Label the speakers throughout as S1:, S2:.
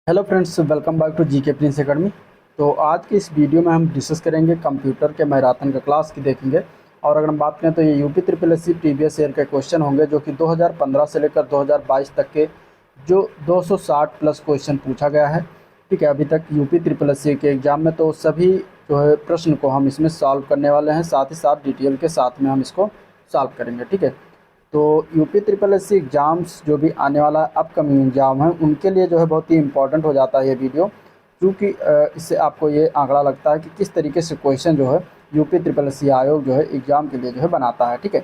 S1: Hello friends, welcome back to GK Prince Academy. तो आज की इस वीडियो में हम डिस्कस करेंगे कंप्यूटर के मैराथन का क्लास की देखेंगे। और अगर हम बात करें तो ये UP triple S C previous year के क्वेश्चन होंगे जो कि 2015 से लेकर 2022 तक के जो 260 प्लस क्वेश्चन पूछा गया है। ठीक है, अभी तक यूपी ट्रिपल एस सी के एग्ज़ाम में तो सभी जो है प्रश्न को हम इसमें सॉल्व करने वाले हैं, साथ ही साथ डिटेल के साथ में हम इसको सॉल्व करेंगे। ठीक है, तो UP triple S C exams जो भी आने वाला अपकमिंग एग्ज़ाम है उनके लिए जो है बहुत ही इंपॉर्टेंट हो जाता है ये वीडियो, क्योंकि इससे आपको ये आंकड़ा लगता है कि किस तरीके से क्वेश्चन जो है यूपी ट्रिपल एस सी आयोग जो है एग्ज़ाम के लिए जो है बनाता है। ठीक है,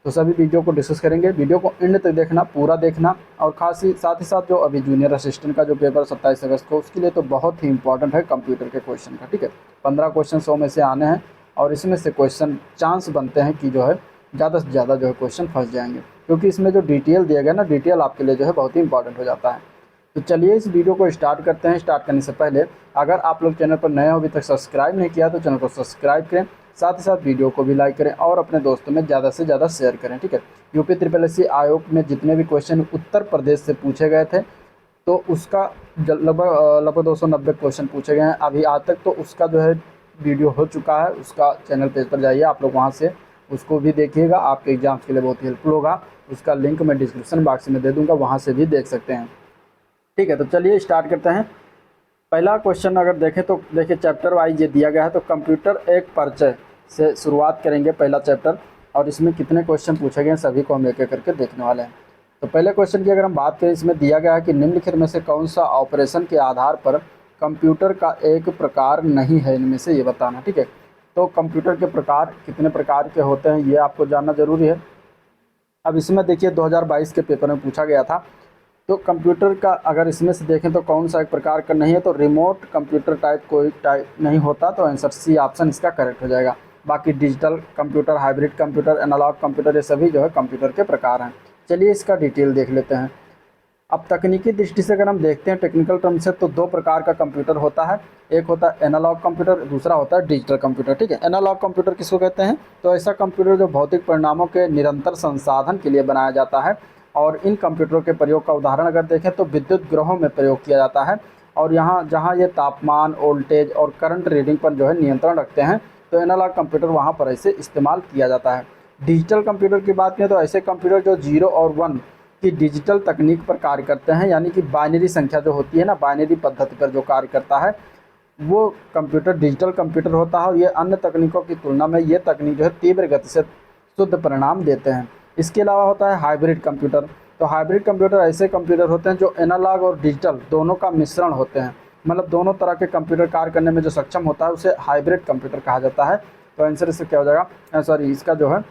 S1: तो सभी वीडियो को डिस्कस करेंगे। वीडियो को एंड तक देखना, पूरा देखना। और खास ही साथ जो अभी जूनियर असिस्टेंट का जो पेपर 27 अगस्त को, उसके लिए तो बहुत ही इंपॉर्टेंट है कंप्यूटर के क्वेश्चन का। ठीक है, 15 क्वेश्चन 100 में से आने हैं और इसमें से क्वेश्चन चांस बनते हैं कि जो है ज़्यादा से ज़्यादा जो है क्वेश्चन फंस जाएंगे, क्योंकि इसमें जो डिटेल दिया गया ना, डिटेल आपके लिए जो है बहुत ही इंपॉर्टेंट हो जाता है। तो चलिए इस वीडियो को स्टार्ट करते हैं। स्टार्ट करने से पहले अगर आप लोग चैनल पर नए हो, अभी तक सब्सक्राइब नहीं किया तो चैनल को सब्सक्राइब करें, साथ ही साथ वीडियो को भी लाइक करें और अपने दोस्तों में ज़्यादा से ज़्यादा शेयर करें। ठीक है, यूपी ट्रिपल एस सी आयोग में जितने भी क्वेश्चन उत्तर प्रदेश से पूछे गए थे तो उसका लगभग 290 क्वेश्चन पूछे गए हैं अभी आज तक। तो उसका जो है वीडियो हो चुका है, उसका चैनल पेज पर जाइए, आप लोग वहाँ से उसको भी देखिएगा, आपके एग्जाम्स के लिए बहुत हेल्पफुल होगा। उसका लिंक मैं डिस्क्रिप्शन बॉक्स में दे दूँगा, वहाँ से भी देख सकते हैं। ठीक है, तो चलिए स्टार्ट करते हैं। पहला क्वेश्चन अगर देखें तो देखिए चैप्टर वाइज ये दिया गया है। तो कंप्यूटर एक परिचय से शुरुआत करेंगे पहला चैप्टर, और इसमें कितने क्वेश्चन पूछे गए हैं सभी को हम एक एक करके देखने वाले हैं। तो पहले क्वेश्चन की अगर हम बात करें, इसमें दिया गया है कि निम्नलिखित में से कौन सा ऑपरेशन के आधार पर कंप्यूटर का एक प्रकार नहीं है, इनमें से ये बताना। ठीक है, तो कंप्यूटर के प्रकार कितने प्रकार के होते हैं ये आपको जानना जरूरी है। अब इसमें देखिए 2022 के पेपर में पूछा गया था। तो कंप्यूटर का अगर इसमें से देखें तो कौन सा एक प्रकार का नहीं है, तो रिमोट कंप्यूटर टाइप कोई टाइप नहीं होता, तो आंसर सी ऑप्शन इसका करेक्ट हो जाएगा। बाकी digital computer, hybrid computer, analogue computer, ये सभी जो है कंप्यूटर के प्रकार हैं। चलिए इसका डिटेल देख लेते हैं। अब तकनीकी दृष्टि से अगर हम देखते हैं टेक्निकल टर्म से, तो दो प्रकार का कंप्यूटर होता है। एक होता है एनालॉग कंप्यूटर, दूसरा होता है डिजिटल कंप्यूटर। ठीक है, एनालॉग कंप्यूटर किसको कहते हैं, तो ऐसा कंप्यूटर जो भौतिक परिणामों के निरंतर संसाधन के लिए बनाया जाता है। और इन कंप्यूटरों के प्रयोग का उदाहरण अगर देखें तो विद्युत ग्रहों में प्रयोग किया जाता है, और यहाँ जहाँ ये तापमान, वोल्टेज और करंट रीडिंग पर जो है नियंत्रण रखते हैं, तो एनालॉग कंप्यूटर वहाँ पर ऐसे इस्तेमाल किया जाता है। डिजिटल कंप्यूटर की बात करें तो ऐसे कंप्यूटर जो 0 और 1 की डिजिटल तकनीक पर कार्य करते हैं, यानी कि बाइनरी संख्या जो होती है ना, बाइनरी पद्धति पर जो कार्य करता है वो कंप्यूटर डिजिटल कंप्यूटर होता है। और ये अन्य तकनीकों की तुलना में ये तकनीक जो है तीव्र गति से शुद्ध परिणाम देते हैं। इसके अलावा होता है हाइब्रिड कंप्यूटर। तो हाइब्रिड कंप्यूटर ऐसे कंप्यूटर होते हैं जो एनालॉग और डिजिटल दोनों का मिश्रण होते हैं, मतलब दोनों तरह के कंप्यूटर कार्य करने में जो सक्षम होता है उसे हाइब्रिड कंप्यूटर कहा जाता है। तो आंसर इससे क्या हो जाएगा, सॉरी, इसका जो है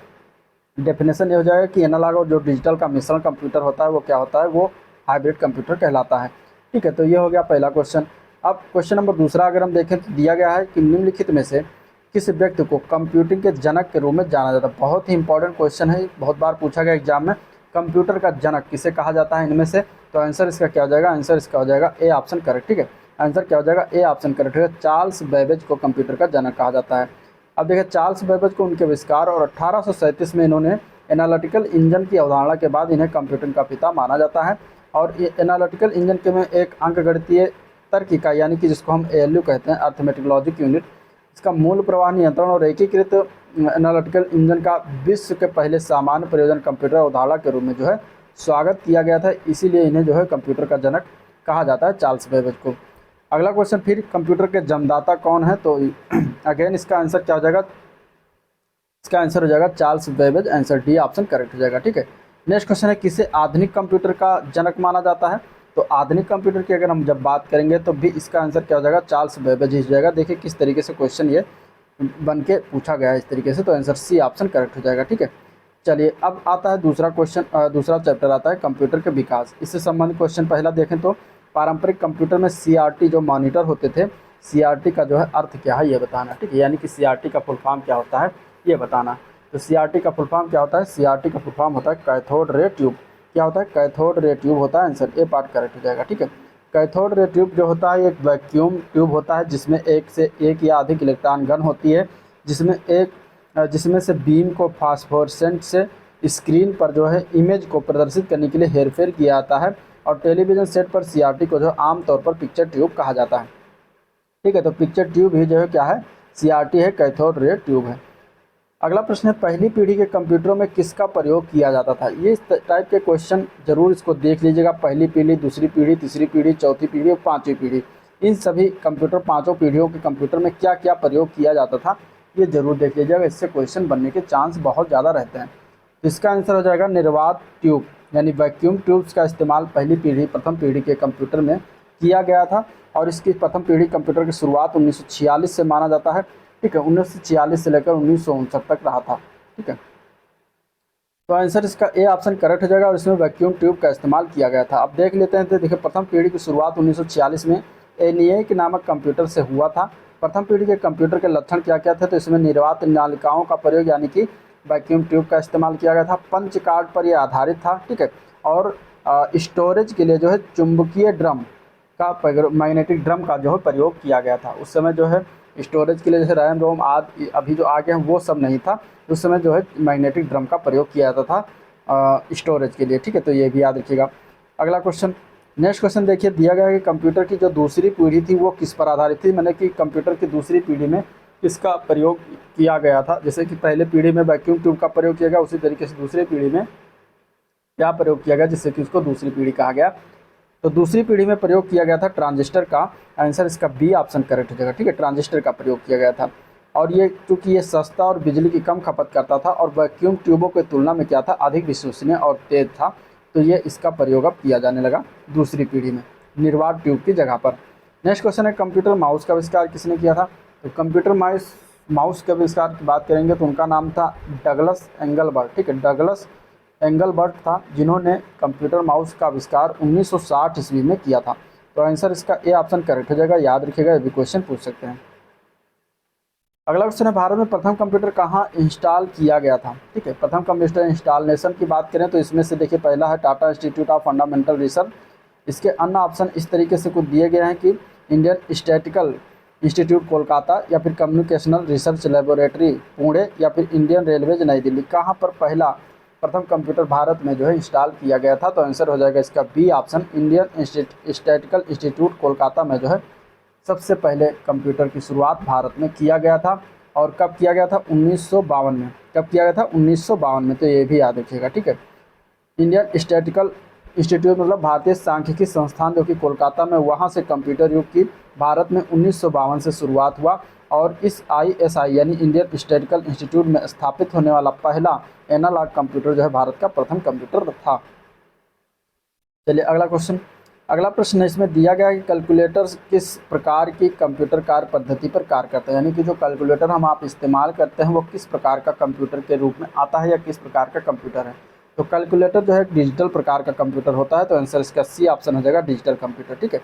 S1: डेफिनेशन ये हो जाएगा कि एनालॉग और जो डिजिटल का मिश्रण कंप्यूटर होता है वो क्या होता है, वो हाइब्रिड कंप्यूटर कहलाता है। ठीक है, तो ये हो गया पहला क्वेश्चन। अब क्वेश्चन नंबर दूसरा अगर हम देखें तो दिया गया है कि निम्नलिखित में से किस व्यक्ति को कंप्यूटिंग के जनक के रूप में जाना जाता है। बहुत ही इंपॉर्टेंट क्वेश्चन है, बहुत बार पूछा गया एग्जाम में, कंप्यूटर का जनक किसे कहा जाता है इनमें से। तो आंसर इसका क्या हो जाएगा, आंसर इसका हो जाएगा ए ऑप्शन करेक्ट। ठीक है, आंसर क्या हो जाएगा, ए ऑप्शन करेक्ट होगा। चार्ल्स बेबेज को कंप्यूटर का जनक कहा जाता है। अब देखिए चार्ल्स बेबेज को उनके आविष्कार और 1837 में इन्होंने एनालिटिकल इंजन की अवधारणा के बाद इन्हें कंप्यूटिंग का पिता माना जाता है। और ये एनालिटिकल इंजन के में एक अंकगणितीय तर्क इकाई, यानी कि जिसको हम एएलयू कहते हैं, अर्थमेटिक लॉजिक यूनिट, इसका मूल प्रवाह नियंत्रण और एकीकृत एनालिटिकल इंजन का विश्व के पहले सामान्य प्रयोजन कंप्यूटर अवधारणा के रूप में जो है स्वागत किया गया था, इसीलिए इन्हें जो है कंप्यूटर का जनक कहा जाता है, चार्ल्स बेबेज को। अगला क्वेश्चन, फिर कंप्यूटर के जन्मदाता कौन है, तो अगेन इसका आंसर क्या हो जाएगा, इसका आंसर हो जाएगा Charles Babbage, answer D option correct हो जाएगा। ठीक है, नेक्स्ट क्वेश्चन है किसे आधुनिक कंप्यूटर का जनक माना जाता है। तो आधुनिक कंप्यूटर की अगर हम जब बात करेंगे तो भी इसका आंसर क्या हो जाएगा, चार्ल्स बेबेज ही हो जाएगा। देखिए किस तरीके से क्वेश्चन ये बन के पूछा गया है इस तरीके से, तो आंसर सी ऑप्शन करेक्ट हो जाएगा। ठीक है, चलिए अब आता है दूसरा क्वेश्चन, दूसरा चैप्टर आता है कंप्यूटर के विकास। इससे संबंधित क्वेश्चन पहला देखें तो पारंपरिक कंप्यूटर में सीआरटी जो मॉनिटर होते थे, सीआरटी का जो है अर्थ क्या है ये बताना। ठीक है, यानी कि सीआरटी का फुल फॉर्म क्या होता है ये बताना। तो सीआरटी का फुल फॉर्म क्या होता है, सीआरटी का फुल फॉर्म होता है कैथोड रे ट्यूब। क्या होता है, कैथोड रे ट्यूब होता है, आंसर ए पार्ट करेक्ट हो जाएगा। ठीक है, कैथोड रे ट्यूब जो होता है एक वैक्यूम ट्यूब होता है जिसमें एक से एक या अधिक इलेक्ट्रॉन गन होती है, जिसमें से बीम को फास्फोरेसेंट से स्क्रीन पर जो है इमेज को प्रदर्शित करने के लिए हेरफेर किया जाता है। और टेलीविज़न सेट पर CRT को जो आमतौर पर पिक्चर ट्यूब कहा जाता है। ठीक है, तो पिक्चर ट्यूब ही जो है क्या है, CRT है, कैथोड रे ट्यूब है। अगला प्रश्न है, पहली पीढ़ी के कंप्यूटरों में किसका प्रयोग किया जाता था। ये इस टाइप के क्वेश्चन जरूर इसको देख लीजिएगा। पहली पीढ़ी, दूसरी पीढ़ी, तीसरी पीढ़ी, चौथी पीढ़ी और पाँचवीं पीढ़ी, इन सभी कंप्यूटर, पाँचों पीढ़ियों के कंप्यूटर में क्या क्या प्रयोग किया जाता था, ये जरूर देख लीजिएगा। इससे क्वेश्चन बनने के चांस बहुत ज़्यादा रहते हैं। तो इसका आंसर हो जाएगा निर्वात ट्यूब, यानी वैक्यूम ट्यूब्स का इस्तेमाल पहली पीढ़ी, प्रथम पीढ़ी के कंप्यूटर में किया गया था। और इसकी प्रथम पीढ़ी कंप्यूटर की शुरुआत 1946 से माना जाता है। ठीक है, 1946 से लेकर 1959 तक रहा था। ठीक है, तो आंसर इसका ए ऑप्शन करेक्ट हो जाएगा और इसमें वैक्यूम ट्यूब का इस्तेमाल किया गया था। अब देख लेते हैं। तो देखिए, प्रथम पीढ़ी की शुरुआत 1946 में ENIAC नामक कंप्यूटर से हुआ था। प्रथम पीढ़ी के कंप्यूटर के लक्षण क्या क्या थे, तो इसमें निर्वात नालिकाओं का प्रयोग यानी कि वैक्यूम ट्यूब का इस्तेमाल किया गया था। पंच कार्ड पर यह आधारित था। ठीक है, और स्टोरेज के लिए जो है चुंबकीय ड्रम का, मैग्नेटिक ड्रम का जो है प्रयोग किया गया था। उस समय जो है स्टोरेज के लिए जैसे रैम रोम आदि अभी जो आ गए हैं वो सब नहीं था। उस समय जो है मैग्नेटिक ड्रम का प्रयोग किया जाता था स्टोरेज के लिए। ठीक है, तो ये भी याद रखिएगा। अगला क्वेश्चन, नेक्स्ट क्वेश्चन देखिए, दिया गया है कि कंप्यूटर की जो दूसरी पीढ़ी थी वो किस पर आधारित थी, मैंने कि कंप्यूटर की दूसरी पीढ़ी में किसका प्रयोग किया गया था। जैसे कि पहले पीढ़ी में वैक्यूम ट्यूब का प्रयोग किया गया, उसी तरीके से दूसरी पीढ़ी में क्या प्रयोग किया गया जिससे कि उसको दूसरी पीढ़ी कहा गया। तो दूसरी पीढ़ी में प्रयोग किया गया था ट्रांजिस्टर का। आंसर इसका बी ऑप्शन करेक्ट हो जाएगा। ठीक है, ट्रांजिस्टर का प्रयोग किया गया था। और ये चूँकि ये सस्ता और बिजली की कम खपत करता था और वैक्यूम ट्यूबों की तुलना में क्या था, अधिक विश्वसनीय और तेज था, तो ये इसका प्रयोग अब किया जाने लगा दूसरी पीढ़ी में निर्वात ट्यूब की जगह पर। नेक्स्ट क्वेश्चन है, कंप्यूटर माउस का आविष्कार किसने किया था। तो कंप्यूटर माउस के आविष्कार की बात करेंगे तो उनका नाम था डगलस एंगलबर्ट। ठीक है, डगलस एंगलबर्ट था जिन्होंने कंप्यूटर माउस का आविष्कार 1960 ईस्वी में किया था। तो आंसर इसका ए ऑप्शन करेक्ट हो जाएगा। याद रखिएगा, ये भी क्वेश्चन पूछ सकते हैं। अगला क्वेश्चन है, भारत में प्रथम कंप्यूटर कहाँ इंस्टॉल किया गया था। ठीक है, प्रथम कंप्यूटर इंस्टॉलेशन की बात करें तो इसमें से देखिए, पहला है Tata institute of fundamental research. इसके अन्य ऑप्शन इस तरीके से कुछ दिए गए हैं कि इंडियन स्टैटिकल इंस्टीट्यूट कोलकाता, या फिर कम्युनिकेशनल रिसर्च लेबोरेटरी पुणे, या फिर इंडियन रेलवेज नई दिल्ली। कहाँ पर पहला प्रथम कंप्यूटर भारत में जो है इंस्टॉल किया गया था, तो आंसर हो जाएगा इसका B option, Indian statical institute Kolkata में जो है सबसे पहले कंप्यूटर की शुरुआत भारत में किया गया था। और कब किया गया था, 1952 में। कब किया गया था, 1952 में। तो ये भी याद रखिएगा। ठीक है, इंडियन स्टैटिकल इंस्टीट्यूट मतलब भारतीय सांख्यिकी संस्थान जो कि कोलकाता में, वहाँ से कंप्यूटर युग की भारत में 1952 से शुरुआत हुआ। और इस ISI यानी इंडियन स्टैटिकल इंस्टीट्यूट में स्थापित होने वाला पहला एनालॉग कंप्यूटर जो है भारत का प्रथम कंप्यूटर था। चलिए अगला क्वेश्चन। अगला प्रश्न है, इसमें दिया गया है कि कैलकुलेटर किस प्रकार की कंप्यूटर कार्य पद्धति पर कार्य करता है, यानी कि जो कैलकुलेटर हम आप इस्तेमाल करते हैं वो किस प्रकार का कंप्यूटर के रूप में आता है या किस प्रकार का कंप्यूटर है। तो कैलकुलेटर जो है डिजिटल प्रकार का कंप्यूटर होता है। तो आंसर इसका सी ऑप्शन हो जाएगा, डिजिटल कंप्यूटर। ठीक है,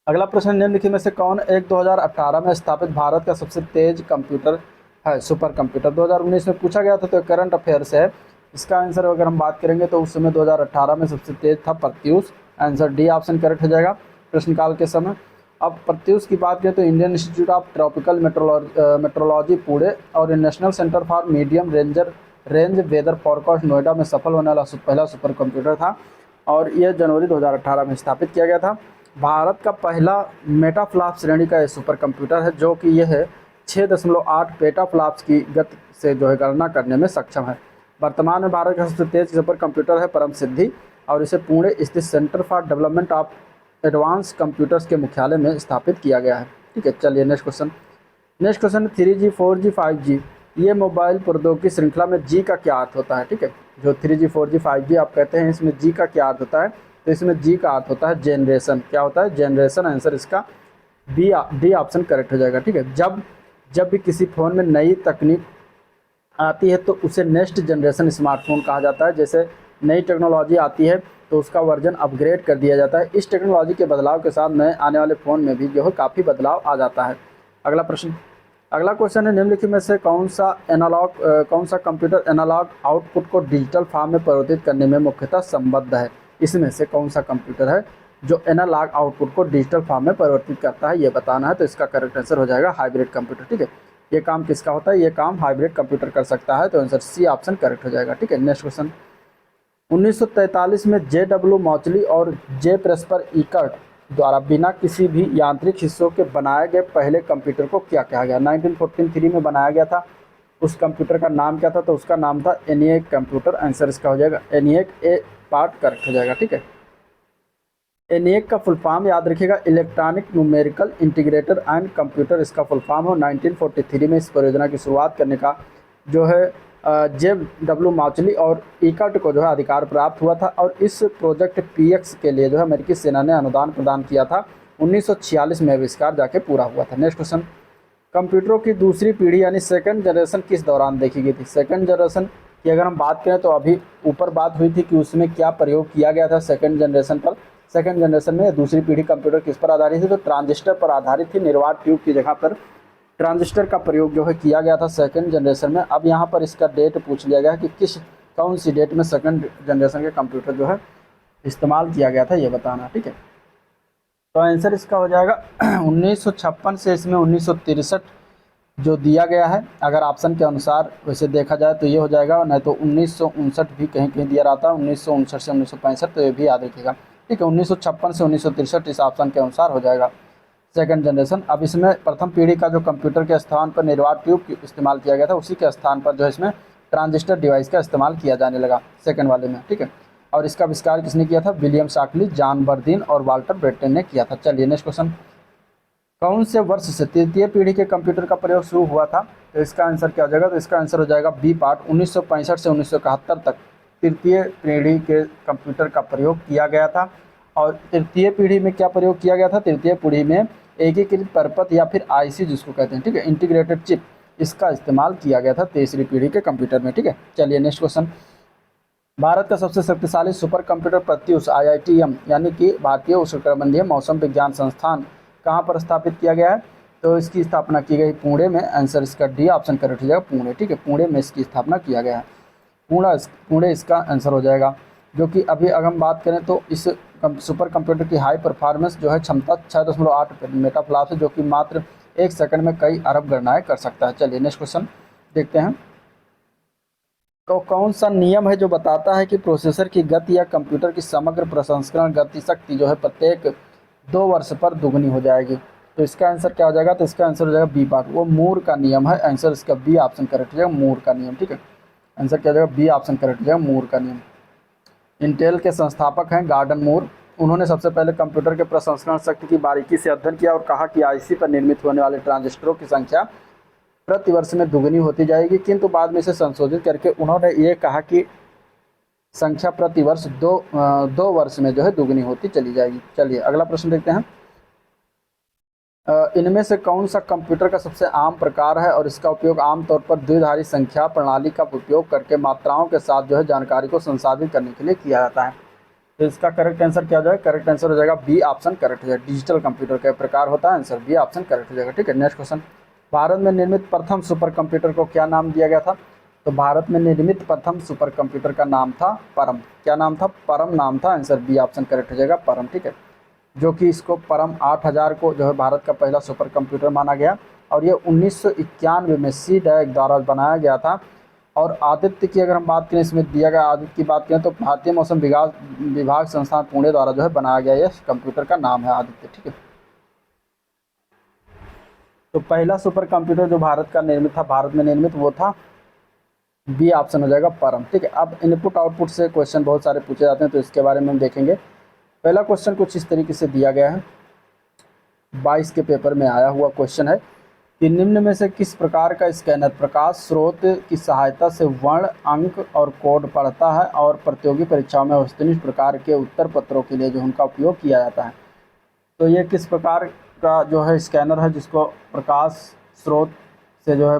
S1: अगला प्रश्न, निम्नलिखित में से कौन एक 2018 में स्थापित भारत का सबसे तेज कंप्यूटर है, सुपर कंप्यूटर। 2019 में पूछा गया था, तो करंट अफेयर्स है। इसका आंसर अगर हम बात करेंगे तो उस समय 2018 में सबसे तेज था Pratyush. Answer D option correct हो जाएगा प्रश्नकाल के समय। अब प्रत्यूष की बात करें तो Indian Institute of Tropical Meteorology Pune और National Centre for Medium Range Weather Forecast Noida में सफल होने वाला पहला सुपर कंप्यूटर था। और यह जनवरी 2018 में स्थापित किया गया था। भारत का पहला मेटाफ्लॉप श्रेणी का सुपर कंप्यूटर है, जो कि यह 6.8 पेटाफ्लॉप्स की गति से जो है गणना करने में सक्षम है। वर्तमान में भारत का सबसे तेज सुपर कंप्यूटर है परम सिद्धि, और इसे पुणे स्थित centre for development of advance computers के मुख्यालय में स्थापित किया गया है। ठीक है, चलिए next question. Next question 3G 4G 5G, ये मोबाइल प्रौद्योगिकी श्रृंखला में जी का क्या अर्थ होता है। ठीक है, जो 3G 4G 5G आप कहते हैं, इसमें जी का क्या अर्थ होता है। तो इसमें जी का अर्थ होता है जेनरेशन। क्या होता है, जेनरेशन। आंसर इसका डी ऑप्शन करेक्ट हो जाएगा। ठीक है, जब भी किसी फ़ोन में नई तकनीक आती है तो उसे नेक्स्ट जनरेशन स्मार्टफोन कहा जाता है। जैसे नई टेक्नोलॉजी आती है तो उसका वर्जन अपग्रेड कर दिया जाता है। इस टेक्नोलॉजी के बदलाव के साथ नए आने वाले फ़ोन में भी जो है काफ़ी बदलाव आ जाता है। अगला प्रश्न, अगला क्वेश्चन है, निम्नलिखित में से कौन सा कंप्यूटर एनालॉग आउटपुट को डिजिटल फॉर्म में परिवर्तित करने में मुख्यतः संबद्ध है। इसमें से कौन सा कंप्यूटर है जो एनालॉग आउटपुट को डिजिटल फॉर्म में परिवर्तित करता है, ये बताना है। तो इसका करेक्ट आंसर हो जाएगा हाइब्रिड कंप्यूटर। ठीक है, ये काम किसका होता है, ये काम हाइब्रिड कंप्यूटर कर सकता है। तो आंसर सी ऑप्शन करेक्ट हो जाएगा। ठीक है, नेक्स्ट क्वेश्चन। 1943 में जे.डब्ल्यू. मौचली और जे. प्रेस्पर इकर्ट द्वारा बिना किसी भी यांत्रिक हिस्सों के बनाए गए पहले कंप्यूटर को क्या कहा गया? 1943 में बनाया गया था। उस कंप्यूटर का नाम क्या था? तो उसका नाम था एनिएक कंप्यूटर। आंसर इसका हो जाएगा एनिएक। ए पार्ट करेक्ट हो जाएगा। ठीक है, एनिएक का फुल फॉर्म याद रखिएगा, electronic numerical integrator and computer इसका फुल फॉर्म हो। 1943 में इस परियोजना की शुरुआत करने का जो है जे.डब्ल्यू. मौचली और इकर्ट को जो है अधिकार प्राप्त हुआ था, और इस प्रोजेक्ट पीएक्स के लिए जो है अमेरिकी सेना ने अनुदान प्रदान किया था। 1946 में आविष्कार जाके पूरा हुआ था। नेक्स्ट क्वेश्चन, कंप्यूटरों की दूसरी पीढ़ी यानी सेकंड जनरेशन किस दौरान देखी गई थी? सेकंड जनरेशन की अगर हम बात करें तो अभी ऊपर बात हुई थी कि उसमें क्या प्रयोग किया गया था सेकंड जनरेशन पर। सेकंड जनरेशन में दूसरी पीढ़ी कंप्यूटर किस पर आधारित थी? तो ट्रांजिस्टर पर आधारित थी। निर्वात ट्यूब की जगह पर ट्रांजिस्टर का प्रयोग जो है किया गया था सेकंड जनरेशन में। अब यहाँ पर इसका डेट पूछ लिया गया है कि कौन सी डेट में सेकंड जनरेशन के कंप्यूटर जो है इस्तेमाल किया गया था, ये बताना। ठीक है, तो आंसर इसका हो जाएगा 1956 से इसमें 1963 जो दिया गया है। अगर ऑप्शन के अनुसार वैसे देखा जाए तो ये हो जाएगा, नहीं तो 1959 भी कहीं कहीं दिया रहता है, 1959 से 1965, तो ये भी याद रखिएगा। ठीक है, 1956 से 1963 इस ऑप्शन के अनुसार हो जाएगा सेकंड जनरेशन। अब इसमें प्रथम पीढ़ी का जो कंप्यूटर के स्थान पर निर्वात ट्यूब इस्तेमाल किया गया था, उसी के स्थान पर जो है इसमें ट्रांजिस्टर डिवाइस का इस्तेमाल किया जाने लगा सेकंड वाले में। ठीक है, और इसका आविष्कार किसने किया था? विलियम शॉकली, जॉन बर्दीन और वाल्टर ब्रेटन ने किया था। चलिए नेक्स्ट क्वेश्चन, कौन से वर्ष से तृतीय पीढ़ी के कंप्यूटर का प्रयोग शुरू हुआ था? तो इसका आंसर क्या हो जाएगा? तो इसका आंसर हो जाएगा बी पार्ट। 1965 से 1971 तक तृतीय पीढ़ी के कंप्यूटर का प्रयोग किया गया था। और तृतीय पीढ़ी में क्या प्रयोग किया गया था? तृतीय पीढ़ी में एकीकृत परपथ या फिर आईसी जिसको कहते हैं, ठीक है, इंटीग्रेटेड चिप, इसका इस्तेमाल किया गया था तीसरी पीढ़ी के कंप्यूटर में। ठीक है, चलिए नेक्स्ट क्वेश्चन, भारत का सबसे शक्तिशाली सुपर कंप्यूटर प्रत्युष IITM यानी कि भारतीय उष्णकटिबंधीय मौसम विज्ञान संस्थान कहाँ पर स्थापित किया गया है? तो इसकी स्थापना की गई पुणे में। आंसर इसका डी ऑप्शन करेक्ट हो जाएगा, पुणे। ठीक है, पुणे में इसकी स्थापना किया गया है। पुणे इसका आंसर हो जाएगा। जो कि अभी अगर हम बात करें तो इस सुपर कंप्यूटर की हाई परफॉर्मेंस जो है क्षमता 6.8 मेगाफ्लॉप्स है, जो कि मात्र 1 सेकंड में कई अरब गणनाएं कर सकता है। चलिए नेक्स्ट क्वेश्चन देखते हैं, तो कौन सा नियम है जो बताता है कि प्रोसेसर की गति या कंप्यूटर की समग्र प्रसंस्करण गति शक्ति जो है प्रत्येक 2 वर्ष पर दुगनी हो जाएगी? तो इसका आंसर क्या हो जाएगा? तो इसका आंसर हो जाएगा बी पार्ट, वो मूर का नियम है। आंसर इसका बी ऑप्शन करेक्ट हो जाएगा, मूर का नियम। ठीक है, आंसर क्या हो जाएगा? बी ऑप्शन करेक्ट हो जाएगा, मूर का नियम। इंटेल के संस्थापक हैं गॉर्डन मूर। उन्होंने सबसे पहले कंप्यूटर के प्रसंस्करण शक्ति की बारीकी से अध्ययन किया और कहा कि आईसी पर निर्मित होने वाले ट्रांजिस्टरों की संख्या प्रति वर्ष में दुगनी होती जाएगी, किंतु बाद में इसे संशोधित करके उन्होंने ये कहा कि संख्या प्रति वर्ष दो वर्ष में जो है दुगनी होती चली जाएगी। चलिए अगला प्रश्न देखते हैं, इनमें से कौन सा कंप्यूटर का सबसे आम प्रकार है और इसका उपयोग आमतौर पर द्विधारी संख्या प्रणाली का उपयोग करके मात्राओं के साथ जो है जानकारी को संसाधित करने के लिए किया जाता है? तो इसका करेक्ट आंसर क्या हो जाएगा? करेक्ट आंसर हो जाएगा बी ऑप्शन करेक्ट हो जाएगा, डिजिटल कंप्यूटर का प्रकार होता है। आंसर बी ऑप्शन करेक्ट हो जाएगा। ठीक है, नेक्स्ट क्वेश्चन, भारत में निर्मित प्रथम सुपर कंप्यूटर को क्या नाम दिया गया था? तो भारत में निर्मित प्रथम सुपर कंप्यूटर का नाम था परम। क्या नाम था? परम नाम था। आंसर बी ऑप्शन करेक्ट हो जाएगा, परम। ठीक है, जो कि इसको परम 8000 को जो है भारत का पहला सुपर कंप्यूटर माना गया, और ये 1991 में सी डैक द्वारा बनाया गया था। और आदित्य की अगर हम बात करें, इसमें दिया गया आदित्य की बात करें तो भारतीय मौसम विभाग संस्थान पुणे द्वारा जो है बनाया गया ये कंप्यूटर का नाम है आदित्य। ठीक है, तो पहला सुपर कंप्यूटर जो भारत का निर्मित था, भारत में निर्मित, वो था बी ऑप्शन हो जाएगा, परम। ठीक है, अब इनपुट आउटपुट से क्वेश्चन बहुत सारे पूछे जाते हैं, तो इसके बारे में हम देखेंगे। पहला क्वेश्चन कुछ इस तरीके से दिया गया है, 22 के पेपर में आया हुआ क्वेश्चन है कि निम्न में से किस प्रकार का स्कैनर प्रकाश स्रोत की सहायता से वर्ण, अंक और कोड पढ़ता है और प्रतियोगी परीक्षाओं में वस्तुनिष्ठ प्रकार के उत्तर पत्रों के लिए जो उनका उपयोग किया जाता है? तो ये किस प्रकार का जो है स्कैनर है जिसको प्रकाश स्रोत से जो है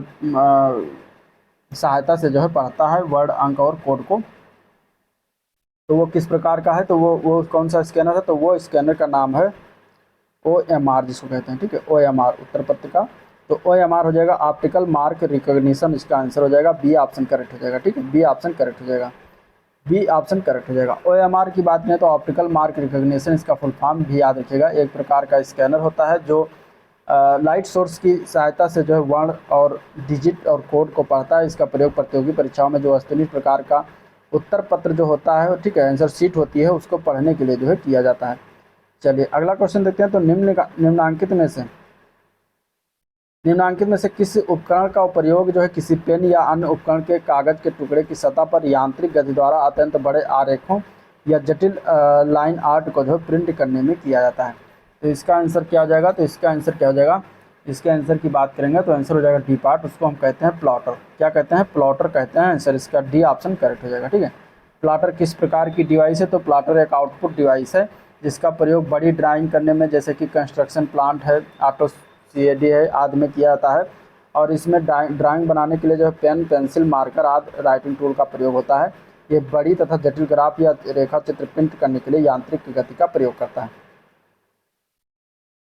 S1: सहायता से जो है पढ़ता है वर्ण, अंक और कोड को? तो वो किस प्रकार का है? तो वो कौन सा स्कैनर है? तो वो स्कैनर का नाम है OMR जिसको कहते हैं। ठीक है, OMR उत्तर पत्रिका। तो OMR हो जाएगा ऑप्टिकल मार्क रिकॉग्निशन, इसका आंसर हो जाएगा बी ऑप्शन करेक्ट हो जाएगा। ठीक है, बी ऑप्शन करेक्ट हो जाएगा, बी ऑप्शन करेक्ट हो जाएगा। OMR की बात करें तो ऑप्टिकल मार्क रिकॉग्निशन, इसका फुल फॉर्म भी याद रखिएगा। एक प्रकार का स्कैनर होता है जो लाइट सोर्स की सहायता से जो है वर्ण और डिजिट और कोड को पढ़ता है। इसका प्रयोग प्रतियोगी परीक्षाओं में जो वस्तुनिष्ठ प्रकार का उत्तर पत्र जो होता है, ठीक है, आंसर शीट होती है, उसको पढ़ने के लिए जो है किया जाता है। चलिए अगला क्वेश्चन देखते हैं। तो निम्नांकित में से किस उपकरण का प्रयोग जो है किसी पेन या अन्य उपकरण के कागज के टुकड़े की सतह पर यांत्रिक गति द्वारा अत्यंत बड़े आरेखों या जटिल लाइन आर्ट को जो है प्रिंट करने में किया जाता है। तो इसका आंसर क्या हो जाएगा? तो इसका आंसर क्या हो जाएगा? इसके आंसर की बात करेंगे तो आंसर हो जाएगा डी पार्ट। उसको हम कहते हैं प्लॉटर। क्या कहते हैं? प्लॉटर कहते हैं। आंसर इसका डी ऑप्शन करेक्ट हो जाएगा। ठीक है। प्लॉटर किस प्रकार की डिवाइस है? तो प्लॉटर एक आउटपुट डिवाइस है जिसका प्रयोग बड़ी ड्राइंग करने में, जैसे कि कंस्ट्रक्शन प्लांट है, ऑटो CAD है, आदि में किया जाता है। और इसमें ड्राइंग बनाने के लिए जो है पेन, पेंसिल, मार्कर आदि राइटिंग टूल का प्रयोग होता है। ये बड़ी तथा जटिल ग्राफ या रेखा चित्र प्रिंट करने के लिए यांत्रिक गति का प्रयोग करता है।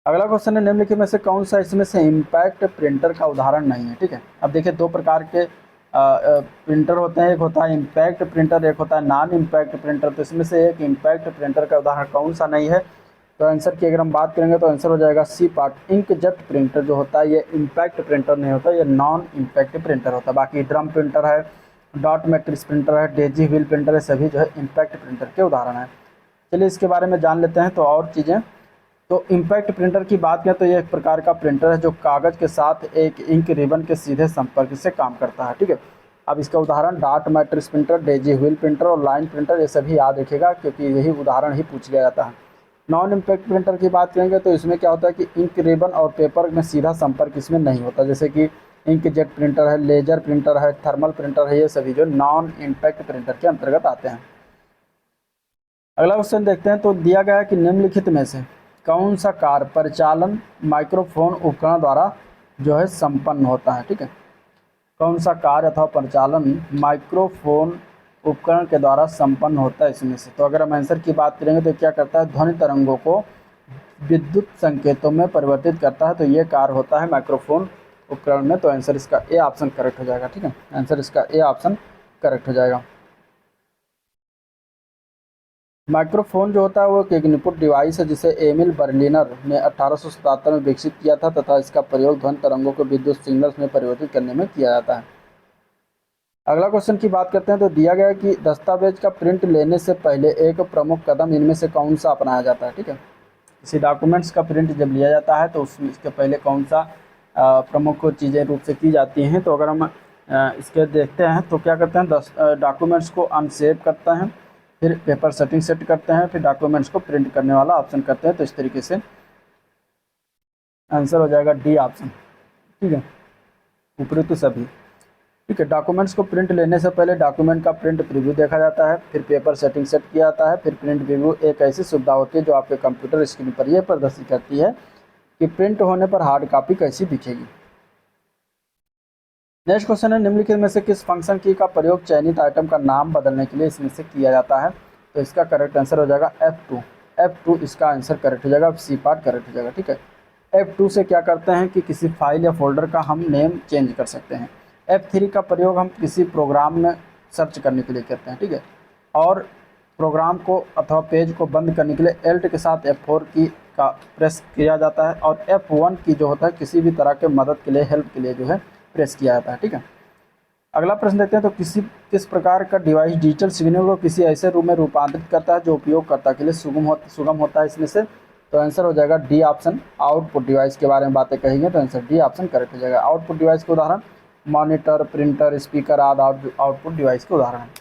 S1: अगला क्वेश्चन है, निम्नलिखित में से कौन सा इसमें से इम्पैक्ट प्रिंटर का उदाहरण नहीं है? ठीक है। अब देखिए, दो प्रकार के प्रिंटर होते हैं। एक होता है इम्पैक्ट प्रिंटर, एक होता है नॉन इम्पैक्ट प्रिंटर। तो इसमें से एक इम्पैक्ट प्रिंटर का उदाहरण कौन सा नहीं है? तो आंसर की अगर हम बात करेंगे तो आंसर हो जाएगा सी पार्ट। इंकजेट प्रिंटर जो होता है ये इम्पैक्ट प्रिंटर नहीं होता, ये नॉन इम्पैक्ट प्रिंटर होता है। बाकी ड्रम प्रिंटर है, डॉट मैट्रिक्स प्रिंटर है, डेजी व्हील प्रिंटर है, सभी जो है इम्पैक्ट प्रिंटर के उदाहरण हैं। चलिए इसके बारे में जान लेते हैं। तो और चीज़ें, तो इम्पैक्ट प्रिंटर की बात करें तो ये एक प्रकार का प्रिंटर है जो कागज़ के साथ एक इंक रिबन के सीधे संपर्क से काम करता है। ठीक है। अब इसका उदाहरण dot matrix printer, Daisy wheel printer और लाइन प्रिंटर, ये सभी याद रखिएगा क्योंकि यही उदाहरण ही पूछ लिया जाता है। नॉन इम्पैक्ट प्रिंटर की बात करेंगे तो इसमें क्या होता है कि इंक रिबन और पेपर में सीधा संपर्क इसमें नहीं होता, जैसे कि इंक जेट प्रिंटर है, लेजर प्रिंटर है, थर्मल प्रिंटर है, ये सभी जो नॉन इम्पैक्ट प्रिंटर के अंतर्गत आते हैं। अगला क्वेश्चन देखते हैं। तो दिया गया है कि निम्नलिखित में से कौन सा कार्य परिचालन माइक्रोफोन उपकरण द्वारा जो है संपन्न होता है? ठीक है। कौन सा कार्य अथवा परिचालन माइक्रोफोन उपकरण के द्वारा संपन्न होता है इसमें से? तो अगर हम आंसर की बात करेंगे तो क्या करता है? ध्वनि तरंगों को विद्युत संकेतों में परिवर्तित करता है। तो ये कार्य होता है माइक्रोफोन उपकरण में। तो आंसर इसका ए ऑप्शन करेक्ट हो जाएगा। ठीक है। आंसर इसका ए ऑप्शन करेक्ट हो जाएगा। माइक्रोफोन जो होता है वो एक इनपुट डिवाइस है जिसे एमिल बर्लिनर ने 1877 में विकसित किया था तथा इसका प्रयोग ध्वनि तरंगों को विद्युत सिग्नल्स में परिवर्तित करने में किया जाता है। अगला क्वेश्चन की बात करते हैं। तो दिया गया है कि दस्तावेज का प्रिंट लेने से पहले एक प्रमुख कदम इनमें से कौन सा अपनाया जाता है? ठीक है। किसी डॉक्यूमेंट्स का प्रिंट जब लिया जाता है तो उसमें इसके पहले कौन सा प्रमुख चीज़ें रूप से की जाती हैं? तो अगर हम इसके देखते हैं तो क्या करते हैं, डॉक्यूमेंट्स को अनसेव करते हैं, फिर पेपर सेटिंग सेट करते हैं, फिर डॉक्यूमेंट्स को प्रिंट करने वाला ऑप्शन करते हैं। तो इस तरीके से आंसर हो जाएगा डी ऑप्शन। ठीक है। ऊपरी तो सभी। ठीक है। डॉक्यूमेंट्स को प्रिंट लेने से पहले डॉक्यूमेंट का प्रिंट प्रीव्यू देखा जाता है, फिर पेपर सेटिंग सेट किया जाता है, फिर प्रिंट प्रीव्यू एक ऐसी सुविधा होती है जो आपके कंप्यूटर स्क्रीन पर यह प्रदर्शित करती है कि प्रिंट होने पर हार्ड कॉपी कैसी दिखेगी। नेक्स्ट क्वेश्चन है, निम्नलिखित में से किस फंक्शन की का प्रयोग चयनित आइटम का नाम बदलने के लिए इसमें से किया जाता है? तो इसका करेक्ट आंसर हो जाएगा F2। F2 इसका आंसर करेक्ट हो जाएगा। सी पार्ट करेक्ट हो जाएगा। ठीक है। F2 से क्या करते हैं कि किसी फाइल या फोल्डर का हम नेम चेंज कर सकते हैं। F3 का प्रयोग हम किसी प्रोग्राम में सर्च करने के लिए करते हैं। ठीक है। और प्रोग्राम को अथवा पेज को बंद करने के लिए Alt के साथ F4 की का प्रेस किया जाता है। और F1 की जो होता है किसी भी तरह के मदद के लिए, हेल्प के लिए जो है प्रेस किया जाता है। ठीक है। अगला प्रश्न देखते हैं। तो किस प्रकार का डिवाइस डिजिटल सिग्नल को किसी ऐसे रूप में रूपांतरित करता है जो उपयोगकर्ता के लिए सुगम होता है इसमें से? तो आंसर हो जाएगा डी ऑप्शन। आउटपुट डिवाइस के बारे में बातें कहेंगे तो आंसर डी ऑप्शन करेक्ट हो जाएगा। आउटपुट डिवाइस के उदाहरण मॉनिटर, प्रिंटर, स्पीकर आदि आउटपुट डिवाइस के उदाहरण हैं।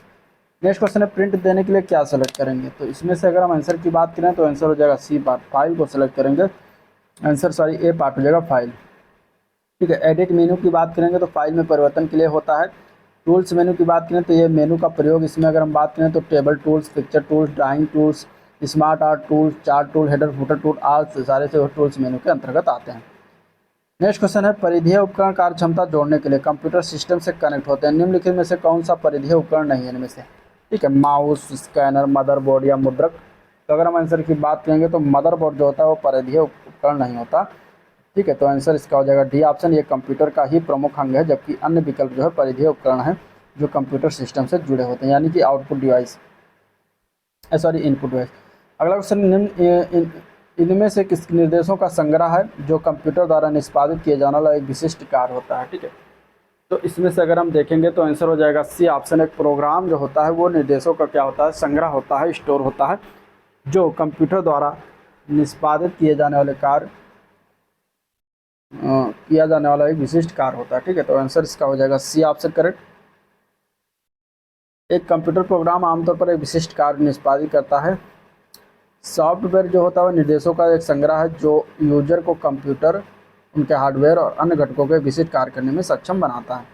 S1: नेक्स्ट क्वेश्चन है, प्रिंट देने के लिए क्या सेलेक्ट करेंगे? तो इसमें से अगर हम आंसर की बात करें तो आंसर हो जाएगा सी पार्ट। फाइल को सेलेक्ट करेंगे। ए पार्ट हो जाएगा फाइल। ठीक है। एडिट मेनू की बात करेंगे तो फाइल में परिवर्तन के लिए होता है। टूल्स मेनू की बात करें तो ये मेनू का प्रयोग, इसमें अगर हम बात करें तो table tools, picture tools, drawing tools, smart art tools, chart tool, header footer tool आदि सारे से टूल्स मेनू के अंतर्गत आते हैं। नेक्स्ट क्वेश्चन है, परिधीय उपकरण कार्य क्षमता जोड़ने के लिए कंप्यूटर सिस्टम से कनेक्ट होते हैं। निम्नलिखित में से कौन सा परिधीय उपकरण नहीं है इनमें से? ठीक है। माउस, स्कैनर, मदरबोर्ड या मुद्रक। तो अगर हम आंसर की बात करेंगे तो मदरबोर्ड जो होता है वो परिधीय उपकरण नहीं होता। ठीक है। तो आंसर इसका हो जाएगा डी ऑप्शन। ये कंप्यूटर का ही प्रमुख अंग है, जबकि अन्य विकल्प जो है परिधीय उपकरण है जो कंप्यूटर सिस्टम से जुड़े होते हैं, यानी कि आउटपुट डिवाइस, इनपुट डिवाइस। अगला क्वेश्चन, इनमें से किस निर्देशों का संग्रह है जो कंप्यूटर द्वारा निष्पादित किए जाने वाला एक विशिष्ट कार्य होता है? ठीक है। तो इसमें से अगर हम देखेंगे तो आंसर हो जाएगा सी ऑप्शन। एक प्रोग्राम जो होता है वो निर्देशों का क्या होता है, संग्रह होता है, स्टोर होता है, जो कंप्यूटर द्वारा निष्पादित किए जाने वाले कार्य किया जाने वाला एक विशिष्ट कार्य होता है। ठीक है, तो आंसर इसका हो जाएगा सी ऑप्शन करेक्ट। एक कंप्यूटर प्रोग्राम आमतौर पर एक विशिष्ट कार्य निष्पादित करता है। सॉफ्टवेयर जो होता है वह निर्देशों का एक संग्रह है जो यूजर को कंप्यूटर, उनके हार्डवेयर और अन्य घटकों के विशिष्ट कार्य करने में सक्षम बनाता है।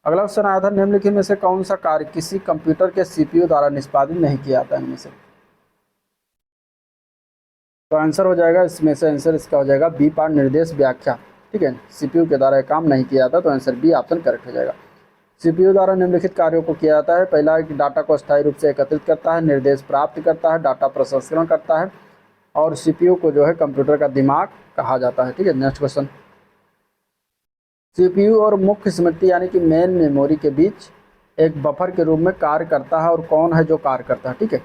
S1: अगला क्वेश्चन आया था, निम्नलिखित में से कौन सा कार्य किसी कंप्यूटर के सीपीयू द्वारा निष्पादित नहीं किया जाता है इनमें से। तो आंसर हो जाएगा इसमें से, आंसर इसका हो जाएगा बी पार्ट, निर्देश व्याख्या। ठीक है, सीपीयू के द्वारा काम नहीं किया जाता, तो आंसर बी ऑप्शन करेक्ट हो जाएगा। सीपीयू द्वारा निम्नलिखित कार्यों को किया जाता है। पहला, डाटा को स्थायी रूप से एकत्रित करता है, निर्देश प्राप्त करता है, डाटा प्रसंस्करण करता है, और सीपीयू को जो है कंप्यूटर का दिमाग कहा जाता है। ठीक है, नेक्स्ट क्वेश्चन, सीपीयू और मुख्य स्मृति यानी कि मेन मेमोरी के बीच एक बफर के रूप में कार्य करता है, और कौन है जो कार्य करता है। ठीक है,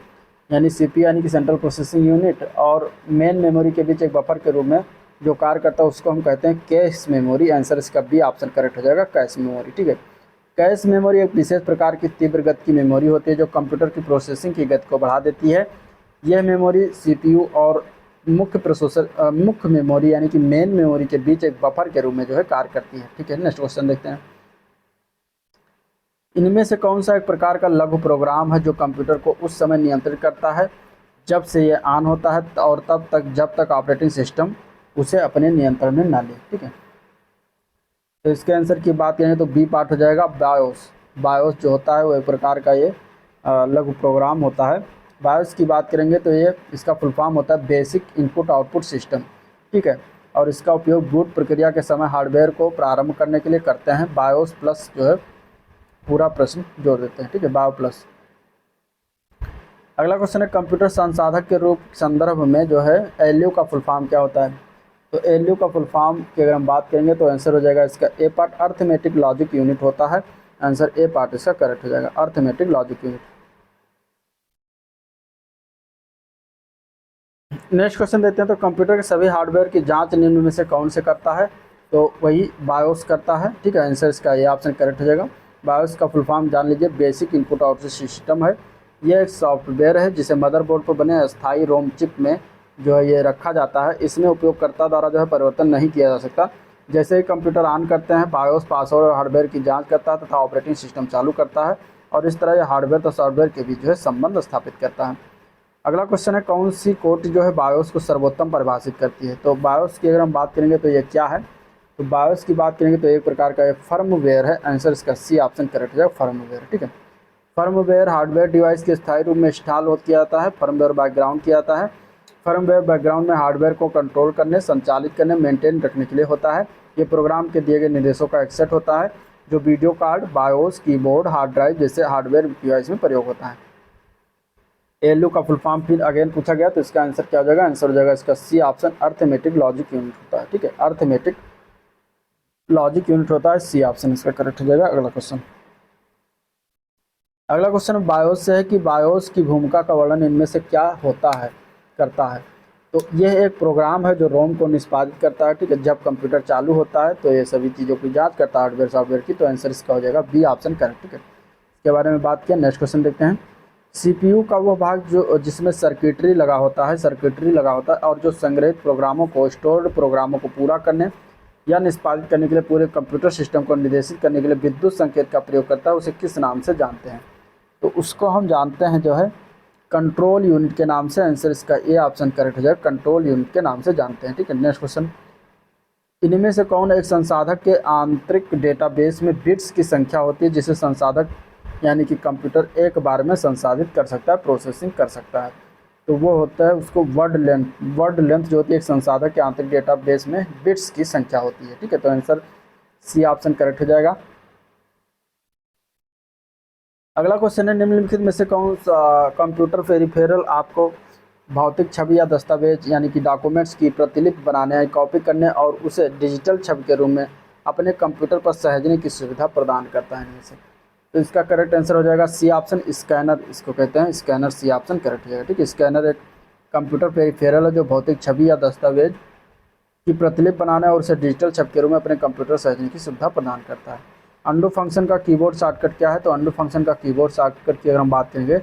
S1: यानी सीपीयू यानी कि सेंट्रल प्रोसेसिंग यूनिट और मेन मेमोरी के बीच एक बफर के रूप में जो कार्य करता है उसको हम कहते हैं कैश मेमोरी। आंसर इसका बी ऑप्शन करेक्ट हो जाएगा, कैश मेमोरी। ठीक है, कैश मेमोरी एक विशेष प्रकार की तीव्र गति की मेमोरी होती है जो कंप्यूटर की प्रोसेसिंग की गति को बढ़ा देती है। यह मेमोरी सीपीयू और मुख्य मेमोरी यानी कि मेन मेमोरी के बीच एक बफर के रूप में जो है कार्य करती है। ठीक है, नेक्स्ट क्वेश्चन देखते हैं, इनमें से कौन सा एक प्रकार का लघु प्रोग्राम है जो कंप्यूटर को उस समय नियंत्रित करता है जब से यह ऑन होता है और तब तक जब तक ऑपरेटिंग सिस्टम उसे अपने नियंत्रण में ना ले। ठीक है, तो इसके आंसर की बात करें तो बी पार्ट हो जाएगा, बायोस। बायोस जो होता है वो एक प्रकार का ये लघु प्रोग्राम होता है। बायोस की बात करेंगे तो ये इसका फुल फॉर्म होता है बेसिक इनपुट आउटपुट सिस्टम। ठीक है, और इसका उपयोग बूट प्रक्रिया के समय हार्डवेयर को प्रारंभ करने के लिए करते हैं। बायोस प्लस जो है पूरा प्रश्न जोड़ देते हैं। ठीक है, बायो प्लस। अगला क्वेश्चन है, कंप्यूटर संसाधक के रूप संदर्भ में जो है एलयू का फुल फॉर्म क्या होता है। तो एलयू का फुल फॉर्म की अगर हम बात करेंगे तो आंसर हो जाएगा इसका ए पार्ट, अर्थमेटिक लॉजिक यूनिट होता है। आंसर ए पार्ट इसका करेक्ट हो जाएगा, arithmetic logic unit. Next question देते हैं, तो कंप्यूटर के सभी हार्डवेयर की जांच निम्न में से कौन से करता है। तो वही बायोस करता है। ठीक है, आंसर इसका ये ऑप्शन करेक्ट हो जाएगा। बायोस का फुल फॉर्म जान लीजिए, बेसिक इनपुट आउटपुट सिस्टम है। यह एक सॉफ्टवेयर है जिसे मदरबोर्ड पर बने अस्थायी रोम चिप में जो है ये रखा जाता है। इसमें उपयोगकर्ता द्वारा जो है परिवर्तन नहीं किया जा सकता। जैसे ही कंप्यूटर ऑन करते हैं, बायोस पासवर्ड और हार्डवेयर की जांच करता है तथा ऑपरेटिंग सिस्टम चालू करता है, और इस तरह यह हार्डवेयर तो सॉफ्टवेयर के बीच जो है संबंध स्थापित करता है। अगला क्वेश्चन है, कौन सी कोटि जो है बायोस को सर्वोत्तम परिभाषित करती है। तो बायोस की अगर हम बात करेंगे तो ये क्या है। तो बायोस की बात करेंगे तो एक प्रकार का ये फर्मवेयर है। आंसर इसका सी ऑप्शन करेक्ट हो जाएगा, फर्मवेयर। ठीक है, फर्मवेयर हार्डवेयर डिवाइस के स्थायी रूप में इंस्टॉल किया जाता है। फर्मवेयर बैकग्राउंड किया जाता है। फर्मवेयर बैकग्राउंड में हार्डवेयर को कंट्रोल करने, संचालित करने, मेंटेन रखने के लिए होता है। ये प्रोग्राम के दिए गए निर्देशों का एक सेट होता है जो video card, BIOS, keyboard, hard drive जैसे हार्डवेयर डिवाइस में प्रयोग होता है। एलयू का फुल फॉर्म फिर अगेन पूछा गया, तो इसका आंसर क्या हो जाएगा। आंसर हो जाएगा इसका C option, arithmetic logic unit होता है। ठीक है, अर्थमेटिक लॉजिक यूनिट होता है, सी ऑप्शन इसका करेक्ट हो जाएगा। अगला क्वेश्चन बायोस से है कि बायोस की भूमिका का वर्णन इनमें से क्या होता है, करता है। तो यह एक प्रोग्राम है जो रोम को निष्पादित करता है। ठीक है, जब कंप्यूटर चालू होता है तो ये सभी चीज़ों की जांच करता है, हार्डवेयर सॉफ्टवेयर की। तो आंसर इसका हो जाएगा बी ऑप्शन करेक्ट। ठीक है, इसके बारे में बात किया। नेक्स्ट क्वेश्चन देखते हैं, सीपीयू का वो भाग जो जिसमें सर्किटरी लगा होता है, और जो संग्रहित प्रोग्रामों को, स्टोर्ड प्रोग्रामों को पूरा करने या निष्पादित करने के लिए पूरे कंप्यूटर सिस्टम को निर्देशित करने के लिए विद्युत संकेत का प्रयोग करता है, उसे किस नाम से जानते हैं। तो उसको हम जानते हैं जो है कंट्रोल यूनिट के नाम से। आंसर इसका ए ऑप्शन करेक्ट हो जाएगा, कंट्रोल यूनिट के नाम से जानते हैं। ठीक है, नेक्स्ट क्वेश्चन, इनमें से कौन एक संसाधक के आंतरिक डेटाबेस में बिट्स की संख्या होती है जिसे संसाधक यानी कि कंप्यूटर एक बार में संसाधित कर सकता है, प्रोसेसिंग कर सकता है। तो वो होता है उसको वर्ड लेंथ। वर्ड लेंथ जो होती है एक संसाधक के आंतरिक डेटाबेस में बिट्स की संख्या होती है। ठीक है, तो आंसर सी ऑप्शन करेक्ट हो जाएगा। अगला क्वेश्चन है, निम्नलिखित में से कौन सा कंप्यूटर पेरिफेरल आपको भौतिक छवि या दस्तावेज यानी कि डॉक्यूमेंट्स की प्रतिलिपि बनाने या कॉपी करने और उसे डिजिटल छवि के रूप में अपने कंप्यूटर पर सहेजने की सुविधा प्रदान करता है इनमें से। तो इसका करेक्ट आंसर हो जाएगा सी ऑप्शन, स्कैनर इसको कहते हैं, स्कैनर। सी ऑप्शन करेक्ट हो जाएगा। ठीक है, स्कैनर एक कंप्यूटर पेरिफेरल है जो भौतिक छवि या दस्तावेज की प्रतिलिपि बनाने और उसे डिजिटल छवि के रूप में अपने कंप्यूटर सहेजने की सुविधा प्रदान करता है। अंडू फंक्शन का कीबोर्ड शॉर्टकट क्या है? तो अंडू फंक्शन का कीबोर्ड शॉर्टकट की अगर हम बात करेंगे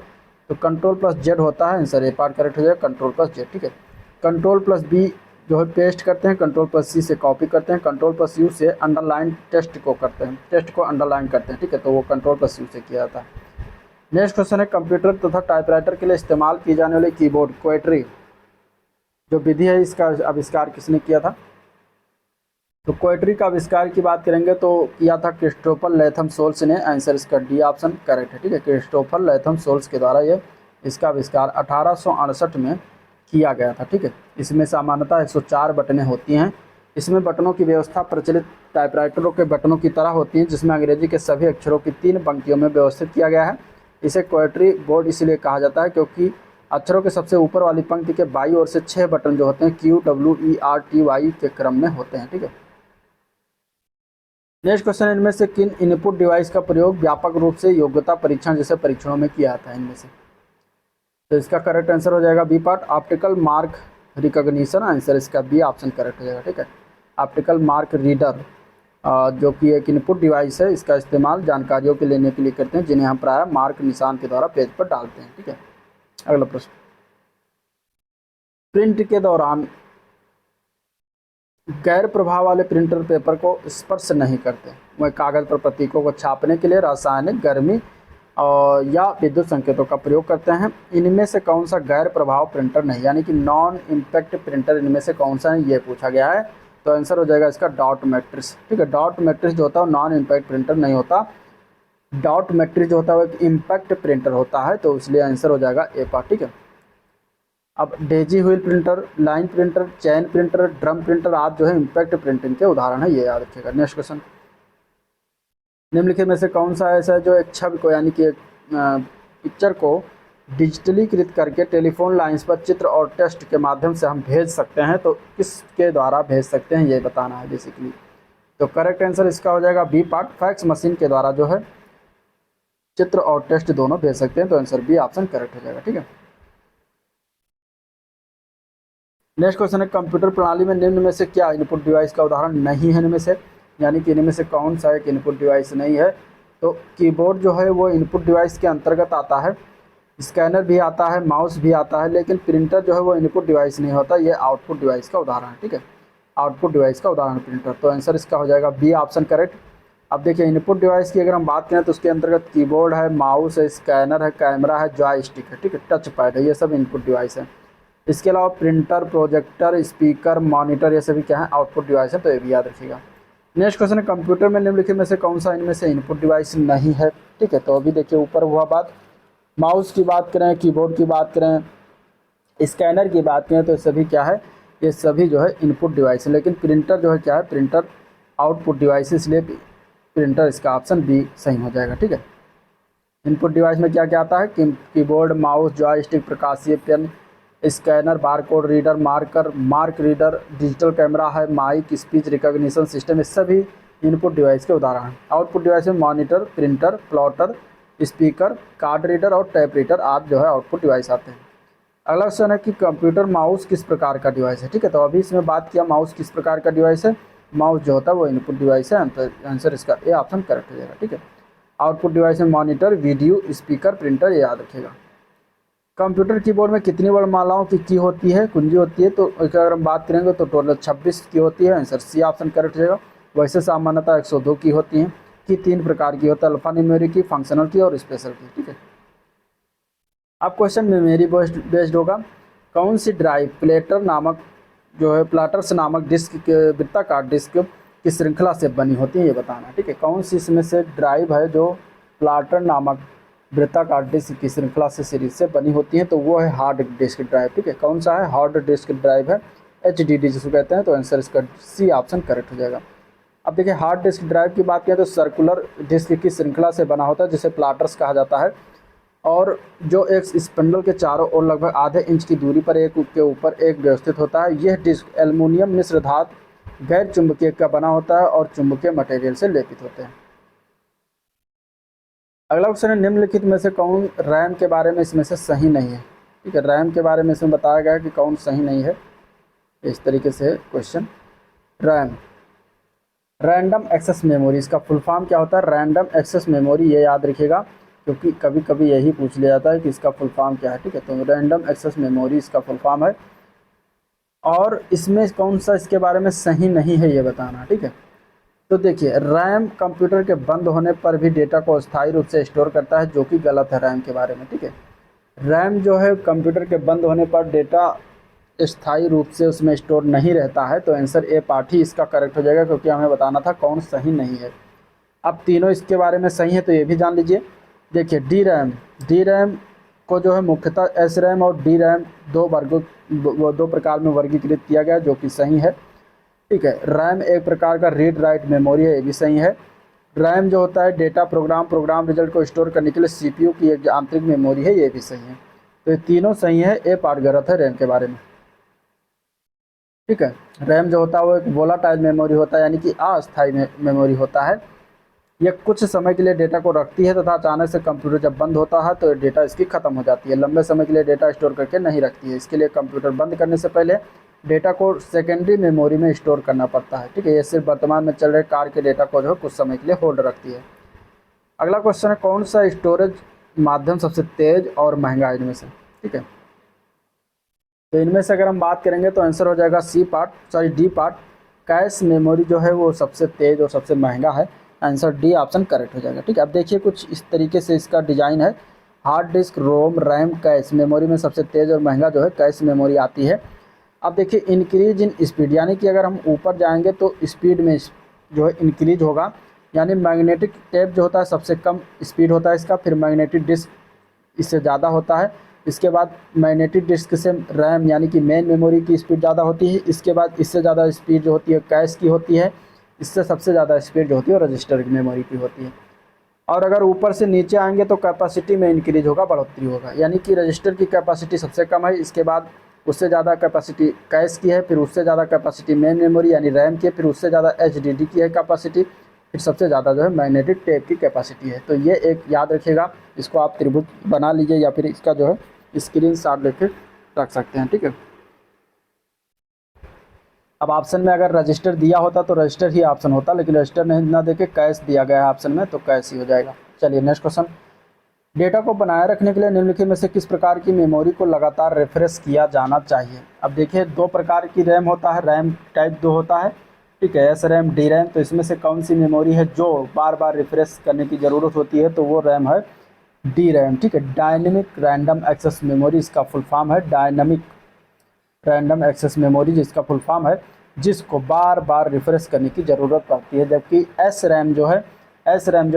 S1: तो कंट्रोल+Z होता है। आंसर ए पार्ट करेक्ट हो जाएगा, कंट्रोल+Z। ठीक है, कंट्रोल+B जो है पेस्ट करते हैं, कंट्रोल+C से कॉपी करते हैं, कंट्रोल+U से अंडरलाइन टेस्ट को करते हैं, टेस्ट को अंडरलाइन करते हैं। ठीक है, तो वो कंट्रोल+U से किया जाता है। नेक्स्ट क्वेश्चन है, कंप्यूटर तथा टाइपराइटर के लिए इस्तेमाल की जाने वाली कीबोर्ड क्वेट्री जो विधि है, इसका आविष्कार किसने किया था? तो क्वेट्री का आविष्कार की बात करेंगे तो किया था क्रिस्टोफर लैथम सोल्स ने। आंसर इसका डी ऑप्शन करेक्ट है। ठीक है, क्रिस्टोफर लैथम सोल्स के द्वारा ये इसका आविष्कार 1868 में किया गया था। ठीक है, इसमें सामान्यतः 104 बटनें होती हैं। इसमें बटनों की व्यवस्था प्रचलित टाइपराइटरों के बटनों की तरह होती है, जिसमें अंग्रेजी के सभी अक्षरों की 3 पंक्तियों में व्यवस्थित किया गया है। इसे क्वेट्री बोर्ड इसलिए कहा जाता है क्योंकि अक्षरों के सबसे ऊपर वाली पंक्ति के बाईं ओर से 6 बटन जो होते हैं QWERTY के क्रम में होते हैं। ठीक है, नेक्स्ट क्वेश्चन, इनमें से किन इनपुट डिवाइस का प्रयोग व्यापक रूप से योग्यता परीक्षण जैसे परीक्षणों में किया जाता है? इनमें से तो इसका करेक्ट आंसर हो जाएगा B part, optical mark recognition. Answer इसका बी ऑप्शन करेक्ट हो जाएगा। ठीक है, ऑप्टिकल मार्क रीडर जो कि एक इनपुट डिवाइस है, इसका इस्तेमाल जानकारियों के लेने के लिए करते हैं, जिन्हें हम प्रायः मार्क निशान के द्वारा पेज पर डालते हैं। ठीक है, अगला प्रश्न, प्रिंट के दौरान गैर प्रभाव वाले प्रिंटर पेपर को स्पर्श नहीं करते। वह कागज़ पर प्रतीकों को छापने के लिए रासायनिक, गर्मी और या विद्युत संकेतों का प्रयोग करते हैं। इनमें से कौन सा गैर प्रभाव प्रिंटर नहीं, यानी कि नॉन इम्पैक्ट प्रिंटर इनमें से कौन सा है, ये पूछा गया है। तो आंसर हो जाएगा इसका डॉट मैट्रिक्स। ठीक है, डॉट मैट्रिक्स जो होता है नॉन इम्पैक्ट प्रिंटर नहीं होता। डॉट मैट्रिक्स जो होता है वो एक इम्पैक्ट प्रिंटर होता है, तो इसलिए आंसर हो जाएगा ए पार्ट। ठीक है, अब daisy wheel printer, line printer, chain printer, drum printer आदि जो है इम्पैक्ट प्रिंटिंग के उदाहरण है, ये याद रखिएगा। नेक्स्ट क्वेश्चन, निम्नलिखित में से कौन सा ऐसा है जो एक छवि को यानी कि एक पिक्चर को डिजिटलीकृत करके टेलीफोन लाइंस पर चित्र और टेक्स्ट के माध्यम से हम भेज सकते हैं? तो किसके द्वारा भेज सकते हैं ये बताना है बेसिकली। तो करेक्ट आंसर इसका हो जाएगा बी पार्ट, फैक्स मशीन के द्वारा जो है चित्र और टेक्स्ट दोनों भेज सकते हैं। तो आंसर बी ऑप्शन करेक्ट हो जाएगा। ठीक है, नेक्स्ट क्वेश्चन है, कंप्यूटर प्रणाली में निम्न में से क्या इनपुट डिवाइस का उदाहरण नहीं है? इनमें से यानी कि इनमें से कौन सा एक इनपुट डिवाइस नहीं है? तो कीबोर्ड जो है वो इनपुट डिवाइस के अंतर्गत आता है, स्कैनर भी आता है, माउस भी आता है, लेकिन प्रिंटर जो है वो इनपुट डिवाइस नहीं होता, ये आउटपुट डिवाइस का उदाहरण है। ठीक है, आउटपुट डिवाइस का उदाहरण प्रिंटर। तो आंसर इसका हो जाएगा बी ऑप्शन करेक्ट। अब देखिए, इनपुट डिवाइस की अगर हम बात करें तो उसके अंतर्गत कीबोर्ड है, माउस है, स्कैनर है, कैमरा है, जॉयस्टिक है। ठीक है, टच पैड है, ये सब इनपुट डिवाइस है। इसके अलावा प्रिंटर, प्रोजेक्टर, स्पीकर, मॉनिटर, ये सभी क्या है, आउटपुट डिवाइस है। तो ये भी याद रखिएगा। नेक्स्ट क्वेश्चन है, कंप्यूटर में निम्नलिखित में से कौन सा इनमें से इनपुट डिवाइस नहीं है? ठीक है, तो अभी देखिए ऊपर हुआ बात, माउस की बात करें, कीबोर्ड की बात करें, स्कैनर की बात करें, तो सभी क्या है, ये सभी जो है इनपुट डिवाइस है। लेकिन प्रिंटर जो है क्या है, प्रिंटर आउटपुट डिवाइस, इसलिए प्रिंटर इसका ऑप्शन बी सही हो जाएगा। ठीक है, इनपुट डिवाइस में क्या क्या आता है, कीबोर्ड, माउस, जॉयस्टिक, प्रकाशीय pen, scanner, barcode reader, marker, mark reader, digital camera है, माइक, स्पीच रिकॉग्निशन सिस्टम, ये सभी इनपुट डिवाइस के उदाहरण हैं। आउटपुट डिवाइस में monitor, printer, plotter, speaker, card reader और टैप रीडर आदि जो है आउटपुट डिवाइस आते हैं। अगला क्वेश्चन है कि कंप्यूटर माउस किस प्रकार का डिवाइस है? ठीक है, तो अभी इसमें बात किया माउस किस प्रकार का डिवाइस है, माउस जो होता है वो इनपुट डिवाइस है। तो आंसर इसका ए ऑप्शन करेक्ट हो जाएगा। ठीक है, आउटपुट डिवाइस में मॉनिटर, वीडियो, स्पीकर, प्रिंटर, ये याद रखिएगा। कंप्यूटर कीबोर्ड में कितनी वर्णमालाओं की होती है, कुंजी होती है? तो अगर हम बात करेंगे तो टोटल 26 की होती है। आंसर सी ऑप्शन करेक्ट हो जाएगा। वैसे सामान्यतः 102 की होती हैं। की 3 प्रकार की होता है, अल्फा न्यूमेरिक की, फंक्शनल की और स्पेशल की। ठीक है, अब क्वेश्चन मेमोरी बेस्ड होगा। कौन सी ड्राइव प्लेटर नामक जो है प्लाटर्स नामक डिस्क के वृत्ताकार डिस्क की श्रृंखला से बनी होती है, ये बताना। ठीक है, कौन सी इसमें से ड्राइव है जो प्लाटर नामक वृत्ताकार डिस्क की श्रृंखला से सीरीज से बनी होती है? तो वो है हार्ड डिस्क ड्राइव। ठीक है, कौन सा है, हार्ड डिस्क ड्राइव है, HDD जिसको कहते हैं। तो आंसर इसका सी ऑप्शन करेक्ट हो जाएगा। अब देखिए, हार्ड डिस्क ड्राइव की बात करें तो सर्कुलर डिस्क की श्रृंखला से बना होता है, जिसे प्लाटर्स कहा जाता है, और जो एक स्पिंडल के चारों ओर लगभग आधे इंच की दूरी पर एक के ऊपर एक व्यवस्थित होता है। यह डिस्क एल्युमिनियम मिश्र धातु गैर चुंबकीय का बना होता है और चुंबकीय मटेरियल से लेपित होते हैं। अगला क्वेश्चन है, निम्नलिखित में से कौन रैम के बारे में इसमें से सही नहीं है? ठीक है, रैम के बारे में इसमें बताया गया है कि कौन सही नहीं है। इस तरीके से question, RAM random access memory, इसका फुल फॉर्म क्या होता है? रैंडम एक्सेस मेमोरी, ये याद रखिएगा क्योंकि कभी कभी यही पूछ लिया जाता है कि इसका फुल फॉर्म क्या है। ठीक है, तो रैंडम एक्सेस मेमोरी इसका फुल फॉर्म है। और इसमें कौन सा इसके बारे में सही नहीं है ये बताना। ठीक है, तो देखिए रैम कंप्यूटर के बंद होने पर भी डेटा को अस्थायी रूप से स्टोर करता है, जो कि गलत है रैम के बारे में। ठीक है, रैम जो है कंप्यूटर के बंद होने पर डेटा स्थायी रूप से उसमें स्टोर नहीं रहता है। तो आंसर ए पार्ट ही इसका करेक्ट हो जाएगा, क्योंकि हमें बताना था कौन सही नहीं है। अब तीनों इसके बारे में सही है, तो ये भी जान लीजिए। देखिए डी रैम को जो है मुख्यतः एस रैम और डी रैम दो प्रकार में वर्गीकृत किया गया, जो कि सही है। ठीक है, रैम एक प्रकार का रीड राइट मेमोरी है, ये भी सही है। रैम जो होता है डेटा प्रोग्राम रिजल्ट को स्टोर करने के लिए सीपीयू की एक आंतरिक मेमोरी है, ये भी सही है। तो ये तीनों सही है, ए पार्ट गलत है रैम के बारे में। ठीक है, रैम जो होता है वो एक वोलाटाइल मेमोरी होता है, यानी कि अस्थायी मेमोरी होता है। यह कुछ समय के लिए डेटा को रखती है तथा अचानक से कंप्यूटर जब बंद होता है तो डेटा इसकी खत्म हो जाती है। लंबे समय के लिए डेटा स्टोर करके नहीं रखती है। इसके लिए कंप्यूटर बंद करने से पहले डेटा को सेकेंडरी मेमोरी में स्टोर करना पड़ता है। ठीक है, ये सिर्फ वर्तमान में चल रहे कार्य के डेटा को जो है कुछ समय के लिए होल्ड रखती है। अगला क्वेश्चन है, कौन सा स्टोरेज माध्यम सबसे तेज और महंगा है इनमें से? ठीक है, तो इनमें से अगर हम बात करेंगे तो आंसर हो जाएगा डी पार्ट। कैश मेमोरी जो है वो सबसे तेज और सबसे महंगा है। आंसर डी ऑप्शन करेक्ट हो जाएगा। ठीक है, अब देखिए कुछ इस तरीके से इसका डिजाइन है। हार्ड डिस्क, रोम, रैम, कैश मेमोरी में सबसे तेज और महंगा जो है कैश मेमोरी आती है। अब देखिए इंक्रीज इन स्पीड, यानी कि अगर हम ऊपर जाएंगे तो स्पीड में जो है इंक्रीज होगा। यानी मैग्नेटिक टेप जो होता है सबसे कम स्पीड होता है इसका, फिर मैग्नेटिक डिस्क इससे ज़्यादा होता है। इसके बाद मैग्नेटिक डिस्क से रैम यानी कि मेन मेमोरी की स्पीड ज़्यादा होती है। इसके बाद इससे ज़्यादा स्पीड जो होती है कैश की होती है। इससे सबसे ज़्यादा स्पीड जो होती है रजिस्टर की मेमोरी की होती है। और अगर ऊपर से नीचे आएंगे तो कैपेसिटी में इंक्रीज होगा, बढ़ोतरी होगा। यानी कि रजिस्टर की कैपेसिटी सबसे कम है, इसके बाद उससे ज़्यादा कैपेसिटी कैश की है, फिर उससे ज़्यादा कैपेसिटी मेन मेमोरी यानी रैम की है, फिर उससे ज़्यादा एचडीडी की है कैपेसिटी, फिर सबसे ज़्यादा जो है मैग्नेटिक टेप की कैपेसिटी है। तो ये एक याद रखिएगा, इसको आप त्रिभुज बना लीजिए या फिर इसका जो है स्क्रीन शॉट लेके रख सकते हैं। ठीक है, अब ऑप्शन में अगर रजिस्टर दिया होता तो रजिस्टर ही ऑप्शन होता, लेकिन रजिस्टर नहीं ना देके कैश दिया गया है ऑप्शन में, तो कैश ही हो जाएगा। चलिए नेक्स्ट क्वेश्चन, डेटा को बनाए रखने के लिए निम्नलिखित में से किस प्रकार की मेमोरी को लगातार रिफ्रेश किया जाना चाहिए? अब देखिए दो प्रकार की रैम होता है, रैम टाइप 2 होता है। ठीक है, एस रैम, डी रैम। तो इसमें से कौन सी मेमोरी है जो बार बार रिफ्रेश करने की ज़रूरत होती है? तो वो रैम है डी रैम। ठीक है, डायनेमिक रैंडम एक्सेस मेमोरी इसका फुल फॉर्म है, डायनेमिक रैंडम एक्सेस मेमोरी जिसका फुल फॉर्म है, जिसको बार बार रिफ्रेश करने की ज़रूरत पड़ती है। जबकि एस रैम जो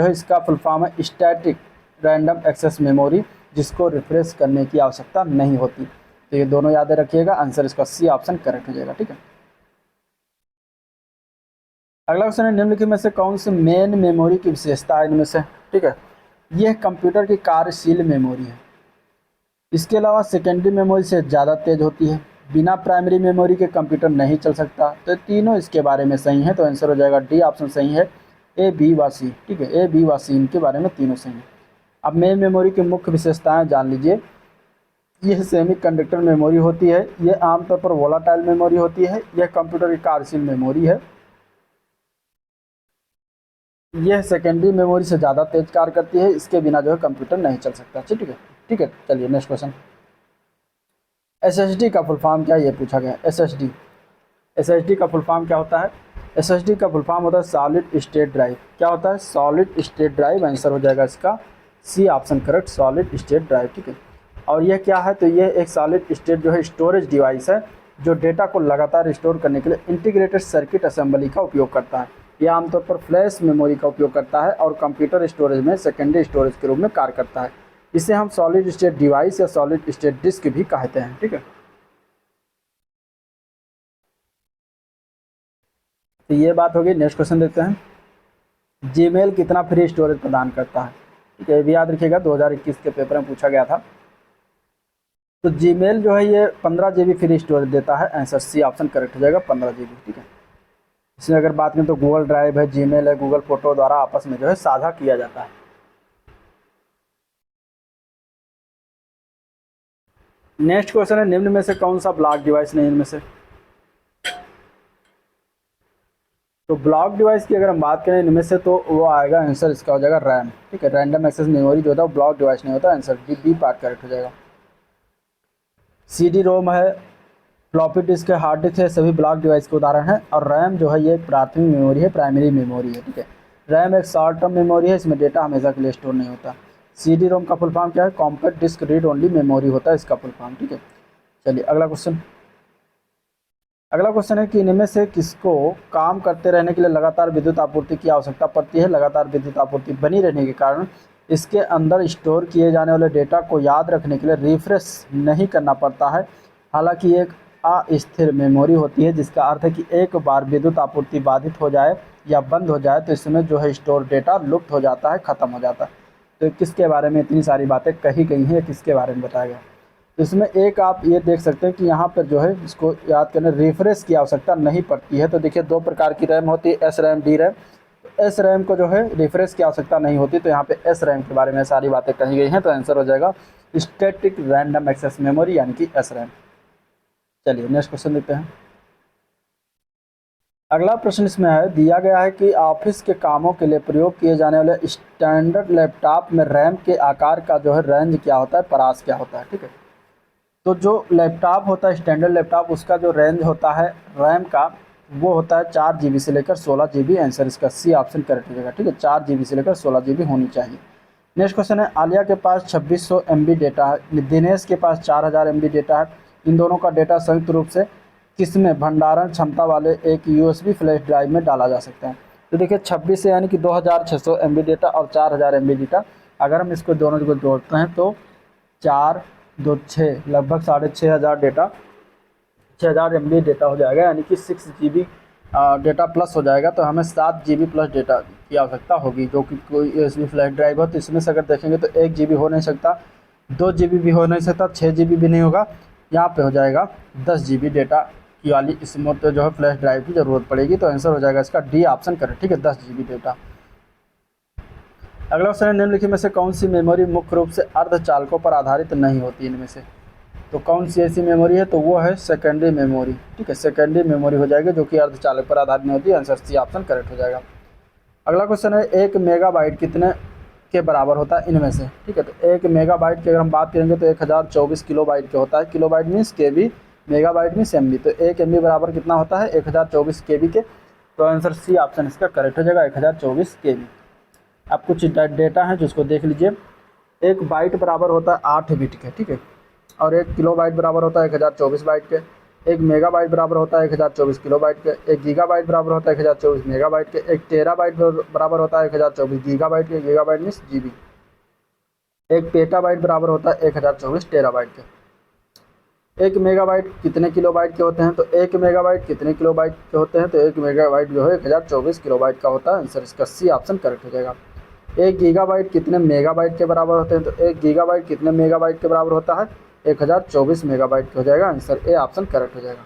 S1: है इसका फुल फॉर्म है स्टैटिक रैंडम एक्सेस मेमोरी, जिसको रिफ्रेश करने की आवश्यकता नहीं होती। तो ये दोनों याद रखिएगा, आंसर इसका सी ऑप्शन करेक्ट हो जाएगा। ठीक है, अगला क्वेश्चन है, निम्नलिखित में से कौन सी मेन मेमोरी की विशेषता है इनमें से? ठीक है, यह कंप्यूटर की कार्यशील मेमोरी है। इसके अलावा सेकेंडरी मेमोरी से ज़्यादा तेज होती है। बिना प्राइमरी मेमोरी के कंप्यूटर नहीं चल सकता। तो तीनों इसके बारे में सही है, तो आंसर हो जाएगा डी ऑप्शन सही है, ए बी व सी। ठीक है, ए बी व सी इनके बारे में तीनों सही है। अब मेन मेमोरी की मुख्य विशेषताएं जान लीजिए। यह सेमी कंडक्टर मेमोरी होती है, यह आमतौर पर वोलाटाइल मेमोरी होती है, यह कंप्यूटर की कार्यशील मेमोरी है, यह सेकेंडरी मेमोरी से ज़्यादा तेज कार्य करती है, इसके बिना जो है कंप्यूटर नहीं चल सकता। ठीक है, ठीक है, चलिए नेक्स्ट क्वेश्चन, एसएसडी का फुल फॉर्म क्या है ये पूछा गया। एसएसडी का फुल फॉर्म क्या होता है? एसएसडी का फुल फॉर्म होता है सॉलिड स्टेट ड्राइव। क्या होता है? Solid state drive. आंसर हो जाएगा इसका C option correct, solid state drive. ठीक है, और यह क्या है? तो यह एक सॉलिड स्टेट जो है स्टोरेज डिवाइस है, जो डेटा को लगातार स्टोर करने के लिए इंटीग्रेटेड सर्किट असेंबली का उपयोग करता है। यह आमतौर पर फ्लैश मेमोरी का उपयोग करता है और कंप्यूटर स्टोरेज में सेकेंडरी स्टोरेज के रूप में कार्य करता है। इसे हम सॉलिड स्टेट डिवाइस या सॉलिड स्टेट डिस्क भी कहते हैं। ठीक है, तो ये बात होगी। नेक्स्ट क्वेश्चन देखते हैं, जीमेल कितना फ्री स्टोरेज प्रदान करता है? ठीक है, ये भी याद रखिएगा, 2021 के पेपर में पूछा गया था। तो जीमेल जो है ये 15 GB फ्री स्टोरेज देता है। आंसर सी ऑप्शन करेक्ट हो जाएगा, 15 GB। ठीक है, इसमें अगर बात करें तो गूगल ड्राइव है, जीमेल है, गूगल फोटो द्वारा आपस में जो है साझा किया जाता है। नेक्स्ट क्वेश्चन है, निम्न में से कौन सा ब्लॉक डिवाइस नहीं इनमें से? तो ब्लॉक डिवाइस की अगर हम बात करें इनमें से तो वो आएगा आंसर इसका हो जाएगा रैम, ठीक है। रैंडम एक्सेस मेमोरी जो होता है वो ब्लॉक डिवाइस नहीं होता, आंसर बी पार्ट करेक्ट हो जाएगा। CD रोम है, फ्लॉपी डिस्क है, हार्ड डिस्क है, सभी ब्लॉक डिवाइस के उदाहरण हैं। और रैम जो है ये एक प्राथमिक मेमोरी है, प्राइमरी मेमोरी है, ठीक है। रैम एक शॉर्ट टर्म मेमोरी है, इसमें डेटा हमेशा के लिए स्टोर नहीं होता। CD रोम का फुल फॉर्म क्या है? Compact disc read only memory होता है इसका फुल फॉर्म, ठीक है। चलिए अगला क्वेश्चन। अगला क्वेश्चन है कि इनमें से किसको काम करते रहने के लिए लगातार विद्युत आपूर्ति की आवश्यकता पड़ती है? लगातार विद्युत आपूर्ति बनी रहने के कारण इसके अंदर स्टोर किए जाने वाले डेटा को याद रखने के लिए रिफ्रेश नहीं करना पड़ता है। हालांकि एक अस्थिर मेमोरी होती है, जिसका अर्थ है कि एक बार विद्युत आपूर्ति बाधित हो जाए या बंद हो जाए तो इसमें जो है स्टोर डेटा लुप्त हो जाता है, ख़त्म हो जाता है। तो किसके बारे में इतनी सारी बातें कही गई हैं, किसके बारे में बताया गया? तो इसमें एक आप ये देख सकते हैं कि यहाँ पर जो है इसको याद करने रिफ्रेश की आवश्यकता नहीं पड़ती है। तो देखिए दो प्रकार की रैम होती है, S RAM, D RAM. S RAM को जो है रिफ्रेश की आवश्यकता नहीं होती, तो यहाँ पे एस रैम के बारे में सारी बातें कही गई हैं। तो आंसर हो जाएगा स्टैटिक रैंडम एक्सेस मेमोरी यानी कि एस रैम। चलिए नेक्स्ट क्वेश्चन देखते हैं। अगला प्रश्न इसमें है, दिया गया है कि ऑफिस के कामों के लिए प्रयोग किए जाने वाले स्टैंडर्ड लैपटॉप में रैम के आकार का जो है रेंज क्या होता है, परास क्या होता है, ठीक है। तो जो लैपटॉप होता है स्टैंडर्ड लैपटॉप, उसका जो रेंज होता है रैम का वो होता है 4 GB से लेकर 16 GB। आंसर इसका सी ऑप्शन करेक्ट हो जाएगा, ठीक है। 4 GB से लेकर 16 GB होनी चाहिए। नेक्स्ट क्वेश्चन है, आलिया के पास 2600 MB डेटा है, दिनेश के पास 4000 MB डेटा है। इन दोनों का डेटा संयुक्त रूप से किसमें भंडारण क्षमता वाले एक USB फ्लैश ड्राइव में डाला जा सकता है? तो देखिए 26 से यानी कि 2600 MB डेटा और 4000 MB डेटा, अगर हम इसको दोनों को जोड़ते हैं तो 4 2 6 लगभग 6500 डेटा, 6000 MB डेटा हो जाएगा, यानी कि 6 GB डेटा प्लस हो जाएगा। तो हमें 7 GB प्लस डेटा की आवश्यकता होगी, जो कि कोई USB फ्लैश ड्राइव हो। तो इसमें से अगर देखेंगे तो 1 GB हो नहीं सकता, 2 GB भी हो नहीं सकता, 6 GB भी नहीं होगा। यहाँ पे हो जाएगा 10 GB डेटा की वाली इसमें तो जो है फ्लैश ड्राइव की ज़रूरत पड़ेगी। तो आंसर हो जाएगा इसका डी ऑप्शन करेक्ट, ठीक है, 10 GB डेटा। अगला क्वेश्चन है, निम्नलिखित में से कौन सी मेमोरी मुख्य रूप से अर्धचालकों पर आधारित नहीं होती इनमें से? तो कौन सी ऐसी मेमोरी है? तो वो है सेकेंडरी मेमोरी, ठीक है। सेकेंडरी मेमोरी हो जाएगी जो कि अर्धचालक पर आधारित नहीं होती। आंसर सी ऑप्शन करेक्ट हो जाएगा। अगला क्वेश्चन है, 1 मेगाबाइट कितने के बराबर होता है इनमें से, ठीक है। तो 1 मेगाबाइट की अगर हम बात करेंगे तो 1024 किलोबाइट के होता है। Kilobyte means KB, megabyte means MB। तो 1 MB बराबर कितना होता है? 1024 KB के। तो आंसर सी ऑप्शन इसका करेक्ट हो जाएगा, 1024 KB। अब कुछ डेटा है जिसको देख लीजिए। 1 बाइट बराबर होता है 8 बिट के, ठीक है। और 1 किलोबाइट बराबर होता है 1024 बाइट के। 1 मेगाबाइट बराबर होता है 1024 किलोबाइट के। 1 गीगाबाइट बराबर होता है 1024 मेगाबाइट के। 1 टेराबाइट बराबर होता है 1024 गीगाबाइट के, गीगाबाइट मीन्स GB। 1 पेटाबाइट बराबर होता है 1024 टेराबाइट के। 1 मेगाबाइट कितने किलोबाइट के होते हैं? तो 1 मेगाबाइट कितने किलोबाइट के होते हैं? तो 1 मेगाबाइट जो है 1024 किलोबाइट का होता है। आंसर इसका सी ऑप्शन करेक्ट हो जाएगा। 1 गीगाबाइट कितने मेगाबाइट के बराबर होते हैं? तो 1 गीगाबाइट कितने मेगाबाइट के बराबर होता है? 1024 मेगाबाइट हो जाएगा। आंसर ए ऑप्शन करेक्ट हो जाएगा।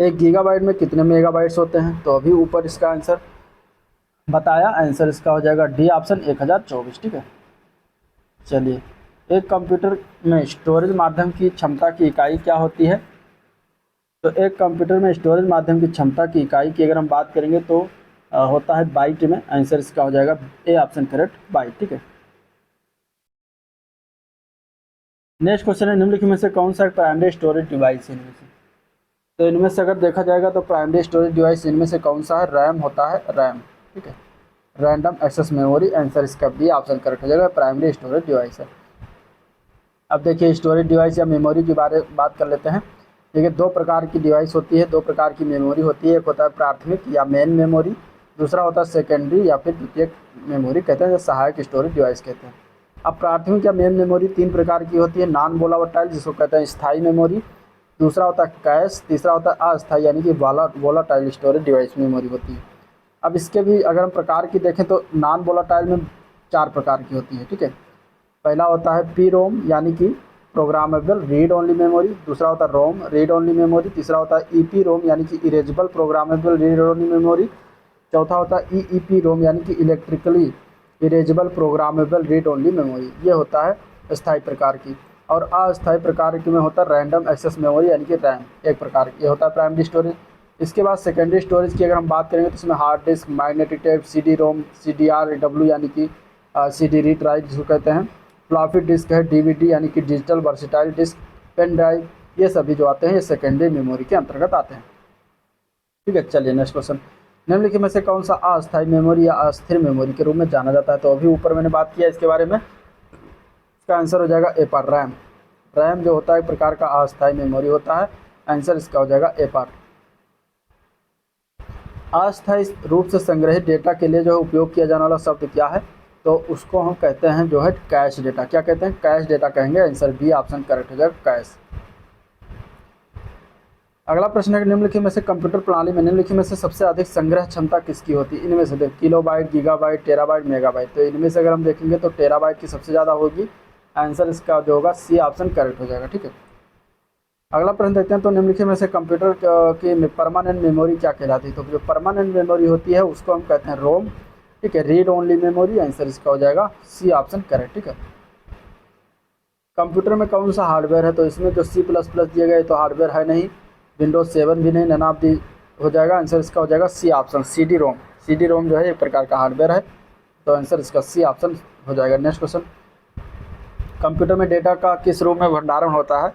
S1: 1 गीगाबाइट में कितने मेगाबाइट्स होते हैं? तो अभी ऊपर इसका आंसर बताया, आंसर इसका हो जाएगा डी ऑप्शन 1024, ठीक है। चलिए, एक कंप्यूटर में स्टोरेज माध्यम की क्षमता की इकाई क्या होती है? तो एक कंप्यूटर में स्टोरेज माध्यम की क्षमता की इकाई की अगर हम बात करेंगे तो होता है बाइट में। आंसर इसका हो जाएगा ए ऑप्शन करेक्ट, बाइट, ठीक है। नेक्स्ट क्वेश्चन है, निम्नलिखित में से कौन सा प्राइमरी स्टोरेज डिवाइस है इनमें से? तो इनमें से अगर देखा जाएगा तो प्राइमरी स्टोरेज डिवाइस इनमें से कौन सा है? रैम होता है, रैम, ठीक है। रैंडम एक्सेस मेमोरी, आंसर इसका बी ऑप्शन करेक्ट हो जाएगा, प्राइमरी स्टोरेज डिवाइस है। अब देखिए स्टोरेज डिवाइस या मेमोरी के बारे में बात कर लेते हैं। देखिए 2 प्रकार की डिवाइस होती है, 2 प्रकार की मेमोरी होती है। एक होता है प्राथमिक या मेन मेमोरी, दूसरा होता है सेकेंडरी या फिर द्वितीयक मेमोरी कहते हैं, सहायक स्टोरेज डिवाइस कहते हैं। अब प्राथमिक या मेन मेमोरी 3 प्रकार की होती है। नॉन वोलाटाइल जिसको कहते हैं स्थायी मेमोरी, दूसरा होता है कैश, तीसरा होता है अस्थायी यानी कि वोलाटाइल स्टोरेज डिवाइस मेमोरी होती है। अब इसके भी अगर हम प्रकार की देखें तो नॉन वोलाटाइल में 4 प्रकार की होती है, ठीक है। पहला होता है पी रोम यानी कि प्रोग्रामेबल रीड ओनली मेमोरी, दूसरा होता है रोम रीड ओनली मेमोरी, तीसरा होता है ईपी रोम यानी कि erasable programmable read only memory, चौथा होता है ईईपी रोम यानी कि electrically erasable programmable read only memory. ये होता है स्थायी प्रकार की। और अस्थायी प्रकार की में होता है रैंडम एक्सेस मेमोरी यानी कि रैम, एक प्रकार की। ये होता है प्राइमरी स्टोरेज। इसके बाद सेकेंडरी स्टोरेज की अगर हम बात करेंगे तो इसमें hard disk, magnetic tape, CD रोम, CDR-W यानी कि CD रीड राइट जिसको कहते हैं, फ्लॉपी डिस्क है, DVD यानी कि digital versatile disc, pen drive, ये सभी जो आते हैं ये सेकेंडरी मेमोरी के अंतर्गत आते हैं। ठीक है, चलिए नेक्स्ट क्वेश्चन। निम्नलिखित में से कौन सा अस्थायी मेमोरी या अस्थिर मेमोरी के रूप में जाना जाता है? तो अभी ऊपर मैंने बात किया इसके बारे में, इसका आंसर हो जाएगा ए पार्ट, रैम। रैम जो होता है एक प्रकार का अस्थायी मेमोरी होता है, आंसर इसका हो जाएगा ए पार्ट। अस्थायी रूप से संग्रहित डेटा के लिए जो उपयोग किया जाने वाला शब्द क्या है? तो उसको हम कहते हैं जो है कैश डेटा। क्या कहते हैं? कैश डेटा कहेंगे, आंसर बी ऑप्शन करेक्ट हो जाएगा, कैश। अगला प्रश्न है निम्नलिखित में से कंप्यूटर प्रणाली में निम्नलिखित में से सबसे अधिक संग्रह क्षमता किसकी होती है? इनमें से देख, किलोबाइट, गीगाबाइट, टेराबाइट, मेगाबाइट। तो इनमें से अगर हम देखेंगे तो टेराबाइट की सबसे ज़्यादा होगी, आंसर इसका जो होगा सी ऑप्शन करेक्ट हो जाएगा। ठीक है, अगला प्रश्न देखते हैं। तो निम्नलिखित में से कंप्यूटर की परमानेंट मेमोरी क्या कहलाती है? तो जो परमानेंट मेमोरी होती है उसको हम कहते हैं रोम। ठीक है, रीड ओनली मेमोरी, आंसर इसका हो जाएगा सी ऑप्शन करेक्ट। ठीक है, कंप्यूटर में कौन सा हार्डवेयर है? तो इसमें जो C++ दिया गया है तो हार्डवेयर है नहीं, विंडोज 7 भी नहीं, नन ऑफ दी हो जाएगा, आंसर इसका हो जाएगा सी ऑप्शन, CD रोम। CD रोम जो है एक प्रकार का हार्डवेयर है, तो आंसर इसका सी ऑप्शन हो जाएगा। नेक्स्ट क्वेश्चन, कंप्यूटर में डेटा का किस रूप में भंडारण होता है?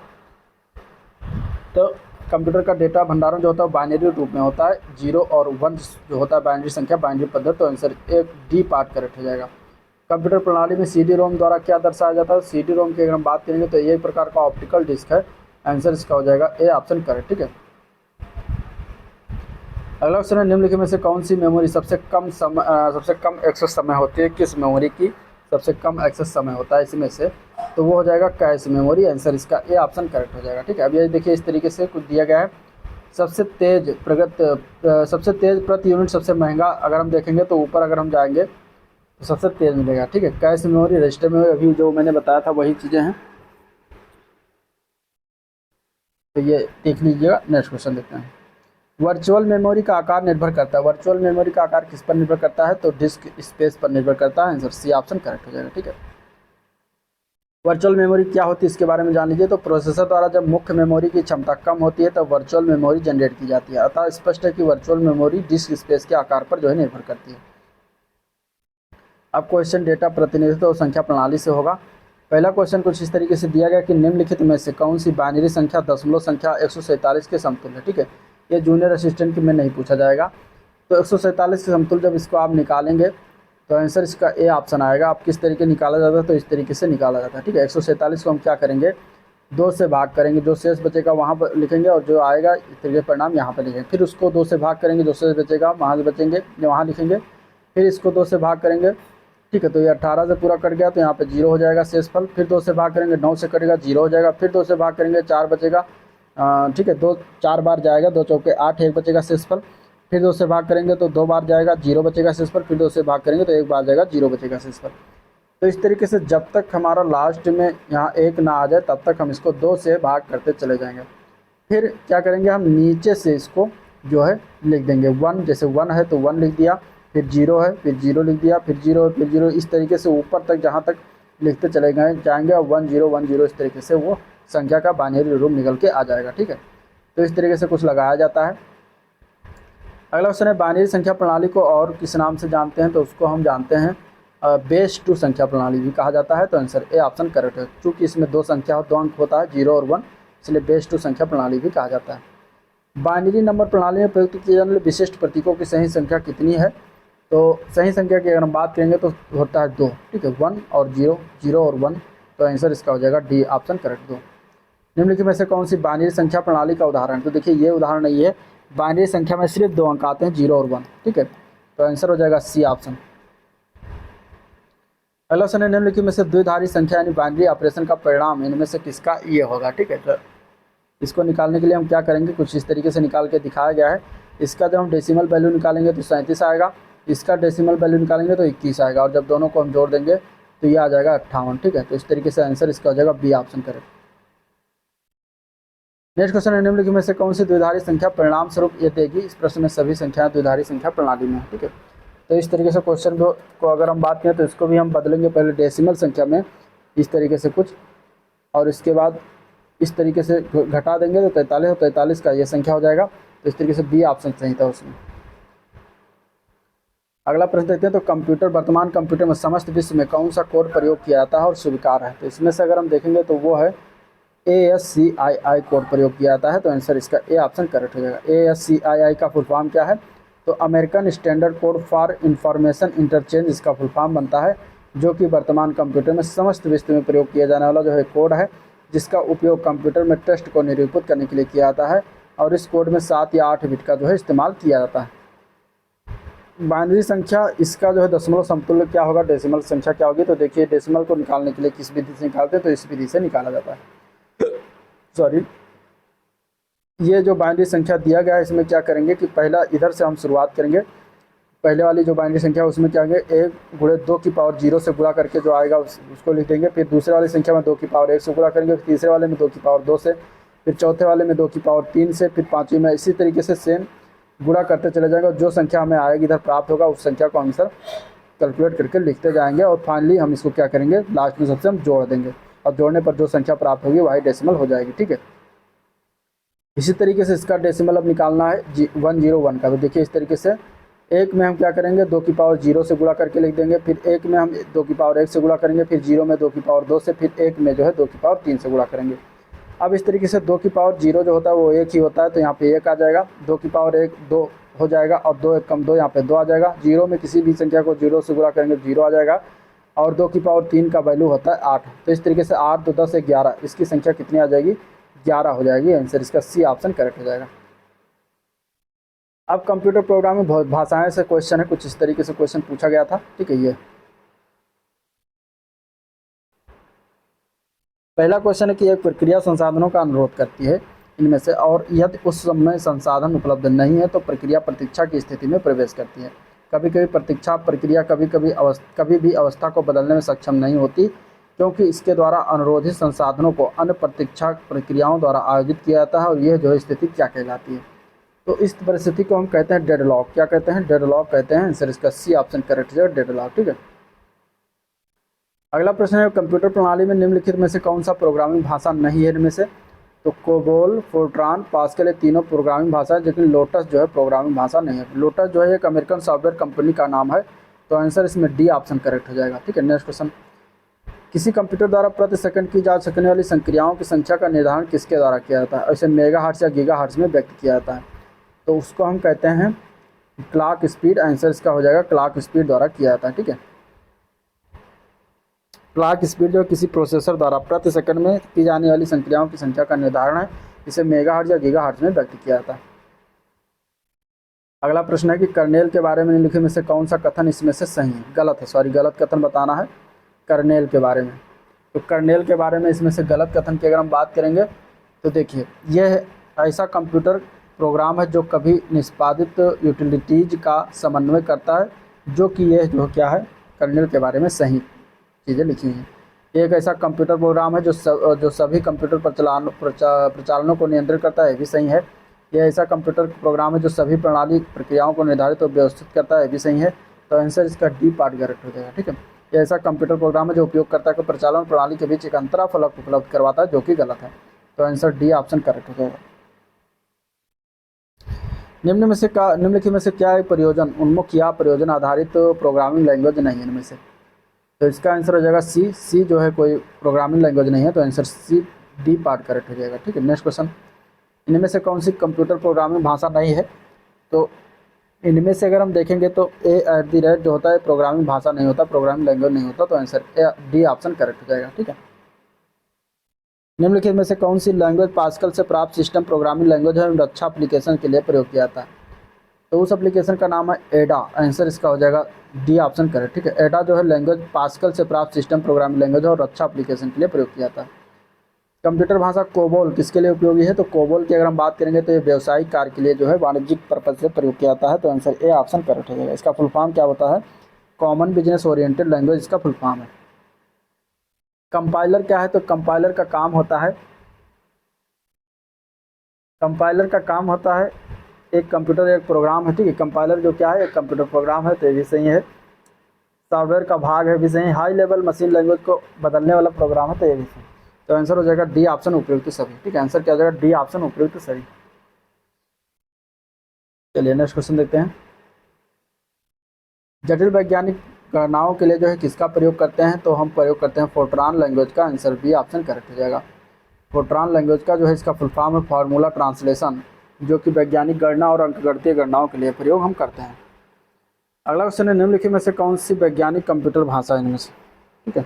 S1: तो कंप्यूटर का डेटा भंडारण जो होता है बाइनरी रूप में होता है, 0 और 1 जो होता है बाइनरी संख्या, बाइनरी पद्धति, तो आंसर एक डी पार्ट करेक्ट हो जाएगा। कंप्यूटर प्रणाली में CD रोम द्वारा क्या दर्शाया जाता है? CD रोम की अगर हम बात करेंगे तो ये एक प्रकार का ऑप्टिकल डिस्क है, आंसर इसका हो जाएगा ए ऑप्शन करेक्ट। ठीक है, अगला क्वेश्चन है निम्नलिखित में से कौन सी मेमोरी सबसे कम एक्सेस समय होती है? किस मेमोरी की सबसे कम एक्सेस समय होता है इसमें से? तो वो हो जाएगा कैश मेमोरी, आंसर इसका ए ऑप्शन करेक्ट हो जाएगा। ठीक है, अब ये देखिए इस तरीके से कुछ दिया गया है, सबसे तेज प्रति यूनिट सबसे महंगा अगर हम देखेंगे तो ऊपर अगर हम जाएंगे तो सबसे तेज मिलेगा। ठीक है, कैश मेमोरी, रजिस्टर मेमोरी, अभी जो मैंने बताया था वही चीज़ें हैं, तो ये देख लीजिएगा। नेक्स्ट क्वेश्चन देखते हैं। वर्चुअल मेमोरी का आकार निर्भर करता है, वर्चुअल मेमोरी का आकार किस पर निर्भर करता है? तो डिस्क स्पेस पर निर्भर करता है, आंसर सी ऑप्शन करेक्ट हो जाएगा। ठीक है, वर्चुअल मेमोरी क्या होती है इसके बारे में जान लीजिए। तो प्रोसेसर द्वारा जब मुख्य मेमोरी की क्षमता कम होती है तब वर्चुअल मेमोरी जनरेट की जाती है, अतः स्पष्ट है कि वर्चुअल मेमोरी डिस्क स्पेस के आकार पर जो है निर्भर करती है। अब क्वेश्चन डेटा प्रतिनिधित्व और संख्या प्रणाली से होगा। पहला क्वेश्चन कुछ इस तरीके से दिया गया कि निम्नलिखित में से कौन सी बाइनरी संख्या दशमलव संख्या 147 के समतुल्य है? ठीक है, ये जूनियर असिस्टेंट की में नहीं पूछा जाएगा। तो 147 के समतुल्य जब इसको आप निकालेंगे तो आंसर इसका ए ऑप्शन आएगा। आप किस तरीके निकाला जाता है? तो इस तरीके से निकाला जाता है। ठीक है, 147 को हम क्या करेंगे, 2 से भाग करेंगे, जो शेष बचेगा वहाँ पर लिखेंगे और जो आएगा इस तरीके परिणाम यहाँ पर लिखेंगे, फिर उसको 2 से भाग करेंगे, जो शेष बचेगा वहाँ से बचेंगे वहाँ लिखेंगे, फिर इसको 2 से भाग करेंगे। ठीक है, तो ये 18 से पूरा कट गया तो यहाँ पे 0 हो जाएगा शेषफल, फिर 2 से भाग करेंगे 9 से कटेगा 0 हो जाएगा, फिर 2 से भाग करेंगे 4 बचेगा। ठीक है, 2 4 बार जाएगा, 2 चौके 8, 1 बचेगा शेषफल, फिर 2 से भाग करेंगे तो 2 बार जाएगा 0 बचेगा शेषफल, फिर 2 से भाग करेंगे तो 1 बार जाएगा 0 बचेगा शेषफल। तो इस तरीके से जब तक हमारा लास्ट में यहाँ 1 ना आ जाए तब तक हम इसको 2 से भाग करते चले जाएंगे। फिर क्या करेंगे, हम नीचे से इसको जो है लिख देंगे 1, जैसे 1 है तो 1 लिख दिया, फिर 0 है फिर 0 लिख दिया, फिर 0 है फिर 0, इस तरीके से ऊपर तक जहाँ तक लिखते चले जाएंगे और 1 0 1 0 इस तरीके से वो संख्या का बाइनरी रूप निकल के आ जाएगा। ठीक है, तो इस तरीके से कुछ लगाया जाता है। अगला क्वेश्चन है बाइनरी संख्या प्रणाली को और किस नाम से जानते हैं? तो उसको हम जानते हैं बेस 2 संख्या प्रणाली भी कहा जाता है, तो आंसर ए ऑप्शन करेक्ट है। चूँकि इसमें 2 संख्या 2 अंक होता है 0 और 1, इसलिए बेस 2 संख्या प्रणाली भी कहा जाता है। बाइनरी नंबर प्रणाली में प्रयुक्त किए जाने वाले विशिष्ट प्रतीकों की सही संख्या कितनी है? तो सही संख्या की अगर हम बात करेंगे तो होता है 2। ठीक है, 1 और 0, 0 और 1, तो आंसर इसका हो जाएगा डी ऑप्शन करेक्ट 2। निम्नलिखित में से कौन सी बाइनरी संख्या प्रणाली का उदाहरण? तो देखिए ये उदाहरण नहीं है, बाइनरी संख्या में सिर्फ 2 अंक आते हैं 0 और 1। ठीक है, तो आंसर हो जाएगा सी ऑप्शन। अगला क्वेश्चन है निम्नलिखित में से द्विधारी संख्या यानी बाइनरी ऑपरेशन का परिणाम इनमें से किसका ये होगा? ठीक है, तो इसको निकालने के लिए हम क्या करेंगे, कुछ इस तरीके से निकाल के दिखाया गया है। इसका जब हम डेसिमल वैल्यू निकालेंगे तो 37 आएगा, इसका डेसिमल वैल्यू निकालेंगे तो 21 आएगा, और जब दोनों को हम जोड़ देंगे तो ये आ जाएगा 58। ठीक है, तो इस तरीके से आंसर इसका हो जाएगा B option correct. Next question है निम्नलिखित में से कौन सी द्विधारी संख्या परिणाम स्वरूप ये देगी? इस प्रश्न में सभी संख्याएं द्विधारी संख्या प्रणाली में है। ठीक है, तो इस तरीके से क्वेश्चन को अगर हम बात करें तो इसको भी हम बदलेंगे, पहले डेसिमल संख्या में इस तरीके से कुछ, और इसके बाद इस तरीके से घटा देंगे तो 43 और 43 का ये संख्या हो जाएगा। तो इस तरीके से बी ऑप्शन सही था उसमें। अगला प्रश्न देखते हैं, तो कंप्यूटर वर्तमान कंप्यूटर में समस्त विश्व में कौन सा कोड प्रयोग किया जाता है और स्वीकार है? तो इसमें से अगर हम देखेंगे तो वो है ASCII कोड प्रयोग किया जाता है। तो आंसर इसका ए ऑप्शन करेक्ट हो जाएगा। ASCII का फुल फॉर्म क्या है? तो American standard code for information interchange इसका फुल फॉर्म बनता है, जो कि वर्तमान कंप्यूटर में समस्त विश्व में प्रयोग किया जाने वाला जो है कोड है, जिसका उपयोग कंप्यूटर में टेक्स्ट को निरूपित करने के लिए किया जाता है। और इस कोड में 7 या 8 बिट का जो है इस्तेमाल किया जाता है। बाइनरी संख्या इसका जो है दशमलव समतुल्य क्या होगा, डेसिमल संख्या क्या होगी? तो देखिए डेसिमल को निकालने के लिए किस विधि से निकालते हैं? तो इस विधि से निकाला जाता है। सॉरी, ये जो बाइनरी संख्या दिया गया है इसमें क्या करेंगे कि पहला इधर से हम शुरुआत करेंगे। पहले वाली जो बाइनरी संख्या है उसमें क्या करेंगे, 1 गुणे 2 की पावर 0 से गुणा करके जो आएगा उसको लिख देंगे। फिर दूसरे वाली संख्या में 2 की पावर 1 से गुणा करेंगे, फिर तीसरे वाले में 2 की पावर 2 से, फिर चौथे वाले में 2 की पावर 3 से, फिर पाँचवीं में इसी तरीके से सेम गुणा करते चले जाएंगे। और जो संख्या हमें आएगी इधर प्राप्त होगा उस संख्या को हम सर कैलकुलेट करके लिखते जाएंगे। और फाइनली हम इसको क्या करेंगे, लास्ट में सबसे हम जोड़ देंगे, और जोड़ने पर जो संख्या प्राप्त होगी वही डेसिमल हो जाएगी। ठीक है, इसी तरीके से इसका डेसिमल अब निकालना है 101 का। तो देखिए इस तरीके से एक में हम क्या करेंगे, 2 की पावर 0 से गुणा करके लिख देंगे, फिर एक में हम 2 की पावर 1 से गुणा करेंगे, फिर 0 में 2 की पावर 2 से, फिर एक में जो है 2 की पावर 3 से गुणा करेंगे। अब इस तरीके से 2 की पावर 0 जो होता है वो 1 ही होता है, तो यहाँ पे 1 आ जाएगा। 2 की पावर 1 2 हो जाएगा, और 2 1 कम 2 यहाँ पे 2 आ जाएगा। 0 में किसी भी संख्या को 0 से गुणा करेंगे 0 आ जाएगा। और 2 की पावर 3 का वैल्यू होता है 8। तो इस तरीके से 8 2 10 11, इसकी संख्या कितनी आ जाएगी, 11 हो जाएगी। आंसर इसका सी ऑप्शन करेक्ट हो जाएगा। अब कंप्यूटर प्रोग्रामिंग बहुत भाषाएं से क्वेश्चन है, कुछ इस तरीके से क्वेश्चन पूछा गया था। ठीक है, ये पहला क्वेश्चन है कि एक प्रक्रिया संसाधनों का अनुरोध करती है इनमें से, और यदि उस समय संसाधन उपलब्ध नहीं है तो प्रक्रिया प्रतीक्षा की स्थिति में प्रवेश करती है। कभी कभी प्रतीक्षा प्रक्रिया कभी भी अवस्था को बदलने में सक्षम नहीं होती, क्योंकि इसके द्वारा अनुरोधित संसाधनों को अन्य प्रतीक्षा प्रक्रियाओं द्वारा आयोजित किया जाता है। और यह जो स्थिति क्या कहलाती है? तो इस परिस्थिति को हम कहते हैं डेडलॉक। क्या कहते हैं? डेडलॉक कहते हैं। आंसर इसका सी ऑप्शन करेक्ट है, डेडलॉक। ठीक है, अगला प्रश्न है, कंप्यूटर प्रणाली में निम्नलिखित में से कौन सा प्रोग्रामिंग भाषा नहीं है इनमें से? तो कोबोल, फोर्ट्रान, पास्कल, ये तीनों प्रोग्रामिंग भाषा है, लेकिन लोटस जो है प्रोग्रामिंग भाषा नहीं है। लोटस जो है एक अमेरिकन सॉफ्टवेयर कंपनी का नाम है। तो आंसर इसमें डी ऑप्शन करेक्ट हो जाएगा। ठीक है, नेक्स्ट क्वेश्चन, किसी कंप्यूटर द्वारा प्रति सेकंड की जा सकने वाली संक्रियाओं की संख्या का निर्धारण किसके द्वारा किया जाता है? इसे मेगाहर्ट्ज या गीगाहर्ट्ज में व्यक्त किया जाता है। तो उसको हम कहते हैं क्लॉक स्पीड। आंसर इसका हो जाएगा क्लॉक स्पीड द्वारा किया जाता है। ठीक है, क्लॉक स्पीड जो किसी प्रोसेसर द्वारा प्रति सेकंड में की जाने वाली संक्रियाओं की संख्या का निर्धारण है, इसे मेगाहर्ट्ज या गीगाहर्ट्ज में व्यक्त किया जाता है। अगला प्रश्न है कि कर्नेल के बारे में निम्नलिखित में से कौन सा कथन इसमें से सही है? गलत है, सॉरी, गलत कथन बताना है कर्नेल के बारे में। तो कर्नेल के बारे में इसमें से गलत कथन की अगर हम बात करेंगे तो देखिए, यह ऐसा कंप्यूटर प्रोग्राम है जो कभी निष्पादित यूटिलिटीज का समन्वय करता है, जो कि यह जो क्या है कर्नेल के बारे में सही चीज़ें लिखी हैं। एक ऐसा कंप्यूटर प्रोग्राम है जो सभी कंप्यूटर प्रचालनों को नियंत्रित करता है, ये भी सही है। यह ऐसा कंप्यूटर प्रोग्राम है जो सभी प्रणाली प्रक्रियाओं को निर्धारित और व्यवस्थित करता है, ये भी सही है। तो आंसर इसका डी पार्ट करेक्ट हो जाएगा। ठीक है, यह ऐसा कंप्यूटर प्रोग्राम है जो उपयोगकर्ता को प्रचालन प्रणाली के बीच एक अंतराफलक उपलब्ध करवाता है, जो कि गलत है। तो आंसर डी ऑप्शन करेक्ट हो जाएगा। निम्नलिखित में से क्या है परियोजन उन्मुख या परियोजन आधारित प्रोग्रामिंग लैंग्वेज नहीं है इनमें से? तो इसका आंसर हो जाएगा सी। सी जो है कोई प्रोग्रामिंग लैंग्वेज नहीं है, तो answer C D part correct हो जाएगा। ठीक है, नेक्स्ट क्वेश्चन, इनमें से कौन सी कंप्यूटर प्रोग्रामिंग भाषा नहीं है? तो इनमें से अगर हम देखेंगे तो A@ जो होता है प्रोग्रामिंग भाषा नहीं होता, प्रोग्रामिंग लैंग्वेज नहीं होता। तो आंसर डी ऑप्शन करेक्ट हो जाएगा। ठीक है, निम्नलिखित में से कौन सी लैंग्वेज पास्कल से प्राप्त सिस्टम प्रोग्रामिंग लैंग्वेज है रक्षा एप्लीकेशन के लिए प्रयोग किया जाता है? तो उस एप्लीकेशन का नाम है एडा। आंसर इसका हो जाएगा डी ऑप्शन करेक्ट। ठीक है, एडा जो है लैंग्वेज पास्कल से प्राप्त सिस्टम प्रोग्रामिंग लैंग्वेज है और रक्षा एप्लीकेशन के लिए प्रयोग किया जाता है। कंप्यूटर भाषा कोबोल किसके लिए उपयोगी है? तो कोबोल की अगर हम बात करेंगे तो ये व्यावसायिक कार्य के लिए जो है वाणिज्यिक पर्पज से प्रयोग किया जाता है। तो आंसर ए ऑप्शन करेक्ट हो जाएगा। इसका फुल फॉर्म क्या होता है? कॉमन बिजनेस ओरिएंटेड लैंग्वेज इसका फुल फॉर्म है। कंपाइलर क्या है? तो कंपाइलर का काम होता है एक कंप्यूटर एक प्रोग्राम है। ठीक है, कंपाइलर जो क्या है एक कंप्यूटर प्रोग्राम है, तो ये भी सही है। सॉफ्टवेयर का भाग है, भी सही। हाई लेवल मशीन लैंग्वेज को बदलने वाला प्रोग्राम है, तो ये भी सही। तो आंसर हो जाएगा डी ऑप्शन उपयुक्त सभी। ठीक है, आंसर क्या हो जाएगा? डी ऑप्शन उपयुक्त सभी। चलिए नेक्स्ट क्वेश्चन देखते हैं। जटिल वैज्ञानिक गणनाओं के लिए जो है किसका प्रयोग करते हैं? तो हम प्रयोग करते हैं फोर्ट्रान लैंग्वेज का। आंसर बी ऑप्शन करेक्ट हो जाएगा। फोर्ट्रान लैंग्वेज का जो है इसका फुल फॉर्म है फार्मूला ट्रांसलेशन, जो कि वैज्ञानिक गणना और अंकगणितीय गणनाओं के लिए प्रयोग हम करते हैं। अगला क्वेश्चन है निम्नलिखित में से कौन सी वैज्ञानिक कंप्यूटर भाषा है इनमें से? ठीक है,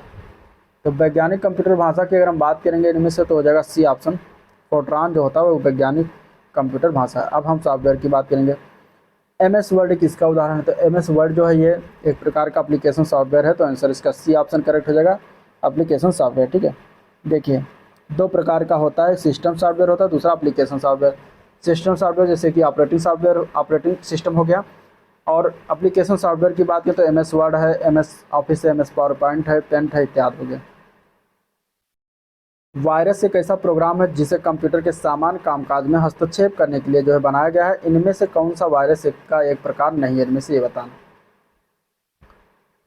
S1: तो वैज्ञानिक कंप्यूटर भाषा की अगर हम बात करेंगे इनमें से तो हो जाएगा सी ऑप्शन। फोर्ट्रान जो होता है वो वैज्ञानिक कंप्यूटर भाषा है। अब हम सॉफ्टवेयर की बात करेंगे। एम एस वर्ड किसका उदाहरण है? तो एम एस वर्ड जो है ये एक प्रकार का एप्लीकेशन सॉफ्टवेयर है, तो आंसर इसका सी ऑप्शन करेक्ट हो जाएगा, एप्लीकेशन सॉफ्टवेयर। ठीक है, देखिए दो प्रकार का होता है, सिस्टम सॉफ्टवेयर होता है, दूसरा एप्लीकेशन सॉफ्टवेयर। सिस्टम सॉफ्टवेयर जैसे कि ऑपरेटिंग सॉफ्टवेयर, ऑपरेटिंग सिस्टम हो गया, और एप्लीकेशन सॉफ्टवेयर की बात करें तो एम एस वर्ड है, एम एस ऑफिस है, एम एस पावर पॉइंट है, पेंट है इत्यादि हो गया। वायरस एक ऐसा प्रोग्राम है जिसे कंप्यूटर के सामान्य कामकाज में हस्तक्षेप करने के लिए जो है बनाया गया है। इनमें से कौन सा वायरस का एक प्रकार नहीं है? इनमें से ये बताना।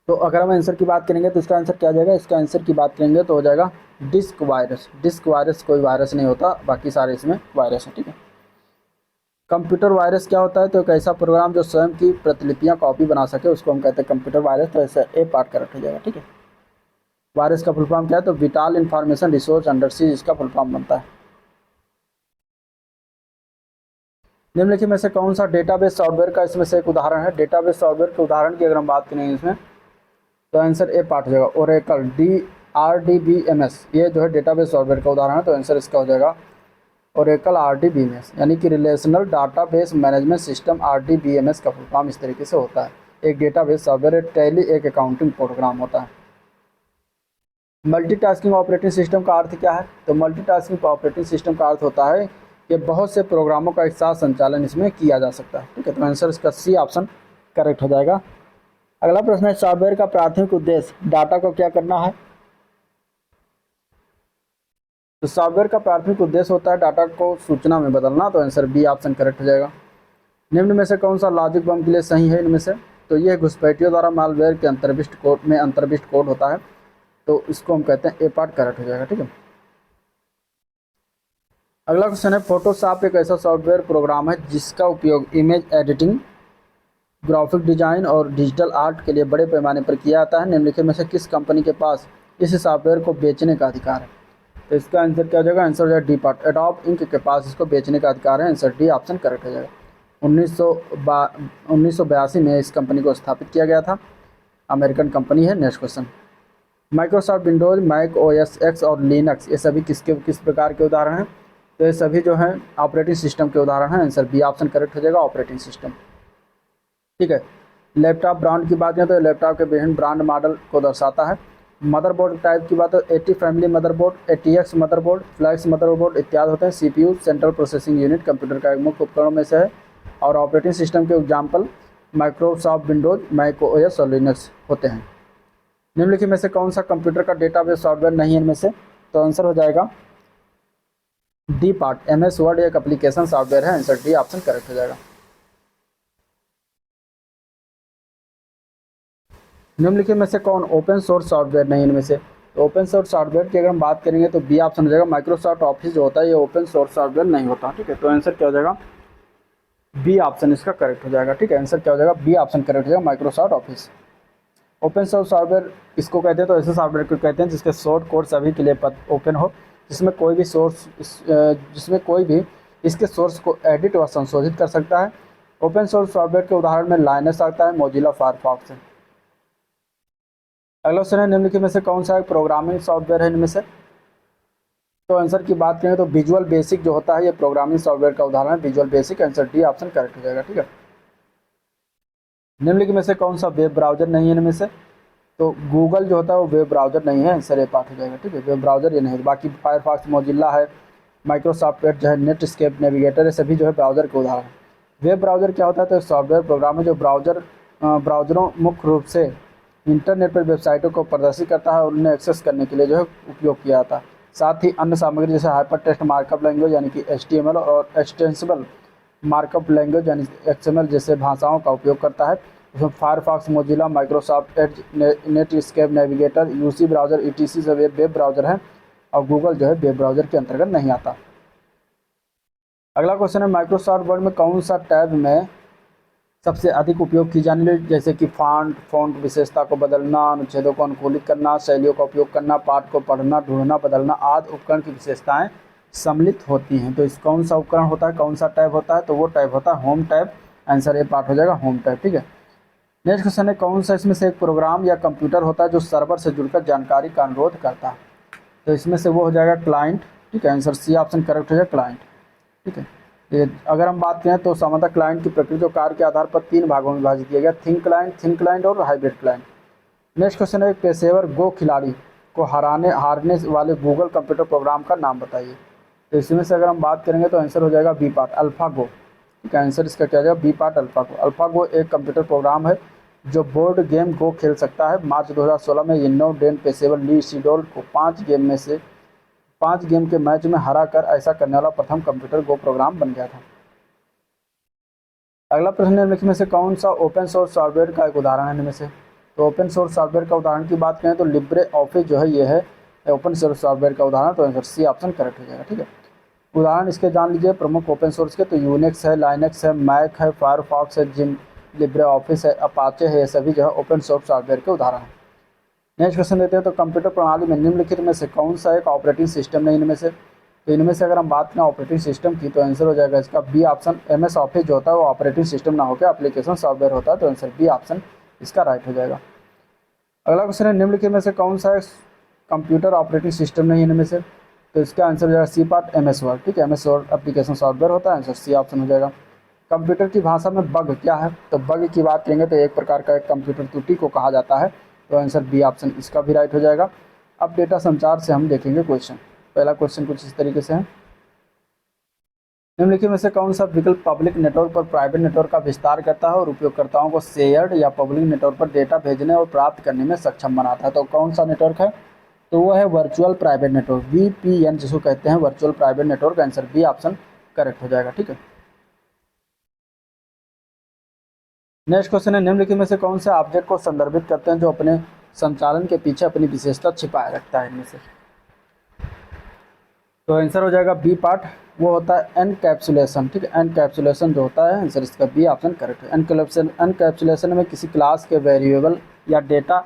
S1: तो अगर हम आंसर की बात करेंगे तो इसका आंसर क्या आ जाएगा? इसका आंसर की बात करेंगे तो हो जाएगा डिस्क वायरस। डिस्क वायरस कोई वायरस नहीं होता, बाकी सारे इसमें वायरस है। ठीक है, कंप्यूटर वायरस क्या होता है? तो एक ऐसा प्रोग्राम जो स्वयं की प्रतिलिपियां कॉपी बना सके उसको हम कहते हैं कंप्यूटर वायरस। तो ऐसा ए पार्ट करेक्ट हो जाएगा। ठीक है, वायरस का फुल फॉर्म क्या है? तो vital information resource under seize इसका फुल फॉर्म बनता है। निम्नलिखित में से कौन सा डेटाबेस सॉफ्टवेयर का इसमें से एक उदाहरण है? डेटाबेस सॉफ्टवेयर के उदाहरण की अगर हम बात करेंगे इसमें तो आंसर ए पार्ट हो जाएगा ओरेकल RDBMS। ये जो है डेटाबेस सॉफ्टवेयर का उदाहरण है, तो आंसर इसका हो जाएगा ओरेकल RDBMS, यानी कि relational database management system. RDBMS का फुल फॉर्म इस तरीके से होता है। एक डेटाबेस सॉफ्टवेयर, टैली एक अकाउंटिंग प्रोग्राम होता है। मल्टीटास्किंग ऑपरेटिंग सिस्टम का अर्थ क्या है? तो मल्टीटास्किंग ऑपरेटिंग सिस्टम का अर्थ होता है कि बहुत से प्रोग्रामों का एक साथ संचालन इसमें किया जा सकता है। ठीक है, तो आंसर इसका सी ऑप्शन करेक्ट हो जाएगा। अगला प्रश्न है सॉफ्टवेयर का प्राथमिक उद्देश्य डाटा को क्या करना है? तो सॉफ्टवेयर का प्राथमिक उद्देश्य होता है डाटा को सूचना में बदलना, तो आंसर बी ऑप्शन करेक्ट हो जाएगा। निम्न में से कौन सा लॉजिक बम के लिए सही है? इनमें से तो यह घुसपैठियों द्वारा मालवेयर के अंतर्विष्ट कोड होता है, तो इसको हम कहते हैं ए पार्ट करेक्ट हो जाएगा। ठीक है, अगला क्वेश्चन है फोटोशॉप एक ऐसा सॉफ्टवेयर प्रोग्राम है जिसका उपयोग इमेज एडिटिंग, ग्राफिक डिजाइन और डिजिटल आर्ट के लिए बड़े पैमाने पर किया जाता है। निम्नलिखित में से किस कंपनी के पास इस सॉफ्टवेयर को बेचने का अधिकार है? तो इसका आंसर क्या हो जाएगा? आंसर हो जाएगा डी पार्ट, एडोब इंक के पास इसको बेचने का अधिकार है। आंसर डी ऑप्शन करेक्ट हो जाएगा। 1982 में इस कंपनी को स्थापित किया गया था, अमेरिकन कंपनी है। Next question, Microsoft Windows, Mac OS X और लिनक्स ये सभी किस प्रकार के उदाहरण हैं? तो ये सभी जो हैं ऑपरेटिंग सिस्टम के उदाहरण हैं। आंसर बी ऑप्शन करेक्ट हो जाएगा, ऑपरेटिंग सिस्टम। ठीक है, लैपटॉप ब्रांड की बात करें तो लैपटॉप के विभिन्न ब्रांड मॉडल को दर्शाता है। मदरबोर्ड टाइप की बात तो 80 family motherboard, ATX motherboard, flex motherboard इत्यादि होते हैं। CPU central processing unit computer का एक मुख्य उपकरणों में से है। और ऑपरेटिंग सिस्टम के example Microsoft Windows, Mac OS और लिनक्स होते हैं। निम्नलिखित में से कौन सा कंप्यूटर का डेटाबेस सॉफ्टवेयर नहीं है इनमें से? तो आंसर हो जाएगा डी पार्ट, MS वर्ड एक एप्लीकेशन सॉफ्टवेयर है। आंसर डी ऑप्शन करेक्ट हो जाएगा। निम्नलिखित में से कौन ओपन सोर्स सॉफ्टवेयर नहीं इनमें से? तो ओपन सोर्स सॉफ्टवेयर की अगर हम बात करेंगे तो बी ऑप्शन हो जाएगा। माइक्रोसॉफ्ट ऑफिस जो होता है ये ओपन सोर्स सॉफ्टवेयर नहीं होता। ठीक है, तो आंसर क्या हो जाएगा? बी ऑप्शन इसका करेक्ट हो जाएगा। ठीक है, आंसर क्या हो जाएगा? बी ऑप्शन करेक्ट हो जाएगा, Microsoft office. Open source software किसको कहते हैं? तो ऐसे सॉफ्टवेयर को कहते हैं जिसके सोर्स कोड सभी के लिए ओपन हो, जिसमें कोई भी इसके सोर्स को एडिट व संशोधित कर सकता है। ओपन सोर्स सॉफ्टवेयर के उदाहरण में लाइनस आता है, मोजिला फायरफॉक्स है। अगला क्वेश्चन है निम्नलिखित में से कौन सा एक प्रोग्रामिंग सॉफ्टवेयर है इनमें से? तो आंसर की बात करें तो विजुअल बेसिक जो होता है ये प्रोग्रामिंग सॉफ्टवेयर का उदाहरण है, visual basic. Answer D option correct हो जाएगा। ठीक है, निम्नलिखित में से कौन सा वेब ब्राउजर नहीं है इनमें से? तो गूगल जो होता है वो वेब ब्राउजर नहीं है। आंसर ए पार्ट हो जाएगा। ठीक है, वेब ब्राउजर ये नहीं है। बाकी फायरफॉक्स, मोजिला है, माइक्रोसॉफ्ट एड जो है, नेटस्केप, नेविगेटर, ये सभी जो है ब्राउजर के उदाहरण हैं। वेब ब्राउजर क्या होता है? तो एक सॉफ्टवेयर प्रोग्राम है जो ब्राउजरों मुख्य रूप से इंटरनेट पर वेबसाइटों को प्रदर्शित करता है और उन्हें एक्सेस करने के लिए जो है उपयोग किया जाता है। साथ ही अन्य सामग्री जैसे हाइपर टेक्स्ट मार्कअप लैंग्वेज यानी कि HTML और एक्सटेंसिबल मार्कअप लैंग्वेज यानी XML जैसे भाषाओं का उपयोग करता है। इसमें Firefox, Mozilla, Microsoft Edge, Netscape, navigator, UC browser, ETC सब वेब ब्राउज़र हैं। और गूगल जो है वेब ब्राउज़र के अंतर्गत नहीं आता। अगला क्वेश्चन है माइक्रोसॉफ्ट वर्ड में कौन सा टैब में सबसे अधिक उपयोग की जाने वाली, जैसे कि फ़ॉन्ट विशेषता को बदलना, अनुच्छेदों को अनुकूलित करना, शैलियों का उपयोग करना, पाठ को पढ़ना, ढूंढना, बदलना आदि उपकरण की विशेषताएं सम्मिलित होती हैं। तो इस कौन सा उपकरण होता है, कौन सा टैब होता है, तो वो टैब होता है home tab. Answer A part हो जाएगा होम टैब। ठीक है, नेक्स्ट क्वेश्चन है कौन सा इसमें से एक प्रोग्राम या कंप्यूटर होता है जो सर्वर से जुड़कर जानकारी का अनुरोध करता है। तो इसमें से वो हो जाएगा क्लाइंट। ठीक है, आंसर सी ऑप्शन करेक्ट हो जाएगा क्लाइंट। ठीक है, ये अगर हम बात करें तो सामान्यतः क्लाइंट की प्रकृति और कार्य के आधार पर 3 भागों में विभाजित किया गया, थिंक क्लाइंट और हाइब्रिड क्लाइंट। नेक्स्ट क्वेश्चन है एक पेशेवर गो खिलाड़ी को हारने वाले गूगल कंप्यूटर प्रोग्राम का नाम बताइए। तो इसमें से अगर हम बात करेंगे तो आंसर हो जाएगा बी पार्ट अल्फा गो। ठीक है, आंसर इसका क्या जाएगा बी पार्ट अल्फा गो। अल्फा गो एक कंप्यूटर प्रोग्राम है जो बोर्ड गेम गो खेल सकता है। मार्च 2016 में यिन्नो डेन पेशेवर ली सीडोल को 5 गेम के मैच में हरा कर ऐसा करने वाला प्रथम कंप्यूटर गो प्रोग्राम बन गया था। अगला प्रश्न निम्नलिखित में से कौन सा ओपन सोर्स सॉफ्टवेयर का एक उदाहरण है इनमें से। तो ओपन सोर्स सॉफ्टवेयर का उदाहरण की बात करें तो लिब्रे ऑफिस जो है ये है ओपन सोर्स सॉफ्टवेयर का उदाहरण। तो आंसर सी ऑप्शन करेक्ट हो जाएगा। ठीक है, उदाहरण इसके जान लीजिए प्रमुख ओपन सोर्स के। तो यूनिक्स है, लाइनक्स है, मैक है, फायरफॉक्स है, जिम लिब्रे ऑफिस है, अपाचे है, ये सभी जो है ओपन सोर्स सॉफ्टवेयर के उदाहरण हैं। नेक्स्ट क्वेश्चन देते हैं तो कंप्यूटर प्रणाली में निम्नलिखित में से कौन सा एक ऑपरेटिंग सिस्टम है इनमें से। तो इनमें से अगर हम बात करें ऑपरेटिंग सिस्टम की तो आंसर हो जाएगा इसका बी ऑप्शन एमएस ऑफिस जो होता है वो ऑपरेटिंग सिस्टम ना होकर एप्लीकेशन सॉफ्टवेयर होता है। तो आंसर बी ऑप्शन इसका राइट हो जाएगा। अगला क्वेश्चन है निम्नलिखित में से कौन सा कंप्यूटर ऑपरेटिंग सिस्टम नहीं इनमें से। तो इसका आंसर हो जाएगा सी पार्ट एमएस वर्ड। ठीक है, एमएस वर्ड एप्लीकेशन सॉफ्टवेयर होता है। आंसर सी ऑप्शन हो जाएगा। कंप्यूटर की भाषा में बग क्या है। तो बग की बात करेंगे तो एक प्रकार का एक कंप्यूटर त्रुटि को कहा जाता है। तो आंसर बी ऑप्शन इसका भी राइट हो जाएगा। अब डेटा संचार से हम देखेंगे क्वेश्चन। पहला क्वेश्चन कुछ इस तरीके से है, निम्नलिखित में से कौन सा विकल्प पब्लिक नेटवर्क पर प्राइवेट नेटवर्क का विस्तार करता है और उपयोगकर्ताओं को शेयर्ड या पब्लिक नेटवर्क पर डेटा भेजने और प्राप्त करने में सक्षम बनाता है। तो कौन सा नेटवर्क है, तो वो है वर्चुअल प्राइवेट नेटवर्क, वीपीएन जिसको कहते हैं virtual private network. Answer B option correct हो जाएगा। ठीक है, नेक्स्ट क्वेश्चन है निम्नलिखित में से कौन से ऑब्जेक्ट को संदर्भित करते हैं जो अपने संचालन के पीछे अपनी विशेषता छिपाए रखता है इनमें से। तो आंसर हो जाएगा बी पार्ट, वो होता है एनकैप्सुलेशन। ठीक है, एनकैप्सुलेशन जो होता है आंसर इसका बी ऑप्शन करेक्ट है। एनकैप्सुलेशन में किसी क्लास के वेरिएबल या डेटा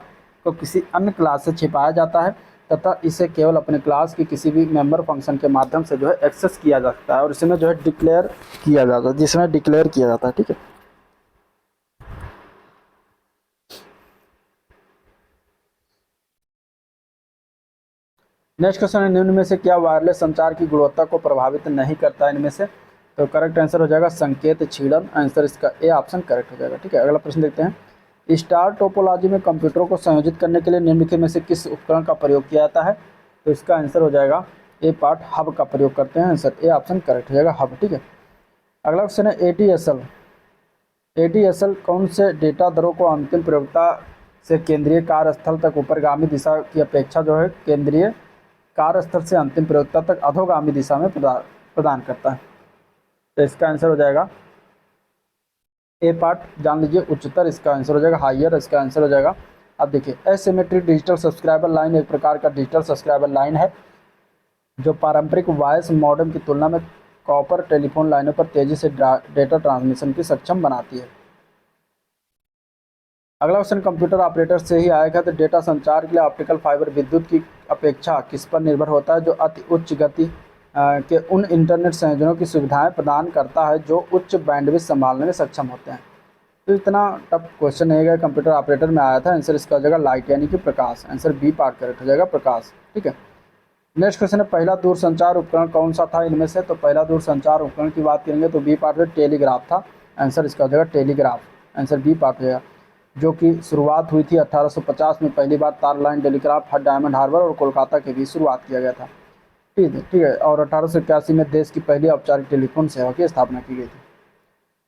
S1: को किसी अन्य क्लास से छिपाया जाता है तथा इसे केवल अपने क्लास की किसी भी मेंबर फंक्शन के माध्यम से जो है एक्सेस किया जा सकता है और इसमें जो है डिक्लेयर किया जाता है, जिसमें डिक्लेयर किया जाता है। ठीक है, नेक्स्ट क्वेश्चन है निम्न में से क्या वायरलेस संचार की गुणवत्ता को प्रभावित नहीं करता है इनमें से। तो करेक्ट आंसर हो जाएगा संकेत छीड़न। आंसर इसका ए ऑप्शन करेक्ट हो जाएगा। ठीक है, अगला प्रश्न देखते हैं स्टार टोपोलॉजी में कंप्यूटरों को संयोजित करने के लिए निम्नलिखित में से किस उपकरण का प्रयोग किया जाता है। तो इसका आंसर हो जाएगा ए पार्ट हब का प्रयोग करते हैं। आंसर ए ऑप्शन करेक्ट हो जाएगा हब। ठीक है, अगला क्वेश्चन है एडीएसएल कौन से डेटा दरों को अंतिम प्रयोगता से केंद्रीय कार्यस्थल तक ऊपरगामी दिशा की अपेक्षा जो है केंद्रीय कार्यस्थल से अंतिम प्रयोगता तक अधोगामी दिशा में प्रदान करता है। तो इसका आंसर हो जाएगा ए पार्ट जान लीजिए उच्चतर, इसका आंसर हो जाएगा हाइयर, इसका आंसर हो जाएगा। अब देखिए एसिमेट्रिक डिजिटल सब्सक्राइबर लाइन एक प्रकार का डिजिटल सब्सक्राइबर लाइन है जो पारंपरिक वॉइस मॉडेम की तुलना में कॉपर टेलीफोन लाइनों पर तेजी से डेटा ट्रांसमिशन की सक्षम बनाती है। अगला क्वेश्चन कंप्यूटर ऑपरेटर से ही आएगा। तो डेटा संचार के लिए ऑप्टिकल फाइबर विद्युत की अपेक्षा किस पर निर्भर होता है जो अति उच्च गति के उन इंटरनेट संयोजनों की सुविधाएं प्रदान करता है जो उच्च बैंडविड्थ संभालने में सक्षम होते हैं। तो इतना टफ क्वेश्चन नहीं है, कंप्यूटर ऑपरेटर में आया था। आंसर इसका हो जाएगा लाइट यानी कि प्रकाश। आंसर बी पार्ट करेक्ट हो जाएगा प्रकाश। ठीक है, नेक्स्ट क्वेश्चन है पहला दूरसंचार उपकरण कौन सा था इनमें से। तो पहला दूरसंचार उपकरण की बात करेंगे तो बी पार्ट में टेलीग्राफ था। आंसर इसका हो जाएगा टेलीग्राफ। आंसर बी पार्ट हो जाएगा, जो कि शुरुआत हुई थी 1850 में पहली बार तार लाइन टेलीग्राफ डायमंड हार्बर और कोलकाता के बीच शुरुआत किया गया था। ठीक है, और 1881 में देश की पहली औपचारिक टेलीफोन सेवा की स्थापना की गई थी।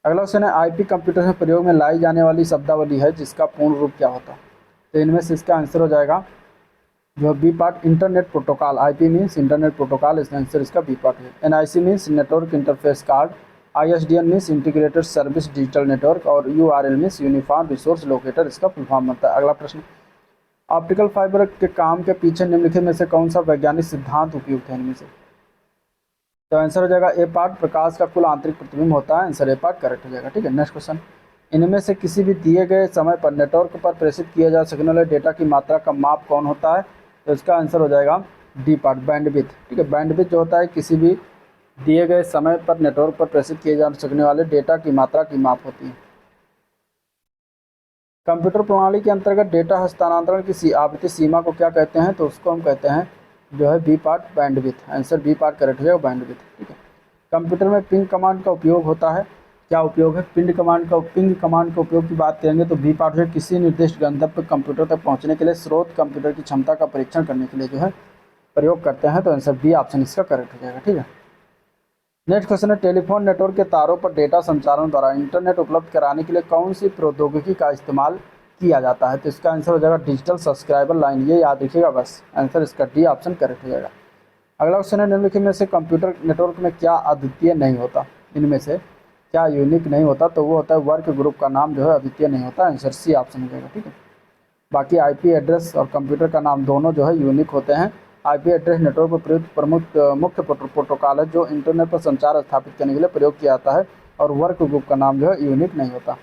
S1: अगला क्वेश्चन है आईपी कंप्यूटर में प्रयोग में लाई जाने वाली शब्दावली है जिसका पूर्ण रूप क्या होता है। तो इनमें से इसका आंसर हो जाएगा जो B part internet protocol. IP means internet protocol, इसका आंसर इसका बी पार्ट है। NIC means network interface card, ISDN means integrated service digital network और URL means uniform resource locator इसका फुल फॉर्म बनता है। अगला प्रश्न ऑप्टिकल फाइबर के काम के पीछे निम्नलिखित में से कौन सा वैज्ञानिक सिद्धांत उपयुक्त है इनमें से? तो आंसर हो जाएगा ए पार्ट, प्रकाश का कुल आंतरिक प्रतिबिंब होता है। आंसर ए पार्ट करेक्ट हो जाएगा। ठीक है, नेक्स्ट क्वेश्चन, इनमें से किसी भी दिए गए समय पर नेटवर्क पर प्रेषित किए जा सकने वाले डेटा की मात्रा का माप कौन होता है? तो इसका आंसर हो जाएगा डी पार्ट, बैंडविड्थ। ठीक है, बैंडविड्थ जो होता है किसी भी दिए गए समय पर नेटवर्क पर प्रेषित किए जा सकने वाले डेटा की मात्रा की माप होती है। कंप्यूटर प्रणाली के अंतर्गत डेटा हस्तांतरण की आवृत्ति सीमा को क्या कहते हैं? तो उसको हम कहते हैं जो है B part, bandwidth. Answer B part correct हो जाएगा, बैंडविड्थ। ठीक है, कंप्यूटर में पिंग कमांड का उपयोग होता है। क्या उपयोग है? पिंग कमांड का उपयोग की बात करेंगे तो बी पार्ट जो है किसी निर्दिष्ट गंतव्य कंप्यूटर तक पहुंचने के लिए स्रोत कंप्यूटर की क्षमता का परीक्षण करने के लिए जो है प्रयोग करते हैं। तो आंसर बी ऑप्शन इसका करेक्ट हो जाएगा। ठीक है, नेक्स्ट क्वेश्चन है, टेलीफोन नेटवर्क के तारों पर डेटा संचारण द्वारा इंटरनेट उपलब्ध कराने के लिए कौन सी प्रौद्योगिकी का इस्तेमाल किया जाता है? तो इसका आंसर हो जाएगा डिजिटल सब्सक्राइबर लाइन। ये याद रखिएगा बस। आंसर इसका डी ऑप्शन करेक्ट हो जाएगा। अगला क्वेश्चन है, निम्नलिखित में से कंप्यूटर नेटवर्क में क्या अद्वितीय नहीं होता? इनमें से क्या यूनिक नहीं होता? तो वो होता है वर्क ग्रुप का नाम जो है अद्वितीय नहीं होता। आंसर सी ऑप्शन हो जाएगा। ठीक है, बाकी आईपी एड्रेस और कंप्यूटर का नाम दोनों जो है यूनिक होते हैं। आईपी एड्रेस नेटवर्क पर प्रयुक्त प्रमुख मुख्य प्रोटोकॉल है जो इंटरनेट पर संचार स्थापित करने के लिए प्रयोग किया जाता है, और वर्क ग्रुप का नाम जो है यूनिक नहीं होता।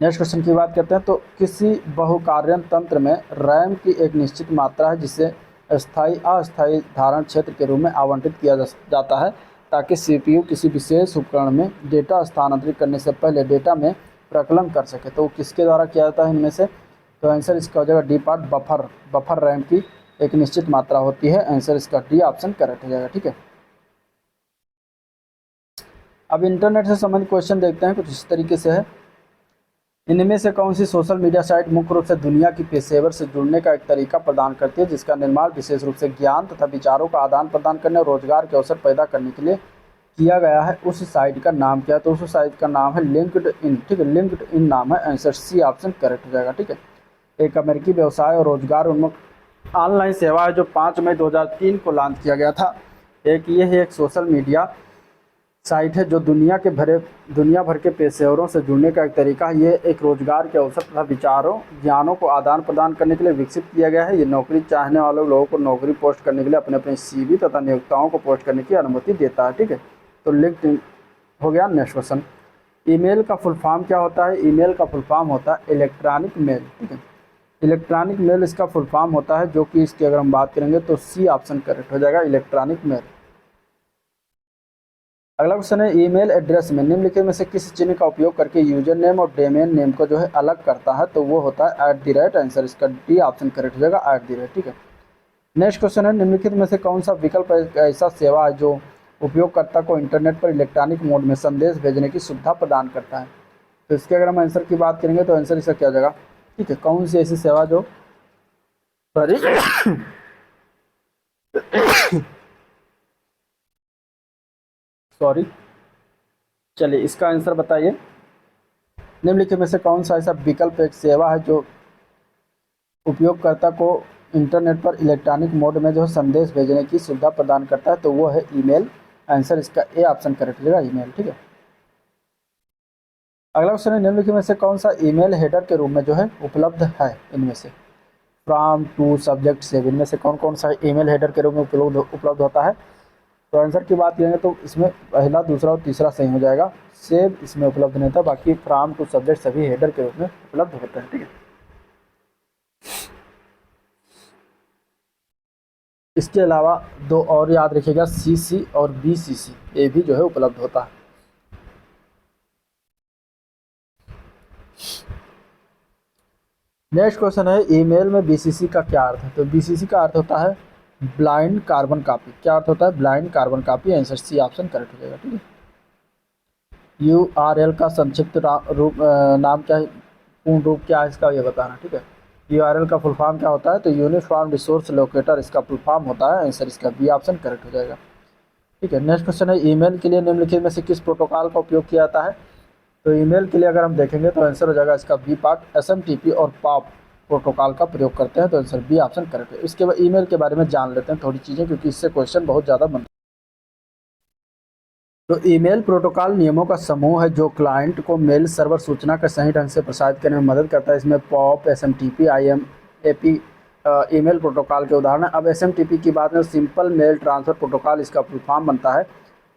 S1: नेक्स्ट क्वेश्चन की बात करते हैं, तो किसी बहुकार्यन तंत्र में रैम की एक निश्चित मात्रा है जिसे स्थायी अस्थायी धारण क्षेत्र के रूप में आवंटित किया जाता है ताकि सीपीयू किसी विशेष उपकरण में डेटा स्थानांतरित करने से पहले डेटा में प्रकलन कर सके। तो किसके द्वारा किया जाता है इनमें से? तो आंसर इसका हो जाएगा डी पार्ट, बफर रैम की एक निश्चित मात्रा होती है। आंसर इसका डी ऑप्शन करेक्ट हो जाएगा। ठीक है, अब इंटरनेट से संबंधित क्वेश्चन देखते हैं, कुछ इस तरीके से है, इनमें से कौन सी सोशल मीडिया साइट मुख्य रूप से दुनिया की पेशेवर से जुड़ने का एक तरीका प्रदान करती है जिसका निर्माण विशेष रूप से ज्ञान तथा विचारों का आदान प्रदान करने और रोजगार के अवसर पैदा करने के लिए किया गया है? उस साइट का नाम क्या है? तो उस साइट का नाम है लिंक्ड इन। ठीक है, लिंक्ड इन नाम है। आंसर सी ऑप्शन करेक्ट हो जाएगा। ठीक है, एक अमेरिकी व्यवसाय और रोजगार उन्मुख ऑनलाइन सेवा है जो 5 मई 2003 को लॉन्च किया गया था। ये है एक सोशल मीडिया साइट है जो दुनिया भर के पेशेवरों से जुड़ने का एक तरीका है। ये एक रोजगार के अवसर तथा विचारों ज्ञानों को आदान प्रदान करने के लिए विकसित किया गया है। ये नौकरी चाहने वाले लोगों को नौकरी पोस्ट करने के लिए अपने अपने सीवी तथा नियोक्ताओं को पोस्ट करने की अनुमति देता है। ठीक है, तो लिंक्डइन हो गया। नेक्स्ट क्वेश्चन, ईमेल का फुल फॉर्म क्या होता है? ईमेल का फुल फॉर्म होता है इलेक्ट्रॉनिक मेल। ठीक है, इलेक्ट्रॉनिक मेल इसका फुल फॉर्म होता है, जो कि इसकी अगर हम बात करेंगे तो सी ऑप्शन करेक्ट हो जाएगा, इलेक्ट्रॉनिक मेल। अगला क्वेश्चन है, ईमेल एड्रेस में निम्नलिखित में से किस चिन्ह का उपयोग करके यूजर नेम और डोमेन नेम को जो है अलग करता है? तो वो होता है @। आंसर इसका डी ऑप्शन करेक्ट हो जाएगा, @। ठीक है, नेक्स्ट क्वेश्चन है, निम्नलिखित में से कौन सा विकल्प ऐसा सेवा है जो उपयोगकर्ता को इंटरनेट पर इलेक्ट्रॉनिक मोड में संदेश भेजने की सुविधा प्रदान करता है? तो इसके अगर हम आंसर की बात करेंगे तो आंसर इसका क्या हो जाएगा? ठीक है, कौन सी ऐसी सेवा जो सॉरी चलिए इसका आंसर बताइए। निम्नलिखित में से कौन सा ऐसा विकल्प एक सेवा है जो उपयोगकर्ता को इंटरनेट पर इलेक्ट्रॉनिक मोड में जो संदेश भेजने की सुविधा प्रदान करता है? तो वो है ईमेल। आंसर इसका ए ऑप्शन करेक्ट हो जाएगा, ईमेल। ठीक है, अगला क्वेश्चन है, निम्नलिखित में से कौन सा ईमेल हेडर के रूप में जो है उपलब्ध है? इनमें से फ्रॉम टू सब्जेक्ट सेव, इनमें से कौन कौन सा ईमेल हेडर के रूप में उपलब्ध होता है? तो आंसर की बात करेंगे तो इसमें पहला, दूसरा और तीसरा सही हो जाएगा। सेव इसमें उपलब्ध नहीं था, बाकी फ्रॉम टू सब्जेक्ट सभी हेडर के रूप में उपलब्ध होते हैं। ठीक है, इसके अलावा दो और याद रखिएगा, CC और BCC, ये भी जो है उपलब्ध होता है। नेक्स्ट क्वेश्चन है, ईमेल में BCC का क्या अर्थ है? तो BCC का अर्थ होता है ब्लाइंड कार्बन कॉपी। क्या अर्थ होता है? Blind carbon copy. Answer C option correct हो जाएगा। ठीक है, URL का संक्षिप्त नाम क्या है, पूर्ण रूप क्या है इसका ये बताना। ठीक है, URL का फुल फॉर्म क्या होता है? तो यूनिफॉर्म रिसोर्स लोकेटर इसका फुल फॉर्म होता है। आंसर इसका बी ऑप्शन करेक्ट हो जाएगा। ठीक है, नेक्स्ट क्वेश्चन है, ईमेल के लिए निम्नलिखित में से किस प्रोटोकॉल का उपयोग किया जाता है? तो ईमेल के लिए अगर हम देखेंगे तो आंसर हो जाएगा इसका बी पार्ट, SMTP और POP प्रोटोकॉल का प्रयोग करते हैं। तो आंसर बी ऑप्शन करेक्ट है। इसके बाद ईमेल के बारे में जान लेते हैं थोड़ी चीज़ें, क्योंकि इससे क्वेश्चन बहुत ज़्यादा बनते हैं। तो ईमेल प्रोटोकॉल नियमों का समूह है जो क्लाइंट को मेल सर्वर सूचना का सही ढंग से प्रसारित करने में मदद करता है। इसमें pop, SMTP, IMAP email protocol के उदाहरण है। अब एसएमटीपी की बात है, सिंपल मेल ट्रांसफ़र प्रोटोकॉल इसका फुल फॉर्म बनता है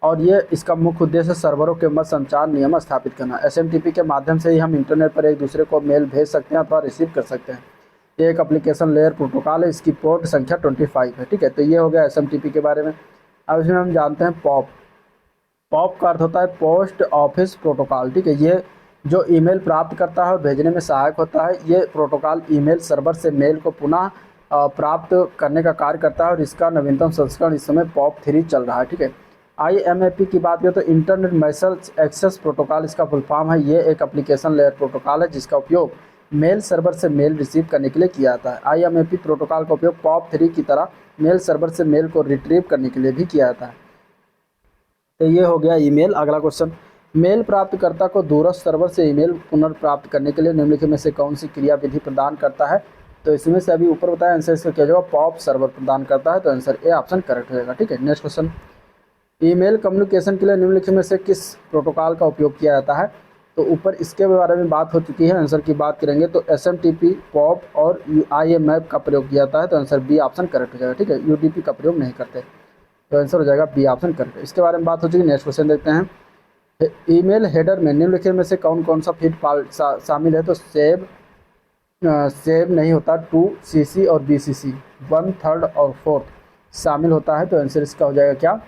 S1: और ये इसका मुख्य उद्देश्य सर्वरों के मध्य संचार नियम स्थापित करना। एसएमटीपी के माध्यम से ही हम इंटरनेट पर एक दूसरे को मेल भेज सकते हैं अथवा रिसीव कर सकते हैं। ये एक एप्लीकेशन लेयर प्रोटोकॉल है, इसकी पोर्ट संख्या 25 है। ठीक है, तो ये हो गया एसएमटीपी के बारे में। अब इसमें हम जानते हैं पॉप। पॉप का अर्थ होता है पोस्ट ऑफिस प्रोटोकॉल। ठीक है, ये जो ईमेल प्राप्त करता है और भेजने में सहायक होता है। ये प्रोटोकॉल ईमेल सर्वर से मेल को पुनः प्राप्त करने का कार्य करता है और इसका नवीनतम संस्करण इस समय पॉप 3 चल रहा है। ठीक है, आईएमएपी की बात करें तो इंटरनेट मैसेज एक्सेस प्रोटोकॉल इसका फुल फॉर्म है। ये एक एप्लीकेशन लेयर प्रोटोकॉल है जिसका उपयोग मेल सर्वर से मेल रिसीव करने के लिए किया जाता है। आईएमएपी प्रोटोकॉल का उपयोग पॉप 3 की तरह मेल सर्वर से मेल को रिट्रीव करने के लिए भी किया जाता है। तो ये हो गया ईमेल। अगला क्वेश्चन, मेल प्राप्तकर्ता को दूरस्थ सर्वर से ईमेल पुनर्प्राप्त करने के लिए निम्नलिखित में से कौन सी क्रिया विधि प्रदान करता है? तो इसमें से अभी ऊपर बताया आंसर इसका क्या होगा, पॉप सर्वर प्रदान करता है। तो आंसर ए ऑप्शन करेक्ट हो जाएगा। ठीक है, नेक्स्ट क्वेश्चन, ईमेल कम्युनिकेशन के लिए निम्नलिखित में से किस प्रोटोकॉल का उपयोग किया जाता है? तो ऊपर इसके बारे में बात हो चुकी है। आंसर की बात करेंगे तो एसएमटीपी, पॉप और आईएमएप का प्रयोग किया जाता है। तो आंसर बी ऑप्शन करेक्ट हो जाएगा। ठीक है, यूडीपी का प्रयोग नहीं करते। तो आंसर हो जाएगा बी ऑप्शन करेक्ट। इसके बारे में बात हो चुकी है। नेक्स्ट क्वेश्चन देखते हैं, ईमेल हेडर में निम्नलिखित में से कौन कौन सा फील्ड शामिल है? तो सेव नहीं होता, टू, सीसी और बीसीसी, 1, 3 और 4 शामिल होता है। तो आंसर इसका हो जाएगा क्या,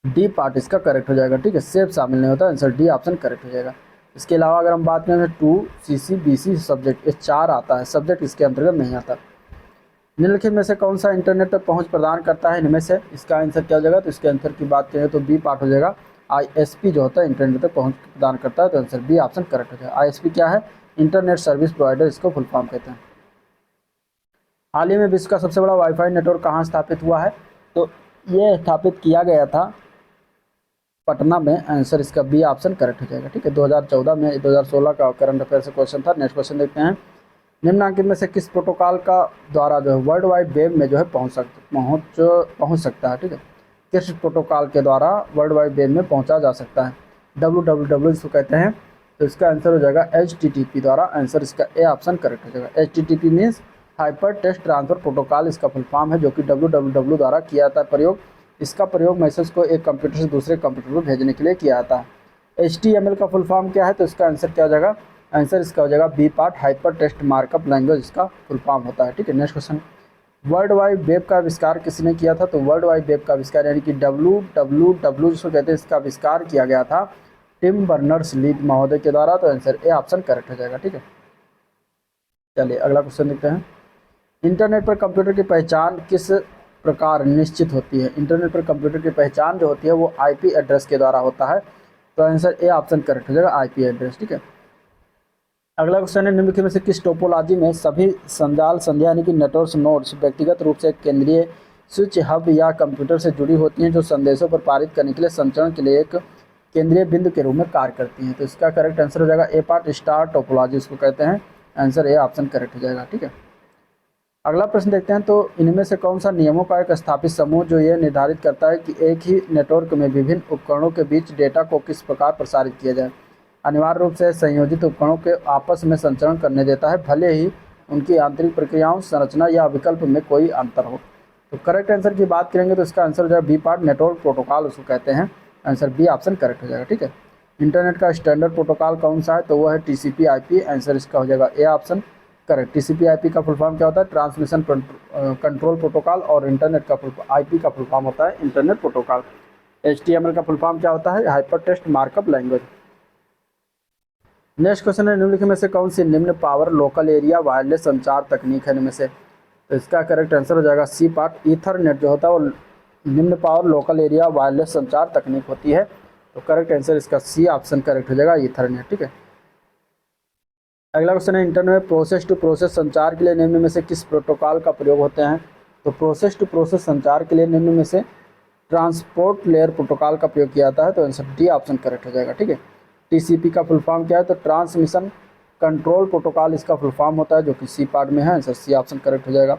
S1: डी पार्ट इसका करेक्ट हो जाएगा। ठीक है, सेव शामिल नहीं होता, आंसर डी ऑप्शन करेक्ट हो जाएगा। इसके अलावा अगर हम बात करें 2, सीसी, बीसी, सब्जेक्ट, ये 4 आता है, सब्जेक्ट इसके अंतर्गत नहीं आता। निम्नलिखित में से कौन सा इंटरनेट तक पहुंच प्रदान करता है? इनमें से इसका आंसर क्या हो जाएगा? तो इसके आंसर की बात करें तो बी पार्ट हो जाएगा। आईएसपी जो होता है इंटरनेट तक पहुंच प्रदान करता है। तो आंसर बी ऑप्शन करेक्ट हो जाएगा। आईएसपी क्या है? इंटरनेट सर्विस प्रोवाइडर, इसको फुल फॉर्म कहते हैं। हाल ही में विश्व का सबसे बड़ा वाईफाई नेटवर्क कहाँ स्थापित हुआ है? तो ये स्थापित किया गया था पटना में। आंसर इसका बी ऑप्शन करेक्ट हो जाएगा। ठीक है, 2014 में, 2016 का करंट अफेयर से क्वेश्चन था। नेक्स्ट क्वेश्चन देखते हैं, निम्नलिखित में से किस प्रोटोकॉल का द्वारा जो है वर्ल्ड वाइड वेब में जो है पहुंच सकता है? ठीक है, किस प्रोटोकॉल के द्वारा वर्ल्ड वाइड वेब में पहुंचा जा सकता है? www इसको कहते हैं। तो इसका आंसर हो जाएगा HTTP द्वारा। आंसर इसका ए ऑप्शन करेक्ट हो जाएगा। HTTP means hyper text transfer protocol इसका फुल फॉर्म है, जो कि www द्वारा किया जाता है प्रयोग। इसका प्रयोग मैसेज को एक कंप्यूटर से दूसरे कंप्यूटर पर भेजने के लिए किया जाता है। HTML का फुल फॉर्म क्या है? तो इसका आंसर क्या हो जाएगा? आंसर इसका हो जाएगा B part, hyper text markup language इसका फुल फॉर्म होता है। ठीक है, next question, World Wide Web का आविष्कार किसने किया था? तो वर्ल्ड वाइड वेब का आविष्कार यानी कि WWW जिसको कहते हैं, इसका आविष्कार किया गया था टिम बर्नर्स ली महोदय के द्वारा। तो आंसर ए ऑप्शन करेक्ट हो जाएगा। ठीक है, चलिए अगला क्वेश्चन देखते हैं, इंटरनेट पर कंप्यूटर की पहचान किस प्रकार निश्चित होती है? इंटरनेट पर कंप्यूटर की पहचान जो होती है वो IP एड्रेस के द्वारा होता है। तो आंसर ए ऑप्शन करेक्ट हो जाएगा, IP एड्रेस। ठीक है, अगला क्वेश्चन है, निम्नलिखित में से किस टोपोलॉजी में सभी संजाल संध्या यानी कि नेटवर्क नोड्स व्यक्तिगत रूप से एक केंद्रीय स्विच हब या कंप्यूटर से जुड़ी होती हैं जो संदेशों पर पारित करने के लिए संचरण के लिए एक केंद्रीय बिंदु के रूप में कार्य करती हैं? तो इसका करेक्ट आंसर हो जाएगा ए पार्ट, स्टार टोपोलॉजी इसको कहते हैं। आंसर ए ऑप्शन करेक्ट हो जाएगा। ठीक है, अगला प्रश्न देखते हैं, तो इनमें से कौन सा नियमों का एक स्थापित समूह जो ये निर्धारित करता है कि एक ही नेटवर्क में विभिन्न उपकरणों के बीच डेटा को किस प्रकार प्रसारित किया जाए? अनिवार्य रूप से संयोजित उपकरणों के आपस में संचरण करने देता है, भले ही उनकी आंतरिक प्रक्रियाओं, संरचना या विकल्प में कोई अंतर हो। तो करेक्ट आंसर की बात करेंगे तो इसका आंसर हो जाएगा बी पार्ट, नेटवर्क प्रोटोकॉल उसको कहते हैं। आंसर बी ऑप्शन करेक्ट हो जाएगा। ठीक है, इंटरनेट का स्टैंडर्ड प्रोटोकॉल कौन सा है? तो वो है TCP/IP। आंसर इसका हो जाएगा ए ऑप्शन करेक्ट। TCP/IP का फुल फॉर्म क्या होता है? Transmission control protocol. और इंटरनेट का IP का फुल फॉर्म होता है इंटरनेट प्रोटोकॉल। HTML का फुल फॉर्म क्या होता है? Hyper text markup language. Next question है, निम्नलिखित में से कौन सी निम्न पावर लोकल एरिया वायरलेस संचार तकनीक है इनमें से? तो इसका करेक्ट आंसर हो जाएगा सी पार्ट, ईथरनेट जो होता है वो निम्न पावर लोकल एरिया वायरलेस संचार तकनीक होती है। तो करेक्ट आंसर इसका सी ऑप्शन करेक्ट हो जाएगा, ईथरनेट। ठीक है, अगला क्वेश्चन है, इंटरनेट में प्रोसेस टू प्रोसेस संचार के लिए निम्न में से किस प्रोटोकॉल का प्रयोग होते हैं? तो प्रोसेस टू प्रोसेस संचार के लिए निम्न में से ट्रांसपोर्ट लेयर प्रोटोकॉल का प्रयोग किया जाता है। तो आंसर डी ऑप्शन करेक्ट हो जाएगा। ठीक है, TCP का फुल फॉर्म क्या है? तो ट्रांसमिशन कंट्रोल प्रोटोकॉल इसका फुल फॉर्म होता है, जो कि सी पार्ट में है। आंसर सी ऑप्शन करेक्ट हो जाएगा।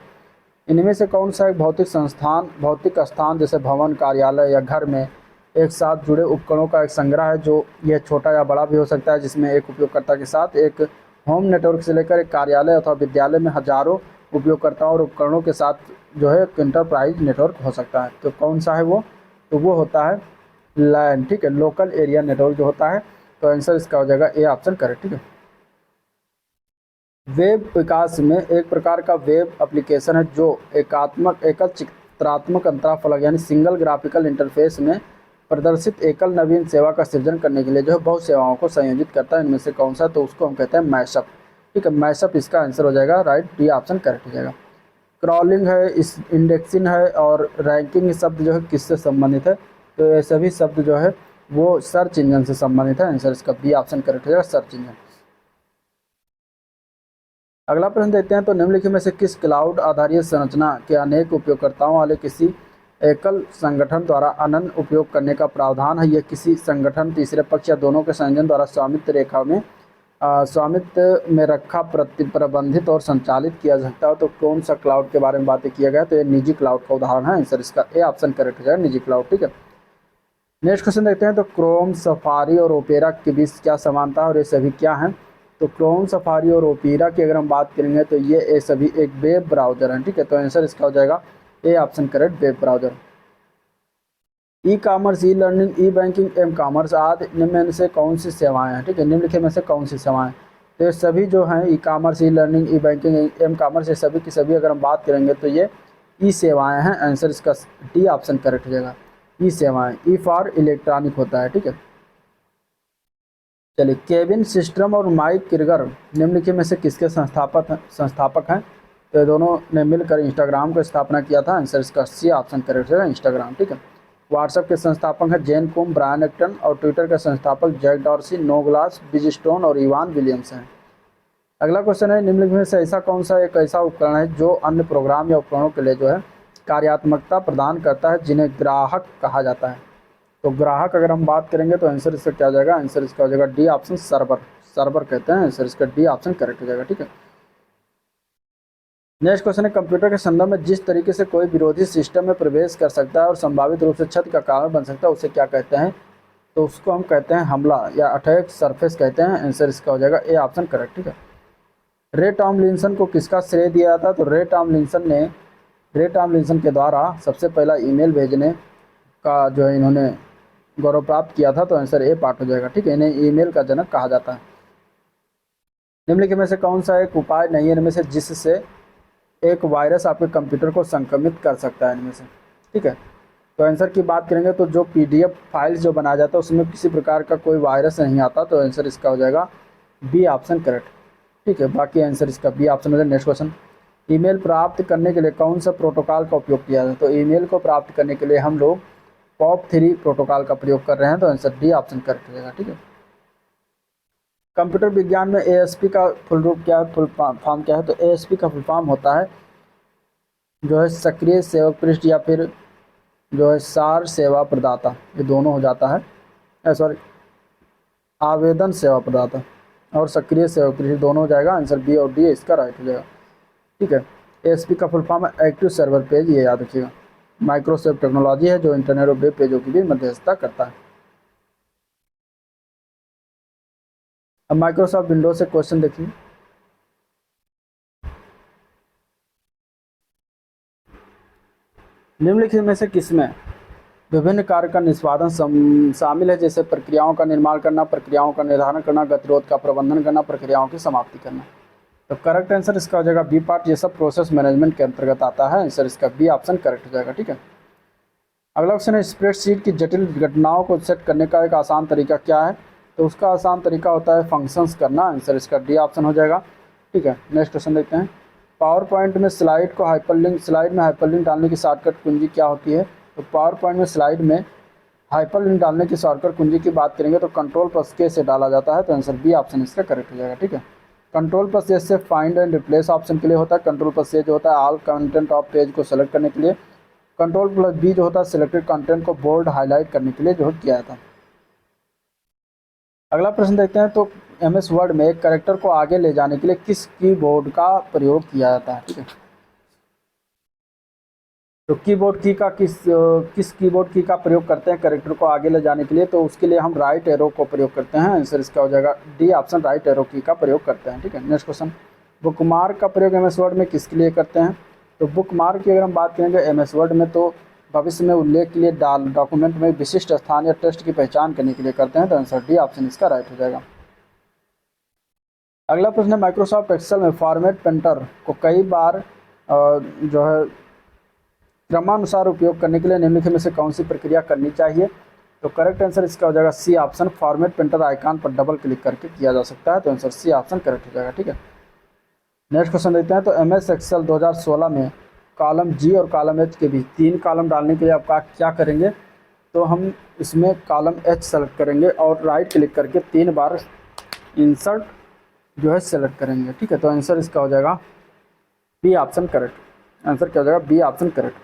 S1: इनमें से कौन सा एक भौतिक स्थान जैसे भवन, कार्यालय या घर में एक साथ जुड़े उपकरणों का एक संग्रह है, जो यह छोटा या बड़ा भी हो सकता है, जिसमें एक उपयोगकर्ता के साथ एक होम नेटवर्क से लेकर एक कार्यालय अथवा विद्यालय में हजारों उपयोगकर्ताओं और उपकरणों के साथ जो है एक इंटरप्राइज नेटवर्क हो सकता है। तो कौन सा है वो? तो वो होता है लैन, ठीक है, लोकल एरिया नेटवर्क जो होता है। तो आंसर इसका हो जाएगा ए ऑप्शन करेक्ट, ठीक है। वेब विकास में एक प्रकार का वेब एप्लीकेशन है जो एकल चित्रात्मक अंतराफलक यानी सिंगल ग्राफिकल इंटरफेस में प्रदर्शित एकल नवीन सेवा का सृजन करने के लिए जो है बहुत सेवाओं को संयोजित करता है। इनमें से कौन सा? तो उसको हम कहते हैं मैशअप, ठीक है। मैशअप इसका आंसर हो जाएगा, राइट, डी ऑप्शन करेक्ट हो जाएगा। क्रॉलिंग है, इस इंडेक्सिंग है और रैंकिंग शब्द जो है किससे संबंधित है? तो ये सभी शब्द जो है वो सर्च इंजन से संबंधित है। आंसर इसका बी ऑप्शन करेक्ट हो जाएगा, सर्च इंजन। अगला प्रश्न देखते हैं। तो निम्नलिखित में से किस क्लाउड आधारित संरचना के अनेक उपयोगकर्ताओं वाले किसी एकल संगठन द्वारा अनन्य उपयोग करने का प्रावधान है? यह किसी संगठन, तीसरे पक्ष या दोनों के संयोजन द्वारा स्वामित्व में रखा, प्रबंधित और संचालित किया जा सकता है। तो कौन सा क्लाउड के बारे में बातें किया गया? तो ये निजी क्लाउड का उदाहरण है। आंसर इसका ए ऑप्शन करेक्ट हो जाएगा, निजी क्लाउड, ठीक है। नेक्स्ट क्वेश्चन देखते हैं। तो क्रोम, सफारी और ओपेरा के बीच क्या समानता है और ये सभी क्या हैं? तो क्रोम, सफारी और ओपेरा की अगर हम बात करेंगे तो ये सभी एक वेब ब्राउज़र हैं, ठीक है। तो आंसर इसका हो जाएगा A option correct, web browser. E commerce, e learning, e banking, M commerce आदि निम्न में से कौन सी सेवाएं हैं? ठीक है, निम्नलिखित में से कौन सी सेवाएं? तो ये सभी जो हैं ई commerce, e learning, e banking, M commerce, ये सभी की सभी अगर हम बात करेंगे तो ये ई सेवाएं हैं। आंसर इसका डी ऑप्शन करेक्ट हो जाएगा, ई सेवाएं। ई फॉर इलेक्ट्रॉनिक होता है, ठीक है। चलिए, केविन सिस्टम और माइक किर्गर निम्नलिखित में से किसके संस्थापक हैं? तो ये दोनों ने मिलकर इंस्टाग्राम को स्थापना किया था। आंसर इसका सी ऑप्शन करेक्ट है, इंस्टाग्राम, ठीक है। व्हाट्सएप के संस्थापक हैं जेन कुम, ब्रायन एक्टन और ट्विटर के संस्थापक जैक डॉर्सी, नोग्लास बिजस्टोन और इवान विलियम्स हैं। अगला क्वेश्चन है, निम्नलिखित में से ऐसा कौन सा एक ऐसा उपकरण है जो अन्य प्रोग्राम या उपकरणों के लिए जो है कार्यात्मकता प्रदान करता है, जिन्हें ग्राहक कहा जाता है? तो ग्राहक अगर हम बात करेंगे तो आंसर इसका क्या हो जाएगा? आंसर इसका हो जाएगा डी ऑप्शन, सर्वर। सर्वर कहते हैं। आंसर इसका डी ऑप्शन करेक्ट हो जाएगा, ठीक है। नेक्स्ट क्वेश्चन है, कंप्यूटर के संदर्भ में जिस तरीके से कोई विरोधी सिस्टम में प्रवेश कर सकता है और संभावित रूप से क्षति का कारण बन सकता है, उसे क्या कहते हैं? तो उसको हम कहते हैं हमला या अटैक सरफेस कहते हैं। आंसर इसका हो जाएगा ए ऑप्शन करेक्ट, ठीक है। रे टॉमलिंसन को किसका श्रेय दिया जाता है? तो रे टॉमलिंसन के द्वारा सबसे पहला ईमेल भेजने का जो है इन्होंने गौरव प्राप्त किया था। तो आंसर ए पार्ट हो जाएगा, ठीक है। इन्हें ईमेल का जनक कहा जाता है। निम्नलिखित में से कौन सा एक उपाय नहीं है इनमें से जिससे एक वायरस आपके कंप्यूटर को संक्रमित कर सकता है इनमें से? ठीक है, तो आंसर की बात करेंगे तो जो पीडीएफ फाइल्स जो बनाया जाता है उसमें किसी प्रकार का कोई वायरस नहीं आता। तो आंसर इसका हो जाएगा बी ऑप्शन करेक्ट, ठीक है। बाकी आंसर इसका बी ऑप्शन हो जाएगा। नेक्स्ट क्वेश्चन, ईमेल प्राप्त करने के लिए कौन सा प्रोटोकॉल का उपयोग किया जाता है? तो ईमेल को प्राप्त करने के लिए हम लोग POP3 प्रोटोकॉल का प्रयोग कर रहे हैं। तो आंसर डी ऑप्शन करेक्ट हो जाएगा, ठीक है। कंप्यूटर विज्ञान में ASP का फुल रूप क्या है, फुल फॉर्म क्या है? तो ASP का फुल फॉर्म होता है जो है सक्रिय सेवक पृष्ठ या फिर जो है सार सेवा प्रदाता, ये दोनों हो जाता है। सॉरी, आवेदन सेवा प्रदाता और सक्रिय सेवक पृष्ठ दोनों हो जाएगा। आंसर बी और डी इसका राइट हो जाएगा, ठीक है। ASP का फुल फॉर्म है एक्टिव सर्वर पेज, ये याद रखिएगा। माइक्रोसॉफ्ट टेक्नोलॉजी है जो इंटरनेट और वेब पेजों की भी मध्यस्थता करता है। अब माइक्रोसॉफ्ट विंडोज से क्वेश्चन देखिए। निम्नलिखित में से किसमें विभिन्न कार्य का निष्पादन शामिल है, जैसे प्रक्रियाओं का निर्माण करना, प्रक्रियाओं का निर्धारण करना, गतिरोध का प्रबंधन करना, प्रक्रियाओं की समाप्ति करना? तो करेक्ट आंसर इसका हो जाएगा बी पार्ट, ये सब प्रोसेस मैनेजमेंट के अंतर्गत आता है। आंसर इसका बी ऑप्शन करेक्ट हो जाएगा, ठीक है। अगला क्वेश्चन है, स्प्रेडशीट की जटिल घटनाओं को सेट करने का एक आसान तरीका क्या है? तो उसका आसान तरीका होता है फंक्शंस करना। आंसर इसका डी ऑप्शन हो जाएगा, ठीक है। नेक्स्ट क्वेश्चन देखते हैं, पावर पॉइंट में स्लाइड में हाइपरलिंक डालने की शॉर्टकट कुंजी क्या होती है? तो पावर पॉइंट में स्लाइड में हाइपरलिंक डालने की शॉर्टकट कुंजी की बात करेंगे तो कंट्रोल+K से डाला जाता है। तो आंसर बी ऑप्शन इसका करेक्ट हो जाएगा, ठीक है। कंट्रोल+S से फाइंड एंड रिप्लेस ऑप्शन के लिए होता है। कंट्रोल+A जो होता है ऑल कंटेंट ऑफ पेज को सेलेक्ट करने के लिए। कंट्रोल+B जो होता है सिलेक्टेड कंटेंट को बोल्ड हाईलाइट करने के लिए जो किया जाता है। अगला प्रश्न देखते हैं, तो MS वर्ड में एक कैरेक्टर को आगे ले जाने के लिए किस कीबोर्ड का प्रयोग किया जाता है? ठीक है, तो कीबोर्ड की का किस कीबोर्ड की का प्रयोग करते हैं कैरेक्टर को आगे ले जाने के लिए, तो उसके लिए हम राइट एरो को प्रयोग करते हैं। आंसर इसका हो जाएगा डी ऑप्शन, राइट एरो की का प्रयोग करते हैं। ठीक है, नेक्स्ट क्वेश्चन, बुकमार्क का प्रयोग एमएस वर्ड में किसके लिए करते हैं? तो बुकमार्क की अगर हम बात करेंगे एमएस वर्ड में, तो भविष्य में उल्लेख के लिए डॉक्यूमेंट में विशिष्ट स्थान या टेक्स्ट की पहचान करने के लिए करते हैं। तो आंसर डी ऑप्शन इसका राइट हो जाएगा। अगला प्रश्न है, माइक्रोसॉफ्ट एक्सेल में फॉर्मेट पेंटर को कई बार जो है क्रमानुसार उपयोग करने के लिए निम्नलिखित में से कौन सी प्रक्रिया करनी चाहिए? तो करेक्ट आंसर इसका हो जाएगा C option, format painter icon पर डबल क्लिक करके किया जा सकता है। तो आंसर सी ऑप्शन करेक्ट हो जाएगा। ठीक है, नेक्स्ट क्वेश्चन देखते हैं। तो एम एस एक्सेल 2016 में कॉलम जी और कॉलम एच के बीच 3 कॉलम डालने के लिए आप क्या करेंगे? तो हम इसमें कॉलम एच सेलेक्ट करेंगे और राइट क्लिक करके 3 बार इंसर्ट जो है सेलेक्ट करेंगे। ठीक है, तो आंसर इसका हो जाएगा बी ऑप्शन करेक्ट। आंसर क्या हो जाएगा? B option correct.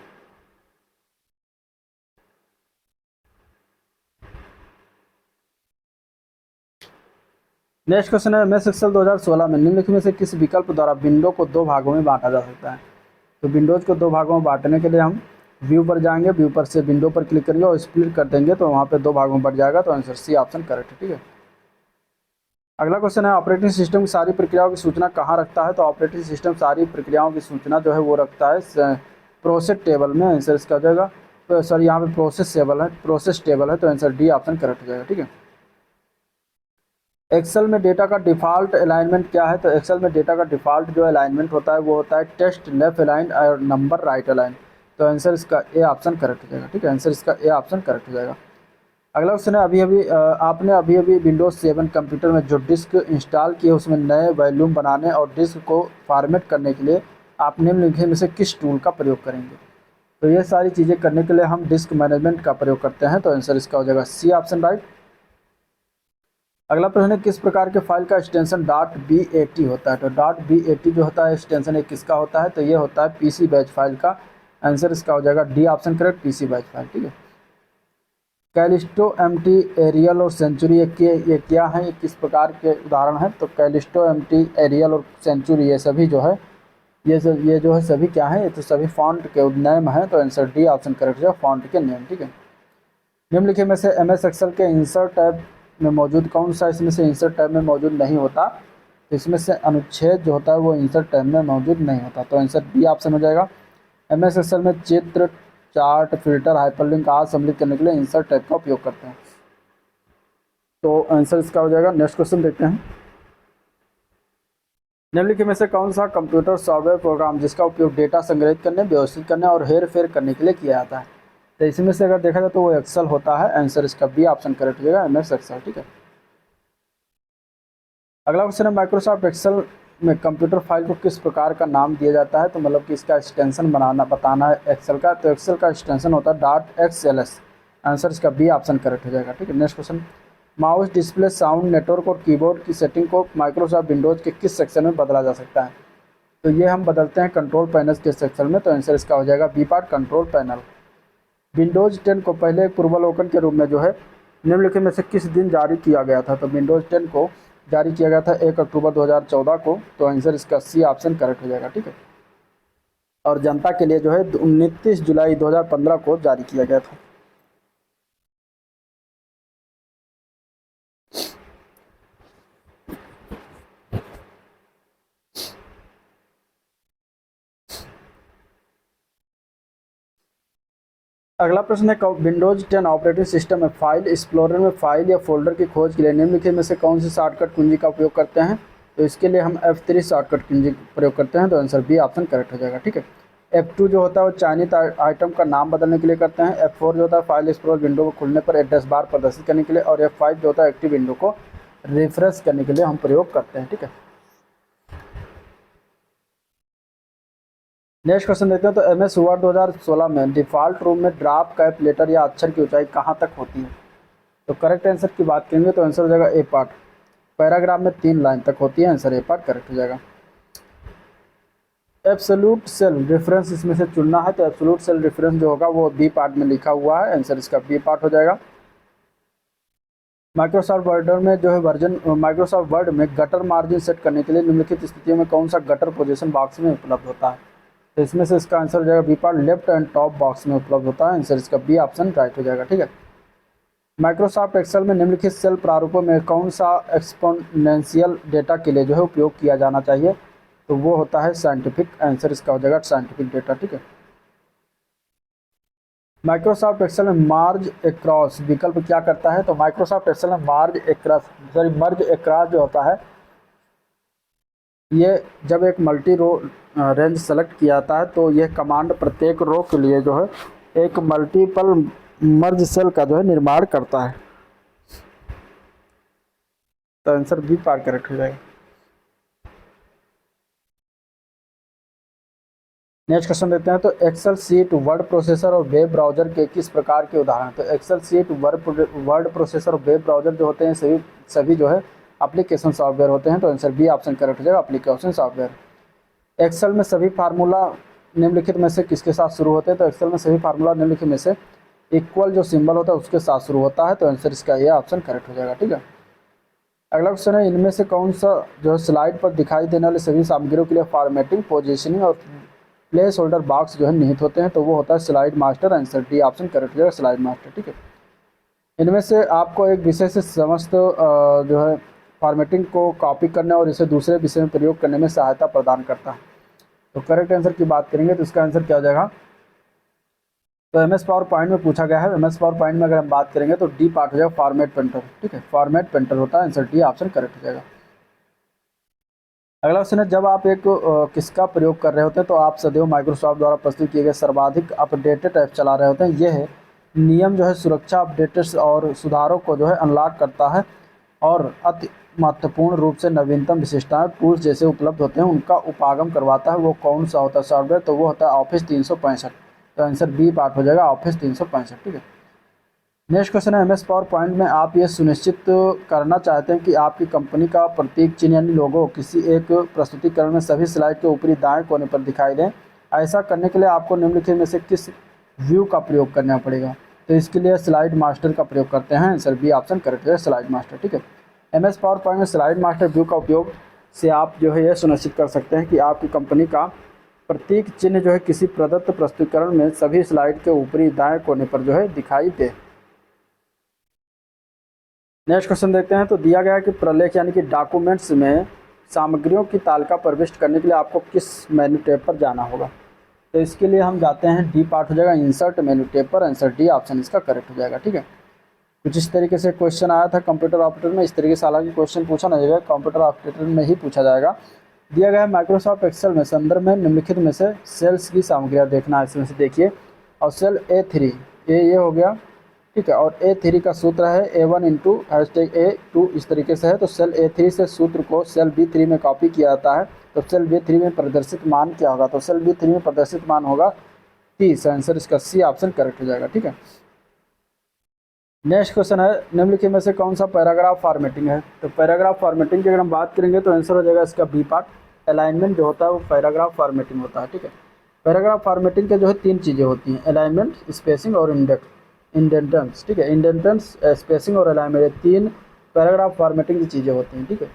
S1: Next question है, एमएस एक्सेल 2016 में निम्नलिखित में से किस विकल्प द्वारा विंडो को 2 भागों में बांटा जा सकता है? तो विंडोज़ को 2 भागों में बांटने के लिए हम व्यू पर जाएंगे, व्यू पर से विंडो पर क्लिक करेंगे और स्प्लिट कर देंगे, तो वहाँ पे 2 भागों में बढ़ जाएगा। तो आंसर सी ऑप्शन करेक्ट है। ठीक है, अगला क्वेश्चन है, ऑपरेटिंग सिस्टम की सारी प्रक्रियाओं की सूचना कहाँ रखता है? तो ऑपरेटिंग सिस्टम सारी प्रक्रियाओं की सूचना जो है वो रखता है प्रोसेस टेबल में। आंसर इसका हो जाएगा, तो सॉरी यहाँ पे प्रोसेस टेबल है। तो आंसर डी ऑप्शन करेक्ट हो जाएगा। ठीक है, एक्सेल में डेटा का डिफ़ॉल्ट अलाइनमेंट क्या है? तो एक्सेल में डेटा का डिफ़ॉल्ट जो अलाइनमेंट होता है वो होता है टेक्स्ट लेफ्ट अलाइन और नंबर राइट अलाइन। तो आंसर इसका ए ऑप्शन करेक्ट हो जाएगा। ठीक है, आंसर इसका ए ऑप्शन करेक्ट हो जाएगा। अगला क्वेश्चन है, आपने अभी विंडोज़ 7 कंप्यूटर में जो डिस्क इंस्टॉल किए उसमें नए वॉल्यूम बनाने और डिस्क को फॉर्मेट करने के लिए आप निम्नलिखित में से किस टूल का प्रयोग करेंगे? तो ये सारी चीज़ें करने के लिए हम डिस्क मैनेजमेंट का प्रयोग करते हैं। तो आंसर इसका हो जाएगा सी ऑप्शन राइट। अगला प्रश्न है, किस प्रकार के फाइल का एक्सटेंशन .bat होता है? तो .bat जो होता है एक्सटेंशन एक किसका होता है? तो ये होता है पीसी बैच फाइल का। आंसर इसका हो जाएगा D option correct, PC batch file. ठीक है, कैलिस्टो, एमटी, एरियल और सेंचुरी ये क्या है, ये किस प्रकार के उदाहरण हैं? तो कैलिस्टो, एमटी, एरियल और सेंचुरी ये सभी जो है ये जो है सभी क्या है? ये तो सभी फॉन्ट के नेम हैं। तो आंसर डी ऑप्शन करेक्ट है, फॉन्ट के नेम। ठीक है, निम्नलिखित में से एमएस एक्सेल के इंसर्ट टैब में मौजूद कौन सा इसमें से इंसर्ट टैब में मौजूद नहीं होता? तो इसमें से अनुच्छेद जो होता है वो इंसर्ट टैब में मौजूद नहीं होता। तो आंसर बी ऑप्शन हो जाएगा। एमएस एक्सेल में चित्र, चार्ट, फिल्टर, हाइपरलिंक आदि सम्मिलित करने के लिए इंसर्ट टैब का उपयोग करते हैं। तो आंसर इसका हो जाएगा। नेक्स्ट क्वेश्चन देखते हैं, निम्नलिखित में से कौन सा कंप्यूटर सॉफ्टवेयर प्रोग्राम जिसका उपयोग डेटा संग्रहित करने, व्यवस्थित करने और हेर फेर करने के लिए किया जाता है? तो इसमें से अगर देखा जाए तो वो एक्सेल होता है। आंसर इसका बी ऑप्शन करेक्ट हो जाएगा, एमएस एक्सेल। ठीक है, अगला क्वेश्चन है, माइक्रोसॉफ्ट एक्सेल में कंप्यूटर फाइल को किस प्रकार का नाम दिया जाता है? तो मतलब कि इसका एक्सटेंशन बताना है एक्सेल का। तो एक्सेल का एक्सटेंशन होता है .xls। आंसर इसका बी ऑप्शन करेक्ट हो जाएगा। ठीक है, next question, mouse, display, sound, network और कीबोर्ड की सेटिंग को माइक्रोसॉफ्ट विंडोज़ के किस सेक्शन में बदला जा सकता है? तो ये हम बदलते हैं कंट्रोल पैनल के सेक्शन में। तो आंसर इसका हो जाएगा B part, control panel. Windows 10 को पहले एक पूर्वावलोकन के रूप में जो है निम्नलिखित में से किस दिन जारी किया गया था? तो विंडोज़ 10 को जारी किया गया था 1 अक्टूबर 2014 को। तो आंसर इसका सी ऑप्शन करेक्ट हो जाएगा। ठीक है, और जनता के लिए जो है 29 जुलाई 2015 को जारी किया गया था। अगला प्रश्न है, विंडोज 10 ऑपरेटिंग सिस्टम में फाइल एक्सप्लोरर में फाइल या फोल्डर की खोज के लिए निम्नलिखित में से कौन सी शॉर्टकट कुंजी का उपयोग करते हैं? तो इसके लिए हम F3 शॉर्टकट कुंजी प्रयोग करते हैं। तो आंसर बी ऑप्शन करेक्ट हो जाएगा। ठीक है, F2 जो होता है वो चयनित आइटम का नाम बदलने के लिए करते हैं। F4 जो होता है फाइल एक्सप्लोरर विंडो को खुलने पर एड्रेस बार प्रदर्शित करने के लिए, और F5 जो होता है एक्टिव विंडो को रिफ्रेश करने के लिए हम प्रयोग करते हैं। ठीक है, नेक्स्ट क्वेश्चन देखते हैं। तो एमएस वर्ड 2016 में डिफ़ॉल्ट रूप में ड्रॉप कैप लेटर या अक्षर की ऊंचाई कहाँ तक होती है? तो करेक्ट आंसर की बात करेंगे तो आंसर हो जाएगा ए पार्ट, पैराग्राफ में 3 लाइन तक होती है। आंसर ए पार्ट करेक्ट हो जाएगा। एब्सोल्यूट सेल रेफरेंस इसमें से चुनना है। तो एब्सोल्यूट सेल रेफरेंस जो होगा वो बी पार्ट में लिखा हुआ है। आंसर इसका बी पार्ट हो जाएगा। माइक्रोसॉफ्ट वर्ड में जो है माइक्रोसॉफ्ट वर्ड में गटर मार्जिन सेट करने के लिए निम्नलिखित स्थितियों में कौन सा गटर पोजीशन बॉक्स में उपलब्ध होता है? तो इसमें से इसका आंसर हो जाएगा B part, left and top box में उपलब्ध होता है। आंसर इसका बी ऑप्शन राइट हो जाएगा। ठीक है। माइक्रोसॉफ्ट एक्सेल में निम्नलिखित सेल प्रारूपों में कौन सा एक्सपोनेंशियल डेटा के लिए जो है उपयोग किया जाना चाहिए? तो वो होता है साइंटिफिक। आंसर इसका हो जाएगा साइंटिफिक डेटा। ठीक है। माइक्रोसॉफ्ट एक्सेल में मार्ज एक्रॉस विकल्प क्या करता है? तो माइक्रोसॉफ्ट एक्सेल में मर्ज एक्रॉस जो होता है, ये जब एक मल्टी रो रेंज सेलेक्ट किया जाता है तो यह कमांड प्रत्येक रो के लिए जो है एक मल्टीपल मर्ज सेल का जो है निर्माण करता है। तो आंसर बी पार्ट करेक्ट हो जाएगा। नेक्स्ट क्वेश्चन देते हैं। तो एक्सेल सीट वर्ड प्रोसेसर और वेब ब्राउजर के किस प्रकार के उदाहरण? तो एक्सेल सीट वर्ड प्रोसेसर और वेब ब्राउजर जो होते हैं सभी जो है एप्लीकेशन सॉफ्टवेयर होते हैं। तो आंसर बी ऑप्शन करेक्ट हो जाएगा, एप्लीकेशन सॉफ्टवेयर। एक्सेल में सभी फार्मूला निम्नलिखित में से किसके साथ शुरू होते हैं? तो एक्सेल में सभी फार्मूला निम्नलिखित में से इक्वल जो सिंबल होता है उसके साथ शुरू होता है। तो आंसर इसका ये ऑप्शन करेक्ट हो जाएगा। ठीक है। अगला क्वेश्चन है, इनमें से कौन सा जो है स्लाइड पर दिखाई देने वाले सभी सामग्रियों के लिए फॉर्मेटिंग, पोजीशनिंग और प्लेस होल्डर बॉक्स जो है निहित होते हैं? तो वो होता है slide master. Answer D option correct हो जाएगा, स्लाइड मास्टर। ठीक है। इनमें से आपको एक विषय से समस्त जो है फॉर्मेटिंग को कॉपी करने और इसे दूसरे विषय में प्रयोग करने में सहायता प्रदान करता है। तो करेक्ट आंसर की बात करेंगे तो इसका आंसर क्या हो जाएगा? तो एमएस पावर पॉइंट में पूछा गया है। एमएस पावर पॉइंट में अगर हम बात करेंगे तो डी पार्ट हो जाएगा फॉर्मेट पेंटर। ठीक है, फॉर्मेट पेंटर होता है। आंसर डी ऑप्शन करेक्ट हो जाएगा। अगला क्वेश्चन है, जब आप एक किसका प्रयोग कर रहे होते हैं तो आप सदैव माइक्रोसॉफ्ट द्वारा प्रस्तुत किए गए सर्वाधिक अपडेटेड ऐप चला रहे होते हैं। यह है नियम जो है सुरक्षा अपडेट्स और सुधारों को जो है अनलॉक करता है और अति महत्वपूर्ण रूप से नवीनतम विशेषताएं टूल्स जैसे उपलब्ध होते हैं उनका उपागम करवाता है। वो कौन सा होता है सॉफ्टवेयर? तो वो होता है ऑफिस 365। तो आंसर बी पार्ट हो जाएगा, ऑफिस 365। ठीक है। नेक्स्ट क्वेश्चन है, एमएस पावर पॉइंट में आप ये सुनिश्चित करना चाहते हैं कि आपकी कंपनी का प्रतीक चिन्ह यानी लोगो किसी एक प्रस्तुतिकरण में सभी स्लाइड के ऊपरी दाएं कोने पर दिखाई दें। ऐसा करने के लिए आपको निम्नलिखित में से किस व्यू का प्रयोग करना पड़ेगा? तो इसके लिए स्लाइड मास्टर का प्रयोग करते हैं। आंसर बी ऑप्शन करेक्ट है, स्लाइड मास्टर। ठीक है। एमएस पावर पॉइंट में स्लाइड मास्टर व्यू का उपयोग से आप जो है यह सुनिश्चित कर सकते हैं कि आपकी कंपनी का प्रतीक चिन्ह जो है किसी प्रदत्त प्रस्तुतिकरण में सभी स्लाइड के ऊपरी दाएं कोने पर जो है दिखाई दे। नेक्स्ट क्वेश्चन देखते हैं। तो दिया गया है कि प्रलेख यानी कि डॉक्यूमेंट्स में सामग्रियों की तालिका प्रविष्ट करने के लिए आपको किस मेन्यू टैब पर जाना होगा? तो इसके लिए हम जाते हैं, डी पार्ट हो जाएगा इंसर्ट मेन्यू टैब पर। आंसर डी ऑप्शन इसका करेक्ट हो जाएगा। ठीक है। कुछ इस तरीके से क्वेश्चन आया था कंप्यूटर ऑपरेटर में। इस तरीके से हालांकि क्वेश्चन पूछा नहीं जाएगा, कंप्यूटर ऑपरेटर में ही पूछा जाएगा। दिया गया है माइक्रोसॉफ्ट एक्सेल में संदर्भ में निम्नलिखित में से सेल्स की सामग्रियाँ देखना है। इसमें से देखिए, और सेल A3 ये हो गया। ठीक है। और A3 का सूत्र है A1 इंटू #A2 इस तरीके से है। तो सेल A3 से सूत्र को सेल B3 में कॉपी किया जाता है। तो सेल B3 में प्रदर्शित मान क्या होगा? तो सेल B3 में प्रदर्शित मान होगा 30। आंसर इसका सी ऑप्शन करेक्ट हो जाएगा। ठीक है। नेक्स्ट क्वेश्चन है, निम्नलिखित में से कौन सा पैराग्राफ फॉर्मेटिंग है? तो पैराग्राफ फॉर्मेटिंग की अगर हम बात करेंगे तो आंसर हो जाएगा इसका बी पार्ट। अलाइनमेंट जो होता है वो पैराग्राफ फॉर्मेटिंग होता है। ठीक है। पैराग्राफ फॉर्मेटिंग के जो है 3 चीज़ें होती हैं, अलाइनमेंट, स्पेसिंग और इंडेंटेंस। ठीक है। इंडेंटेंस, स्पेसिंग और अलाइनमेंट, ये 3 पैराग्राफ फॉर्मेटिंग की चीज़ें होती हैं। ठीक है।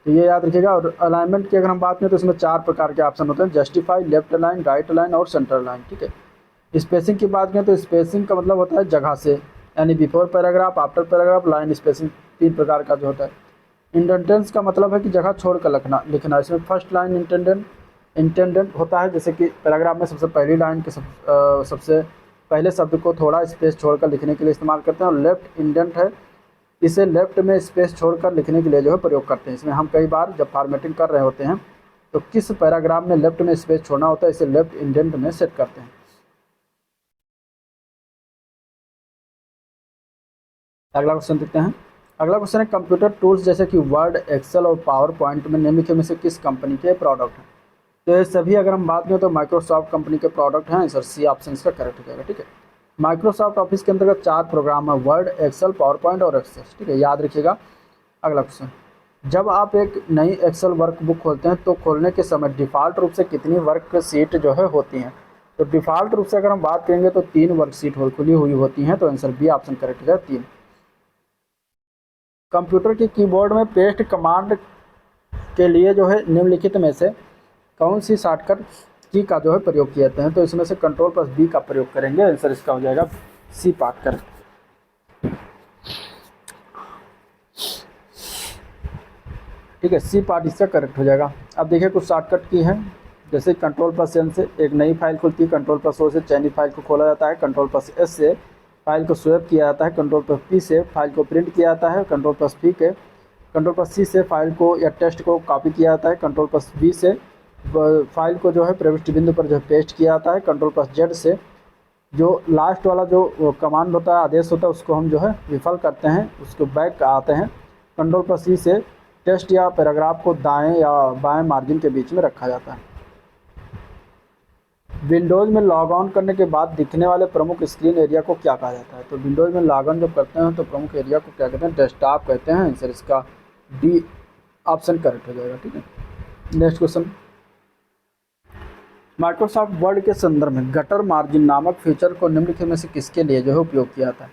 S1: तो ये याद रखिएगा। और अलाइनमेंट की अगर हम बात करें तो इसमें 4 प्रकार के ऑप्शन होते हैं, justify, left align, right align और सेंटर अलाइन। ठीक है। स्पेसिंग की बात करें तो स्पेसिंग का मतलब होता है जगह से, यानी before paragraph, after paragraph, line spacing, 3 प्रकार का जो होता है। इंडेंटेंस का मतलब है कि जगह छोड़कर लिखना। इसमें फर्स्ट लाइन इंटेंडेंट होता है, जैसे कि पैराग्राफ में सबसे पहली लाइन के सबसे पहले शब्द को थोड़ा स्पेस छोड़कर लिखने के लिए इस्तेमाल करते हैं। और लेफ्ट इंडेंट है, इसे लेफ्ट में स्पेस छोड़कर लिखने के लिए जो है प्रयोग करते हैं। इसमें हम कई बार जब फॉर्मेटिंग कर रहे होते हैं तो किस पैराग्राफ में लेफ्ट में स्पेस छोड़ना होता है, इसे लेफ्ट इंडेंट में सेट करते हैं। अगला क्वेश्चन देखते हैं। अगला क्वेश्चन है, कंप्यूटर टूल्स जैसे कि वर्ड, एक्सेल और पावर पॉइंट में निम्नलिखित में से किस कंपनी के प्रोडक्ट हैं? तो ये सभी अगर हम बात करें तो माइक्रोसॉफ्ट कंपनी के प्रोडक्ट हैं। आंसर सी ऑप्शन इसका करेक्ट हो जाएगा। ठीक है। माइक्रोसॉफ्ट ऑफिस के अंतर्गत 4 प्रोग्राम है, वर्ड, एक्सेल, पावर पॉइंट और एक्सेस। ठीक है, याद रखिएगा। अगला क्वेश्चन, जब आप एक नई एक्सेल वर्कबुक खोलते हैं तो खोलने के समय डिफ़ॉल्ट रूप से कितनी वर्क शीट जो है होती हैं? तो डिफ़ॉल्ट रूप से अगर हम बात करेंगे तो 3 वर्क शीट खुली हुई होती हैं। तो आंसर बी ऑप्शन करेक्ट हो जाएगा, 3। कंप्यूटर के कीबोर्ड में पेस्ट कमांड के लिए जो है निम्नलिखित में से कौन सी शॉर्टकट की का जो है प्रयोग किए जाते हैं। तो इसमें से कंट्रोल प्लस बी का प्रयोग करेंगे, आंसर इसका हो जाएगा सी पार्ट करेक्ट। ठीक है, सी पार्ट इसका करेक्ट हो जाएगा। अब देखिए कुछ शॉर्टकट की हैं, जैसे कंट्रोल प्लस एन से एक नई फाइल खुलती है, कंट्रोल प्लस ओ से चयनित फाइल को खोला जाता है, कंट्रोल प्लस एस से फाइल को स्वेप किया जाता है, कंट्रोल प्लस पी से फाइल को प्रिंट किया जाता है, कंट्रोल प्लस पी के कंट्रोल प्लस सी से फाइल को या टेक्स्ट को कॉपी किया जाता है, कंट्रोल प्लस बी से फाइल को जो है प्रविष्टि बिंदु पर जो है पेस्ट किया जाता है, कंट्रोल प्लस जेड से जो लास्ट वाला जो कमांड होता है, आदेश होता है, उसको हम जो है विफल करते हैं, उसको बैक आते हैं। कंट्रोल प्लस सी से टेक्स्ट या पैराग्राफ को दाएं या बाएं मार्जिन के बीच में रखा जाता है। विंडोज़ में लॉग ऑन करने के बाद दिखने वाले प्रमुख स्क्रीन एरिया को क्या कहा जाता है? तो विंडोज़ में लॉग ऑन जब करते हैं तो प्रमुख एरिया को क्या कहते हैं? डेस्कटॉप कहते हैं। आंसर इसका डी ऑप्शन करेक्ट हो जाएगा। ठीक है, नेक्स्ट क्वेश्चन, माइक्रोसॉफ्ट वर्ड के संदर्भ में गटर मार्जिन नामक फीचर को निम्नलिखित में से किसके लिए जो है उपयोग किया जाता है?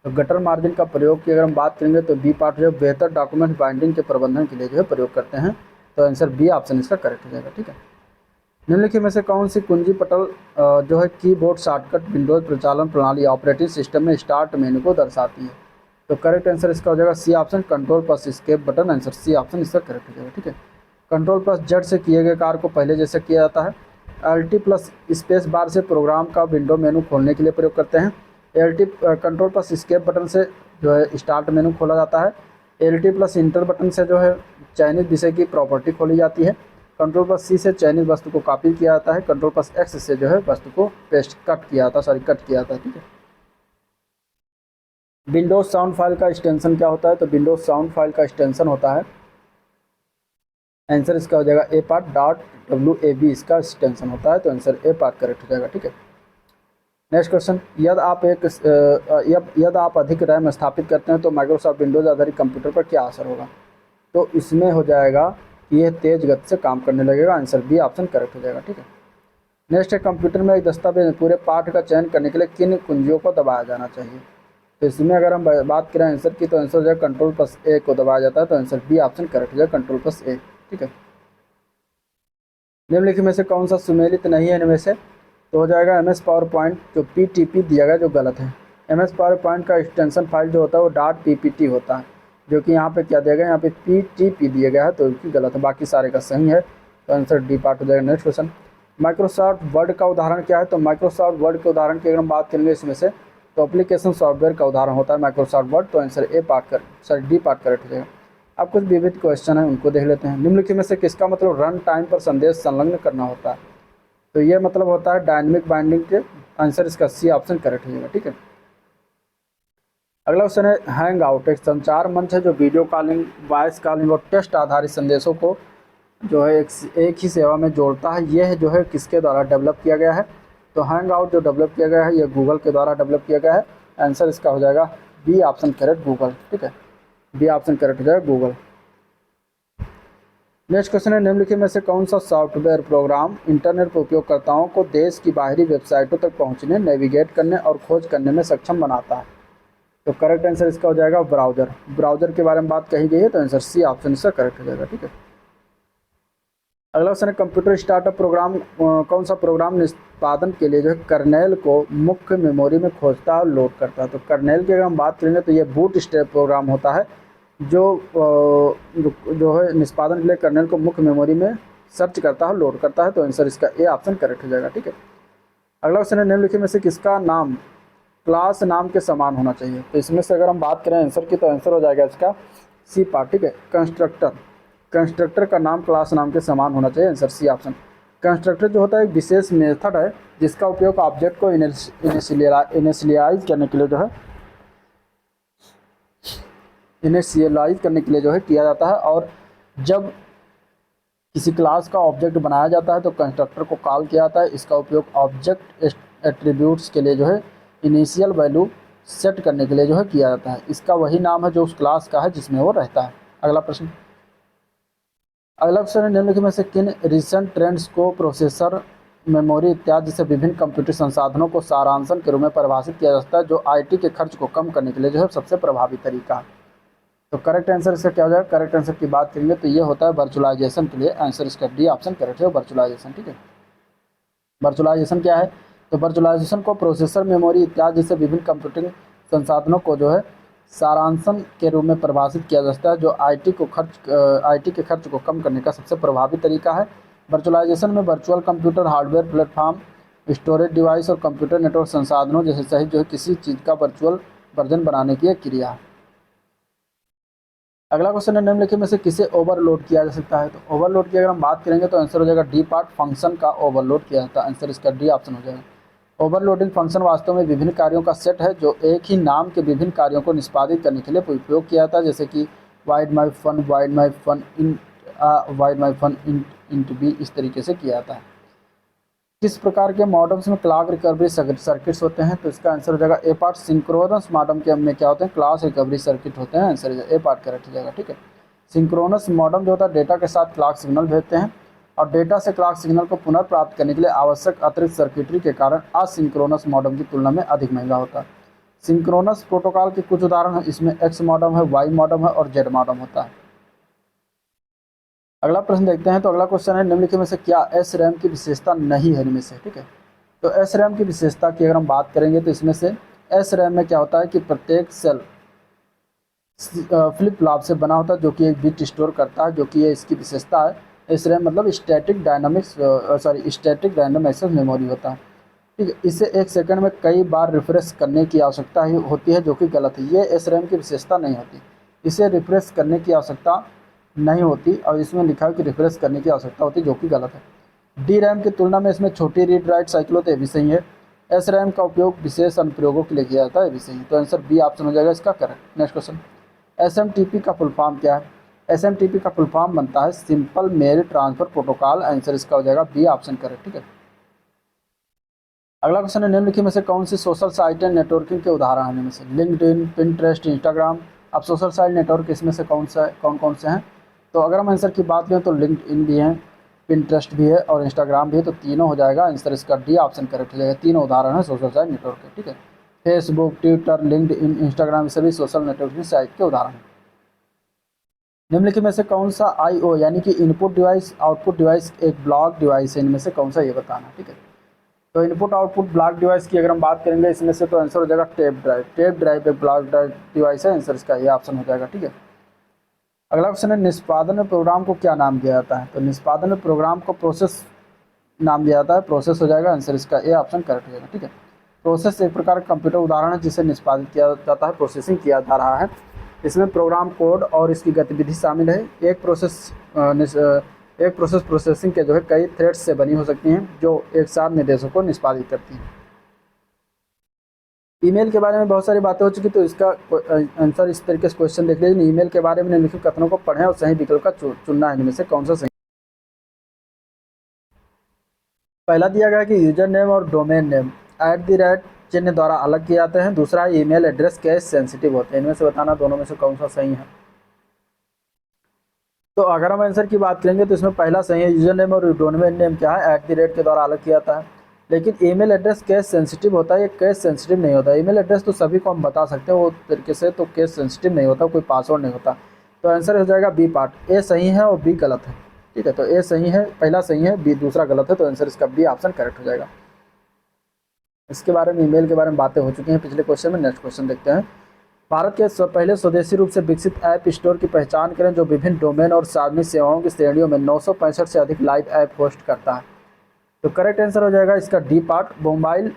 S1: तो गटर मार्जिन का प्रयोग की अगर हम बात करेंगे तो बी पार्ट जो बेहतर डॉक्यूमेंट बाइंडिंग के प्रबंधन के लिए जो है प्रयोग करते हैं। तो आंसर बी ऑप्शन इसका करेक्ट हो जाएगा। ठीक है, निम्नलिखित में से कौन सी कुंजी पटल जो है कीबोर्ड शॉर्टकट विंडोज प्रचालन प्रणाली ऑपरेटिंग सिस्टम में स्टार्ट मेन्यू को दर्शाती है? तो करेक्ट आंसर इसका हो जाएगा C option control plus escape button. Answer C option इसका करेक्ट हो जाएगा। ठीक है, कंट्रोल प्लस जेड से किए गए कार्य को पहले जैसे किया जाता है। एल्टी प्लस स्पेस बार से प्रोग्राम का विंडो मेनू खोलने के लिए प्रयोग करते हैं। एल्टी कंट्रोल प्लस एस्केप बटन से जो है स्टार्ट मेनू खोला जाता है। एल्टी प्लस इंटर बटन से जो है चयनित विषय की प्रॉपर्टी खोली जाती है। कंट्रोल प्लस सी से चयनित वस्तु को कॉपी किया जाता है। कंट्रोल प्लस एक्स से जो है वस्तु को कट किया जाता है। ठीक है, विंडोज साउंड फाइल का एक्सटेंशन क्या होता है? तो विंडोज साउंड फाइल का एक्सटेंशन होता है, आंसर इसका हो जाएगा ए पार्ट .wab इसका एक्सटेंशन होता है। तो आंसर ए पार्ट करेक्ट हो जाएगा। ठीक है, नेक्स्ट क्वेश्चन, यदि आप अधिक रैम स्थापित करते हैं तो माइक्रोसॉफ्ट विंडोज आधारित कंप्यूटर पर क्या असर होगा? तो इसमें हो जाएगा कि यह तेज गति से काम करने लगेगा। आंसर बी ऑप्शन करेक्ट हो जाएगा। ठीक है, नेक्स्ट है, कंप्यूटर में एक दस्तावेज में पूरे पाठ का चयन करने के लिए किन कुंजियों को दबाया जाना चाहिए? तो इसमें अगर हम बात करें आंसर की तो आंसर हो जाएगा कंट्रोल प्लस ए को दबाया जाता है। तो आंसर बी ऑप्शन करेक्ट हो जाएगा, कंट्रोल प्लस ए। ठीक है, निम्नलिखित में से कौन सा सुमेलित नहीं है इनमें से? तो हो जाएगा एम एस पावर पॉइंट जो PTP दिया गया जो गलत है। एम एस पावर पॉइंट का एक्सटेंशन फाइल जो होता है वो .ppt होता है, जो कि यहाँ पे क्या दिया गया, यहाँ पे PTP दिया गया है, तो इसकी गलत है, बाकी सारे का सही है। तो आंसर डी पार्ट हो जाएगा। नेक्स्ट क्वेश्चन, माइक्रोसॉफ्ट वर्ड का उदाहरण क्या है? तो माइक्रोसॉफ्ट वर्ड के उदाहरण की अगर हम बात करेंगे इसमें से तो एप्लीकेशन सॉफ्टवेयर का उदाहरण होता है माइक्रोसॉफ्ट वर्ड। तो आंसर डी पार्ट करेक्ट हो जाएगा। अब कुछ विविध क्वेश्चन है उनको देख लेते हैं। निम्नलिखित में से किसका मतलब रन टाइम पर संदेश संलग्न करना होता है? तो ये मतलब होता है डायनेमिक बाइंडिंग के। आंसर इसका सी ऑप्शन करेक्ट हो जाएगा। ठीक है, अगला क्वेश्चन है, हैंग आउट एक संचार मंच है जो वीडियो कॉलिंग, वॉइस कॉलिंग और टेक्स्ट आधारित संदेशों को जो है एक ही सेवा में जोड़ता है। यह जो है किसके द्वारा डेवलप किया गया है? तो हैंग आउट जो डेवलप किया गया है ये गूगल के द्वारा डेवलप किया गया है। आंसर इसका हो जाएगा बी ऑप्शन करेक्ट, गूगल। ठीक है, बी ऑप्शन करेक्ट हो जाएगा, गूगल। नेक्स्ट क्वेश्चन है, निम्नलिखित में से कौन सा सॉफ्टवेयर प्रोग्राम इंटरनेट पर उपयोगकर्ताओं को देश की बाहरी वेबसाइटों तक पहुंचने, नेविगेट करने और खोज करने में सक्षम बनाता है? तो करेक्ट आंसर इसका हो जाएगा ब्राउज़र। ब्राउज़र के बारे में बात कही गई है, तो आंसर सी ऑप्शन इसका करेक्ट हो जाएगा। ठीक है, अगला क्वेश्चन है, कंप्यूटर स्टार्टअप प्रोग्राम कौन सा प्रोग्राम निष्पादन के लिए जो है कर्नेल को मुख्य मेमोरी में खोजता है और लोड करता है? तो कर्नेल की अगर हम बात करेंगे तो ये बूट स्ट्रैप प्रोग्राम होता है जो है निष्पादन के लिए कर्नेल को मुख्य मेमोरी में सर्च करता है, लोड करता है। तो आंसर इसका ए ऑप्शन करेक्ट हो जाएगा। ठीक है, अगला क्वेश्चन है, निम्नलिखित में से किसका नाम क्लास नाम के समान होना चाहिए? तो इसमें से अगर हम बात करें आंसर की तो आंसर हो जाएगा इसका सी पार्ट। ठीक है, कंस्ट्रक्टर का नाम क्लास नाम के समान होना चाहिए। Answer C option. कंस्ट्रक्टर जो होता है एक विशेष मेथड है जिसका उपयोग ऑब्जेक्ट को इनिशियलाइज करने के लिए जो है किया जाता है। और जब किसी क्लास का ऑब्जेक्ट बनाया जाता है तो कंस्ट्रक्टर को कॉल किया जाता है। इसका उपयोग ऑब्जेक्ट एट्रीब्यूट्स के लिए जो है इनिशियल वैल्यू सेट करने के लिए जो है किया जाता है। इसका वही नाम है जो उस क्लास का है जिसमें वो रहता है। अगला प्रश्न, निम्नलिखित में से किन रिसेंट ट्रेंड्स को प्रोसेसर, मेमोरी इत्यादि से विभिन्न कंप्यूटर संसाधनों को सारांशन के रूप में परिभाषित किया जा सकता है जो IT के खर्च को कम करने के लिए जो है सबसे प्रभावी तरीका है? तो करेक्ट आंसर इसका क्या हो जाएगा? करेक्ट आंसर की बात करेंगे तो ये होता है वर्चुअलाइजेशन के लिए। आंसर इसका डी ऑप्शन करेक्ट है, वर्चुअलाइजेशन। ठीक है, वर्चुअलाइजेशन क्या है? तो वर्चुअलाइजेशन को प्रोसेसर, मेमोरी इत्यादि जैसे विभिन्न कंप्यूटिंग संसाधनों को जो है सारांशन के रूप में परिभाषित किया जा सकता है, जो आईटी के खर्च को कम करने का सबसे प्रभावी तरीका है। वर्चुअलाइजेशन में virtual computer, hardware platform, storage device और कंप्यूटर नेटवर्क संसाधनों जैसे सहित जो है किसी चीज़ का वर्चुअल वर्जन बनाने की एक क्रिया है। अगला क्वेश्चन है, निम्नलिखित में से किसे ओवरलोड किया जा सकता है? तो ओवरलोड की अगर हम बात करेंगे तो आंसर हो जाएगा डी पार्ट, फंक्शन का ओवरलोड किया जाता है। आंसर इसका डी ऑप्शन हो जाएगा। ओवरलोडिंग फंक्शन वास्तव में विभिन्न कार्यों का सेट है जो एक ही नाम के विभिन्न कार्यों को निष्पादित करने के लिए उपयोग किया जाता है, जैसे कि void my fun, void my fun int, void my fun int B, इस तरीके से किया जाता है। किस प्रकार के मॉडम्स में क्लॉक रिकवरी सर्किट्स होते हैं? तो इसका आंसर हो जाएगा ए पार्ट। सिंक्रोनस मॉडम के में क्या होते हैं? क्लॉक रिकवरी सर्किट होते हैं। आंसर ए पार्ट करेक्ट हो जाएगा। ठीक है, सिंक्रोनस मॉडम जो होता है डेटा के साथ क्लॉक सिग्नल भेजते हैं और डेटा से क्लॉक सिग्नल को पुनर्प्राप्त करने के लिए आवश्यक अतिरिक्त सर्किटरी के कारण असिंक्रोनस मॉडम की तुलना में अधिक महंगा होता है। सिंक्रोनस प्रोटोकॉल के कुछ उदाहरण हैं, इसमें एक्स मॉडम है, वाई मॉडम है और जेड मॉडम होता है। अगला प्रश्न देखते हैं। तो अगला क्वेश्चन है, निम्नलिखित में से क्या एस रैम की विशेषता नहीं है इनमें से? ठीक है, तो एस रैम की विशेषता की अगर हम बात करेंगे तो इसमें से एस रैम में क्या होता है कि प्रत्येक सेल फ्लिप फ्लॉप से बना होता है जो कि एक बिट स्टोर करता है, जो कि ये इसकी विशेषता है। एस रैम मतलब स्टैटिक रैंडम एक्सेस मेमोरी होता है। ठीक है, इसे एक सेकंड में कई बार रिफ्रेश करने की आवश्यकता ही होती है, जो कि गलत है। ये एस रैम की विशेषता नहीं होती, इसे रिफ्रेश करने की आवश्यकता नहीं होती और इसमें लिखा है कि रिफ्रेश करने की आवश्यकता होती है, जो कि गलत है। डी रैम की तुलना में इसमें छोटी रीड राइट साइकिल होते हैं, भी सही है। एस रैम का उपयोग विशेष अनुप्रयोगों के लिए किया जाता है, भी सही है। तो आंसर बी ऑप्शन हो जाएगा इसका करेक्ट। नेक्स्ट क्वेश्चन, एसएमटीपी का फुल फॉर्म क्या है? एसएमटीपी का फुल फॉर्म बनता है simple mail transfer protocol. Answer इसका हो जाएगा बी ऑप्शन करेक्ट। ठीक है, अगला क्वेश्चन है, निम्नलिखित में से कौन सी सोशल साइट एंड नेटवर्किंग के उदाहरण हैं? इनमें से लिंक्डइन, पिंटरेस्ट, इंस्टाग्राम। अब सोशल साइट नेटवर्क इसमें से कौन कौन से हैं? तो अगर हम आंसर की बात करें तो लिंक्डइन भी है, पिंटरेस्ट भी है और इंस्टाग्राम भी है। तो तीनों हो जाएगा। आंसर इसका डी ऑप्शन करेक्ट हो जाएगा। तीनों उदाहरण है सोशल साइट नेटवर्क के। ठीक है, फेसबुक, ट्विटर, लिंक्डइन, इंस्टाग्राम सभी सोशल नेटवर्किंग साइट के उदाहरण हैं। निम्नलिखित में से कौन सा आईओ यानी कि इनपुट डिवाइस आउटपुट डिवाइस एक ब्लॉक डिवाइस है? इनमें से कौन सा, ये बताना। ठीक है, तो इनपुट आउटपुट ब्लॉक डिवाइस की अगर हम बात करेंगे इसमें से तो आंसर हो जाएगा टेप ड्राइव। टेप ड्राइव एक ब्लॉक डिवाइस है। आंसर इसका ये ऑप्शन हो जाएगा। ठीक है, अगला क्वेश्चन है, निष्पादन में प्रोग्राम को क्या नाम दिया जाता है? तो निष्पादन में प्रोग्राम को प्रोसेस नाम दिया जाता है। प्रोसेस हो जाएगा। आंसर इसका ए ऑप्शन करेक्ट हो जाएगा। ठीक है, प्रोसेस एक प्रकार का कंप्यूटर उदाहरण है जिसे निष्पादित किया जाता है, प्रोसेसिंग किया जा रहा है। इसमें प्रोग्राम कोड और इसकी गतिविधि शामिल है। एक प्रोसेस प्रोसेसिंग के जो है कई थ्रेड्स से बनी हो सकती हैं जो एक साथ निर्देशों को निष्पादित करती हैं। ईमेल के बारे में बहुत सारी बातें हो चुकी, तो इसका आंसर इस तरीके से क्वेश्चन देख लीजिए। ईमेल के बारे में निम्नलिखित कथनों को पढ़ें और सही विकल्प का चुनना है। इनमें से कौन सा सही? पहला दिया गया कि यूजर नेम और डोमेन नेम @ चिन्ह द्वारा अलग किए जाते हैं। दूसरा है ईमेल एड्रेस केस सेंसिटिव होते हैं। इनमें से बताना दोनों में से कौन सा सही है। तो अगर हम आंसर की बात करेंगे तो इसमें पहला सही है। यूजर नेम और डोमेन नेम क्या है? @ के द्वारा अलग किया जाता है। लेकिन ईमेल एड्रेस केस सेंसिटिव होता है, ये केस सेंसिटिव नहीं होता। ईमेल एड्रेस तो सभी को हम बता सकते हैं वो तरीके से, तो केस सेंसिटिव नहीं होता, कोई पासवर्ड नहीं होता। तो आंसर हो जाएगा बी पार्ट। ए सही है और बी गलत है। ठीक है, तो ए सही है, पहला सही है, बी दूसरा गलत है। तो आंसर इसका बी ऑप्शन करेक्ट हो जाएगा। इसके बारे में ईमेल के बारे में बातें हो चुकी हैं पिछले क्वेश्चन में। नेक्स्ट क्वेश्चन देखते हैं। भारत के पहले स्वदेशी रूप से विकसित ऐप स्टोर की पहचान करें जो विभिन्न डोमेन और सार्वजनिक सेवाओं की श्रेणियों में 965 से अधिक लाइव ऐप होस्ट करता है। तो करेक्ट आंसर हो जाएगा इसका डी पार्ट,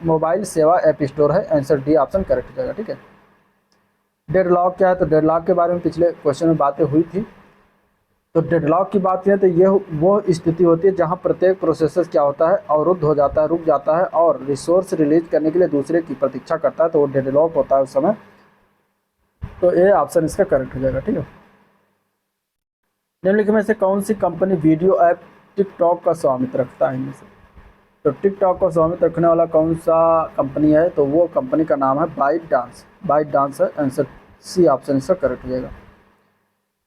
S1: मोबाइल सेवा ऐप स्टोर है। आंसर डी ऑप्शन करेक्ट हो जाएगा। ठीक है, डेडलॉक क्या है? तो डेडलॉक के बारे में पिछले क्वेश्चन में बातें हुई थी। तो डेडलॉक की बात करें तो ये वो स्थिति होती है जहां प्रत्येक प्रोसेसर क्या होता है, अवरुद्ध हो जाता है, रुक जाता है और रिसोर्स रिलीज करने के लिए दूसरे की प्रतीक्षा करता है। तो वो डेडलॉक होता है उस समय। तो ए ऑप्शन इसका करेक्ट हो जाएगा। ठीक है, निम्नलिखित में से कौन सी कंपनी वीडियो ऐप टिकटॉक का स्वामित्व रखता है? इनमें से तो टिकटॉक का स्वामित्व रखने वाला कौन सा कंपनी है? तो वो कंपनी का नाम है बाइट डांस है। आंसर सी ऑप्शन इसका करेक्ट हो जाएगा।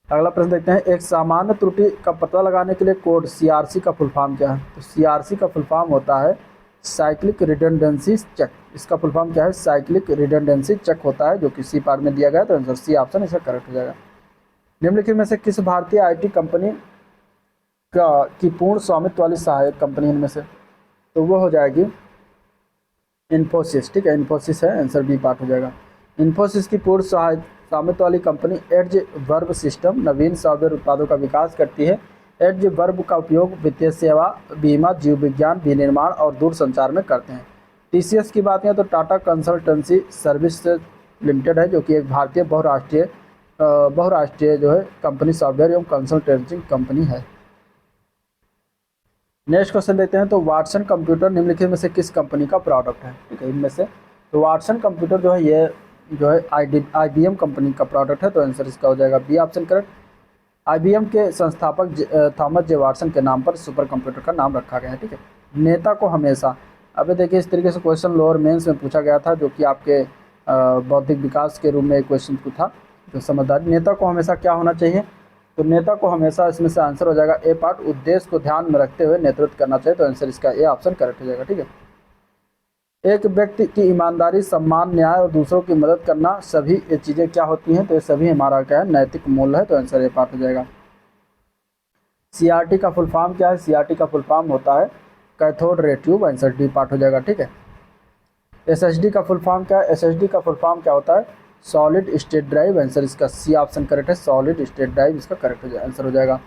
S1: अगला प्रश्न देखते हैं। एक सामान्य त्रुटि का पता लगाने के लिए कोड सीआरसी का फुल फॉर्म क्या है? तो सीआरसी का फुल फॉर्म होता है साइक्लिक रिडंडेंसी चेक। इसका फुल फॉर्म क्या है? साइक्लिक रिडंडेंसी चेक होता है, जो कि सी पार्ट में दिया गया है। तो आंसर सी ऑप्शन इसका करेक्ट हो जाएगा। निम्नलिखित में से किस भारतीय आईटी कंपनी की पूर्ण स्वामित्व वाली सहायक कंपनी इनमें से? तो वो हो जाएगी इन्फोसिस। ठीक है, इन्फोसिस है, आंसर बी पार्ट हो जाएगा। इन्फोसिस की पूर्ण स्वामित्व वाली कंपनी एड्ज वर्ब सिस्टम नवीन सॉफ्टवेयर उत्पादों का विकास करती है। एड्ज वर्ब का उपयोग वित्तीय सेवा, बीमा, जीव विज्ञान, विनिर्माण और दूरसंचार में करते हैं। टीसीएस की बात करें तो टाटा कंसल्टेंसी सर्विस लिमिटेड है, जो कि एक भारतीय बहुराष्ट्रीय जो है कंपनी सॉफ्टवेयर एवं कंसल्टेंसी कंपनी है। नेक्स्ट क्वेश्चन लेते हैं। तो वाटसन कंप्यूटर निम्नलिखित में से किस कंपनी का प्रोडक्ट है? ठीक है, इनमें से तो वाटसन कंप्यूटर जो है ये जो है IBM कंपनी का प्रोडक्ट है, तो आंसर इसका हो जाएगा बी ऑप्शन करेक्ट। IBM के संस्थापक थॉमस जे वाटसन के नाम पर सुपर कंप्यूटर का नाम रखा गया है। ठीक है, नेता को हमेशा, अभी देखिए इस तरीके से क्वेश्चन लोअर मेंस में पूछा गया था, जो कि आपके बौद्धिक विकास के रूप में एक क्वेश्चन था। तो समझदारी, नेता को हमेशा क्या होना चाहिए? तो नेता को हमेशा, इसमें से आंसर हो जाएगा ए पार्ट, उद्देश्य को ध्यान में रखते हुए नेतृत्व करना चाहिए, तो आंसर इसका ए ऑप्शन करेक्ट हो जाएगा। ठीक है, एक व्यक्ति की ईमानदारी, सम्मान, न्याय और दूसरों की मदद करना, सभी ये चीज़ें क्या होती हैं? तो ये सभी हमारा क्या है? नैतिक मूल्य है, तो आंसर ए पार्ट हो जाएगा। CRT का फुल फॉर्म क्या है? CRT का फुल फॉर्म होता है cathode ray tube, answer D part हो जाएगा। ठीक है, SSD का फुल फॉर्म क्या है? SSD का फुल फॉर्म क्या होता है? सॉलिड स्टेट ड्राइव, आंसर इसका सी ऑप्शन करेक्ट है, सॉलिड स्टेट ड्राइव इसका करेक्ट हो जाएगा, आंसर हो जाएगा।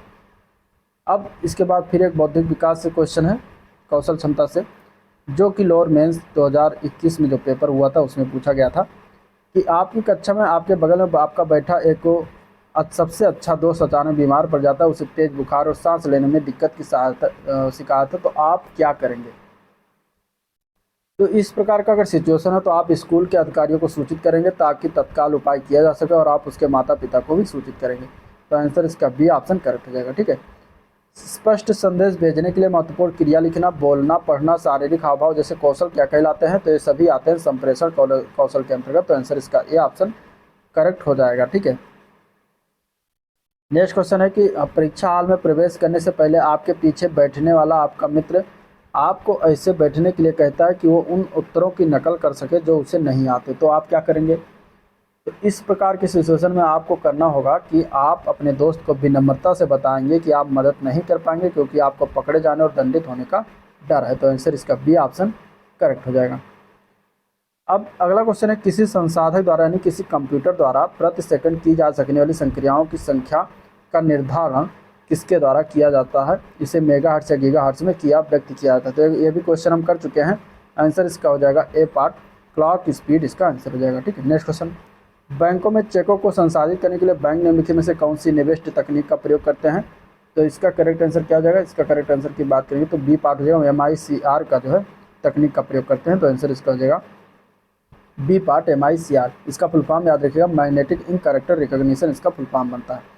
S1: अब इसके बाद फिर एक बौद्धिक विकास से क्वेश्चन है, कौशल क्षमता से, जो कि लोअर मेंस 2021 में जो पेपर हुआ था उसमें पूछा गया था कि आपकी कक्षा में आपके बगल में आपका बैठा एक सबसे अच्छा दोस्त अचानक बीमार पड़ जाता है, उसे तेज बुखार और सांस लेने में दिक्कत की शिकायत है, तो आप क्या करेंगे? तो इस प्रकार का अगर सिचुएशन है तो आप स्कूल के अधिकारियों को सूचित करेंगे ताकि तत्काल उपाय किया जा सके, और आप उसके माता पिता को भी सूचित करेंगे, तो आंसर इसका बी ऑप्शन करेक्ट हो जाएगा। ठीक है, स्पष्ट संदेश भेजने के लिए महत्वपूर्ण क्रिया लिखना, बोलना, पढ़ना, शारीरिक हाव भाव जैसे कौशल क्या कहलाते हैं? तो ये सभी आते हैं संप्रेषण कौशल के अंतर्गत, तो आंसर इसका ए ऑप्शन करेक्ट हो जाएगा। ठीक है, नेक्स्ट क्वेश्चन है कि परीक्षा हॉल में प्रवेश करने से पहले आपके पीछे बैठने वाला आपका मित्र आपको ऐसे बैठने के लिए कहता है कि वो उन उत्तरों की नकल कर सके जो उसे नहीं आते, तो आप क्या करेंगे? तो इस प्रकार की सिचुएशन में आपको करना होगा कि आप अपने दोस्त को विनम्रता से बताएंगे कि आप मदद नहीं कर पाएंगे क्योंकि आपको पकड़े जाने और दंडित होने का डर है, तो आंसर इसका बी ऑप्शन करेक्ट हो जाएगा। अब अगला क्वेश्चन है, किसी संसाधक द्वारा यानी किसी कंप्यूटर द्वारा प्रति सेकंड की जा सकने वाली संक्रियाओं की संख्या का निर्धारण किसके द्वारा किया जाता है? इसे मेगाहर्ट्ज या गीगाहर्ट्ज में व्यक्त किया जाता है, तो ये भी क्वेश्चन हम कर चुके हैं, आंसर इसका हो जाएगा ए पार्ट, क्लॉक स्पीड इसका आंसर हो जाएगा। ठीक है, नेक्स्ट क्वेश्चन, बैंकों में चेकों को संसाधित करने के लिए बैंक निम्नलिखित में से कौन सी निविष्ट तकनीक का प्रयोग करते हैं? तो इसका करेक्ट आंसर क्या हो जाएगा? इसका करेक्ट आंसर की बात करेंगे तो बी पार्ट हो जाएगा, MICR का जो है तकनीक का प्रयोग करते हैं, तो आंसर इसका हो जाएगा बी पार्ट MICR। इसका फुल फॉर्म याद रखिएगा, मैग्नेटिक इन कैरेक्टर रिकॉग्निशन इसका फुल फॉर्म बनता है।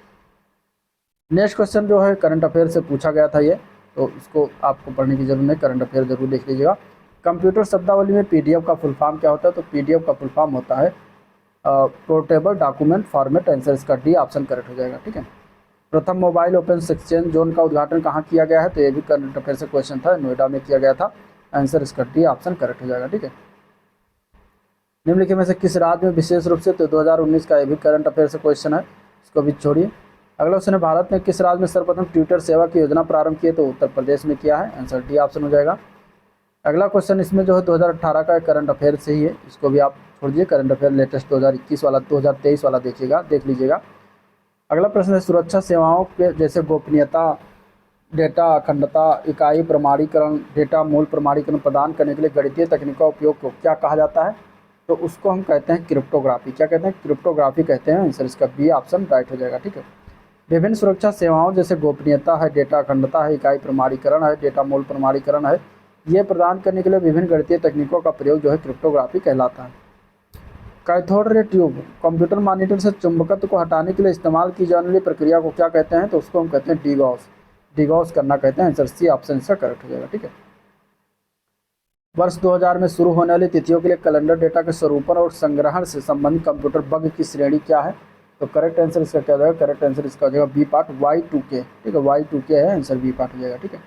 S1: नेक्स्ट क्वेश्चन जो है करंट अफेयर से पूछा गया था ये, तो इसको आपको पढ़ने की जरूरत नहीं, करंट अफेयर जरूर देख लीजिएगा। कंप्यूटर शब्दावली में PDF का फुल फॉर्म क्या होता है? तो PDF का फुल फॉर्म होता है पोर्टेबल डॉक्यूमेंट फॉर्मेट, आंसर इसका डी ऑप्शन करेक्ट हो जाएगा। ठीक है, प्रथम मोबाइल ओपन एक्सचेंज जोन का उद्घाटन कहाँ किया गया है? तो ये भी करंट अफेयर से क्वेश्चन था, नोएडा में किया गया था, आंसर इसका डी ऑप्शन करेक्ट हो जाएगा। ठीक है, निम्नलिखित में से किस राज्य में विशेष रूप से, तो 2019 का ये भी करंट अफेयर से क्वेश्चन है, इसको भी छोड़िए। अगला क्वेश्चन है, भारत में किस राज्य में सर्वप्रथम ट्विटर सेवा की योजना प्रारंभ की है? तो उत्तर प्रदेश में किया है, आंसर डी ऑप्शन हो जाएगा। अगला क्वेश्चन इसमें जो है 2018 का करंट अफेयर से ही है, इसको भी आप छोड़ दीजिए, करंट अफेयर लेटेस्ट 2021 वाला 2023 वाला देख लीजिएगा। अगला प्रश्न है, सुरक्षा सेवाओं के जैसे गोपनीयता, डेटा अखंडता, इकाई प्रमाणीकरण, डेटा मूल प्रमाणीकरण प्रदान करने के लिए गणितीय तकनीक का उपयोग को क्या कहा जाता है? तो उसको हम कहते हैं क्रिप्टोग्राफी। क्या कहते हैं? क्रिप्टोग्राफी कहते हैं, आंसर इसका बी ऑप्शन राइट हो जाएगा। ठीक है, विभिन्न सुरक्षा सेवाओं जैसे गोपनीयता है, डेटा अखंडता है, इकाई प्रमाणीकरण है, डेटा मूल प्रमाणीकरण है, ये प्रदान करने के लिए विभिन्न गणितीय तकनीकों का प्रयोग जो है क्रिप्टोग्राफी कहलाता है। Cathode ray tube computer monitor से चुंबकत्व को हटाने के लिए इस्तेमाल की जाने वाली प्रक्रिया को क्या कहते हैं? तो उसको हम कहते हैं डिगॉस करना कहते हैं, आंसर सी ऑप्शन इसका करेक्ट हो जाएगा। ठीक है, वर्ष 2000 में शुरू होने वाली तिथियों के लिए कैलेंडर डेटा के स्वरूपन और संग्रहण से संबंधित कंप्यूटर बग की श्रेणी क्या है? तो करेक्ट आंसर इसका क्या हो जाएगा? करेक्ट आंसर इसका हो जाएगा बी पार्ट Y2K। ठीक है, Y2K है, आंसर बी पार्ट हो जाएगा। ठीक है,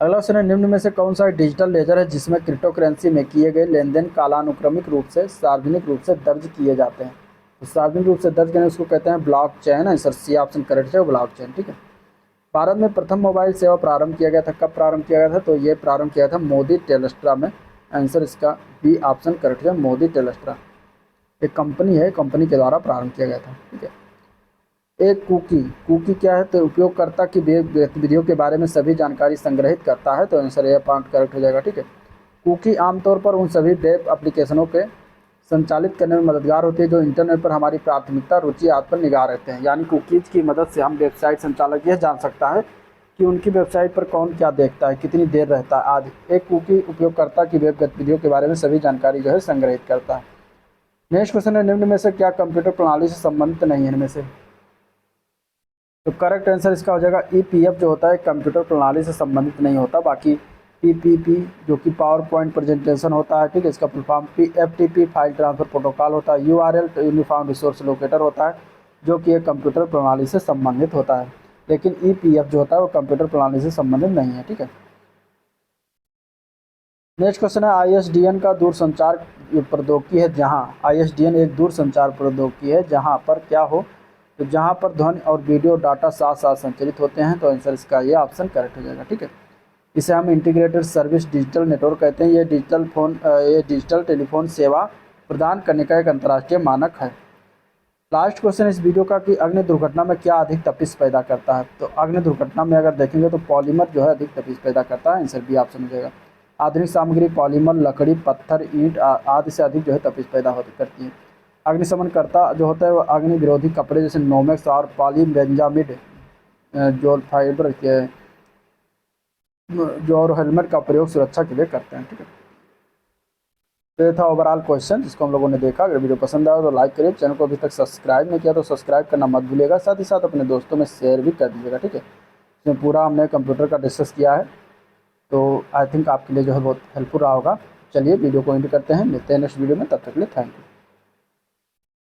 S1: अगला क्वेश्चन है, निम्न में से कौन सा डिजिटल लेजर है जिसमें क्रिप्टो करेंसी में किए गए लेन देन कालानुक्रमिक रूप से सार्वजनिक रूप से दर्ज किए जाते हैं? तो सार्वजनिक रूप से दर्ज करने उसको कहते हैं blockchain, answer C option correct है, ब्लॉकचेन। ठीक है, भारत में प्रथम मोबाइल सेवा प्रारंभ किया गया था, कब प्रारंभ किया गया था? तो ये प्रारंभ किया था मोदी टेलेस्ट्रा में। आंसर इसका बी ऑप्शन करेक्ट है, मोदी टेलेस्ट्रा। एक कंपनी है, कंपनी के द्वारा प्रारंभ किया गया था। ठीक है। एक कुकी, कुकी क्या है? तो उपयोगकर्ता की वेब गतिविधियों के बारे में सभी जानकारी संग्रहित करता है। तो आंसर ए पॉइंट करेक्ट हो जाएगा। ठीक है। कुकी आमतौर पर उन सभी वेब एप्लीकेशनों के संचालित करने में मददगार होती है जो इंटरनेट पर हमारी प्राथमिकता, रुचि आदि पर निगाह रखते हैं। यानी कुकीज़ की मदद से हम वेबसाइट संचालक यह जान सकता है कि उनकी वेबसाइट पर कौन क्या देखता है, कितनी देर रहता है आदि। एक कुकी उपयोगकर्ता की वेब गतिविधियों के बारे में सभी जानकारी जो है संग्रहित करता है। नेक्स्ट क्वेश्चन है, निम्न में से क्या कंप्यूटर प्रणाली से संबंधित नहीं है? इनमें से तो करेक्ट आंसर इसका हो जाएगा ईपीएफ जो होता है कंप्यूटर प्रणाली से संबंधित नहीं होता। बाकी पीपीपी जो कि पावर पॉइंट प्रेजेंटेशन होता है, ठीक है, इसका full form PFTP file transfer protocol होता है। यूआरएल यूनिफॉर्म रिसोर्स लोकेटर होता है जो कि एक कंप्यूटर प्रणाली से संबंधित होता है। लेकिन ईपीएफ जो होता है वो कंप्यूटर प्रणाली से संबंधित नहीं है। ठीक है। नेक्स्ट क्वेश्चन है, आईएसडीएन का दूरसंचार प्रौद्योगिकी है जहाँ, आईएसडीएन एक दूरसंचार प्रौद्योगिकी है जहाँ पर क्या हो? तो जहाँ पर ध्वनि और वीडियो डाटा साथ साथ संचालित होते हैं। तो आंसर इसका ये ऑप्शन करेक्ट हो जाएगा। ठीक है। इसे हम इंटीग्रेटेड सर्विस डिजिटल नेटवर्क कहते हैं। ये डिजिटल टेलीफोन सेवा प्रदान करने का एक अंतर्राष्ट्रीय मानक है। लास्ट क्वेश्चन इस वीडियो का कि अग्नि दुर्घटना में क्या अधिक तपिश पैदा करता है? तो अग्नि दुर्घटना में अगर देखेंगे तो पॉलीमर जो है अधिक तपिश पैदा करता है। आंसर बी ऑप्शन हो जाएगा। आधुनिक सामग्री पॉलीमर, लकड़ी, पत्थर, ईंट आदि से अधिक जो है तपिश पैदा करती है। अग्निशमनकर्ता जो होता है वो अग्नि विरोधी कपड़े जैसे नोमेक्स और पॉलीबेंजामिड जो फाइबर के जो और हेलमेट का प्रयोग सुरक्षा के लिए करते हैं। ठीक है। तो ये था ओवरऑल क्वेश्चन जिसको हम लोगों ने देखा। अगर वीडियो पसंद आया तो लाइक करिए, चैनल को अभी तक सब्सक्राइब नहीं किया तो सब्सक्राइब करना मत भूलिएगा, साथ ही साथ अपने दोस्तों में शेयर भी कर दीजिएगा। ठीक है। इसमें पूरा हमने कंप्यूटर का डिस्कस किया है, तो आई थिंक आपके लिए जो है बहुत हेल्पफुल रहा होगा। चलिए वीडियो को एंड करते हैं, मिलते हैं नेक्स्ट वीडियो में, तब तक के लिए थैंक यू।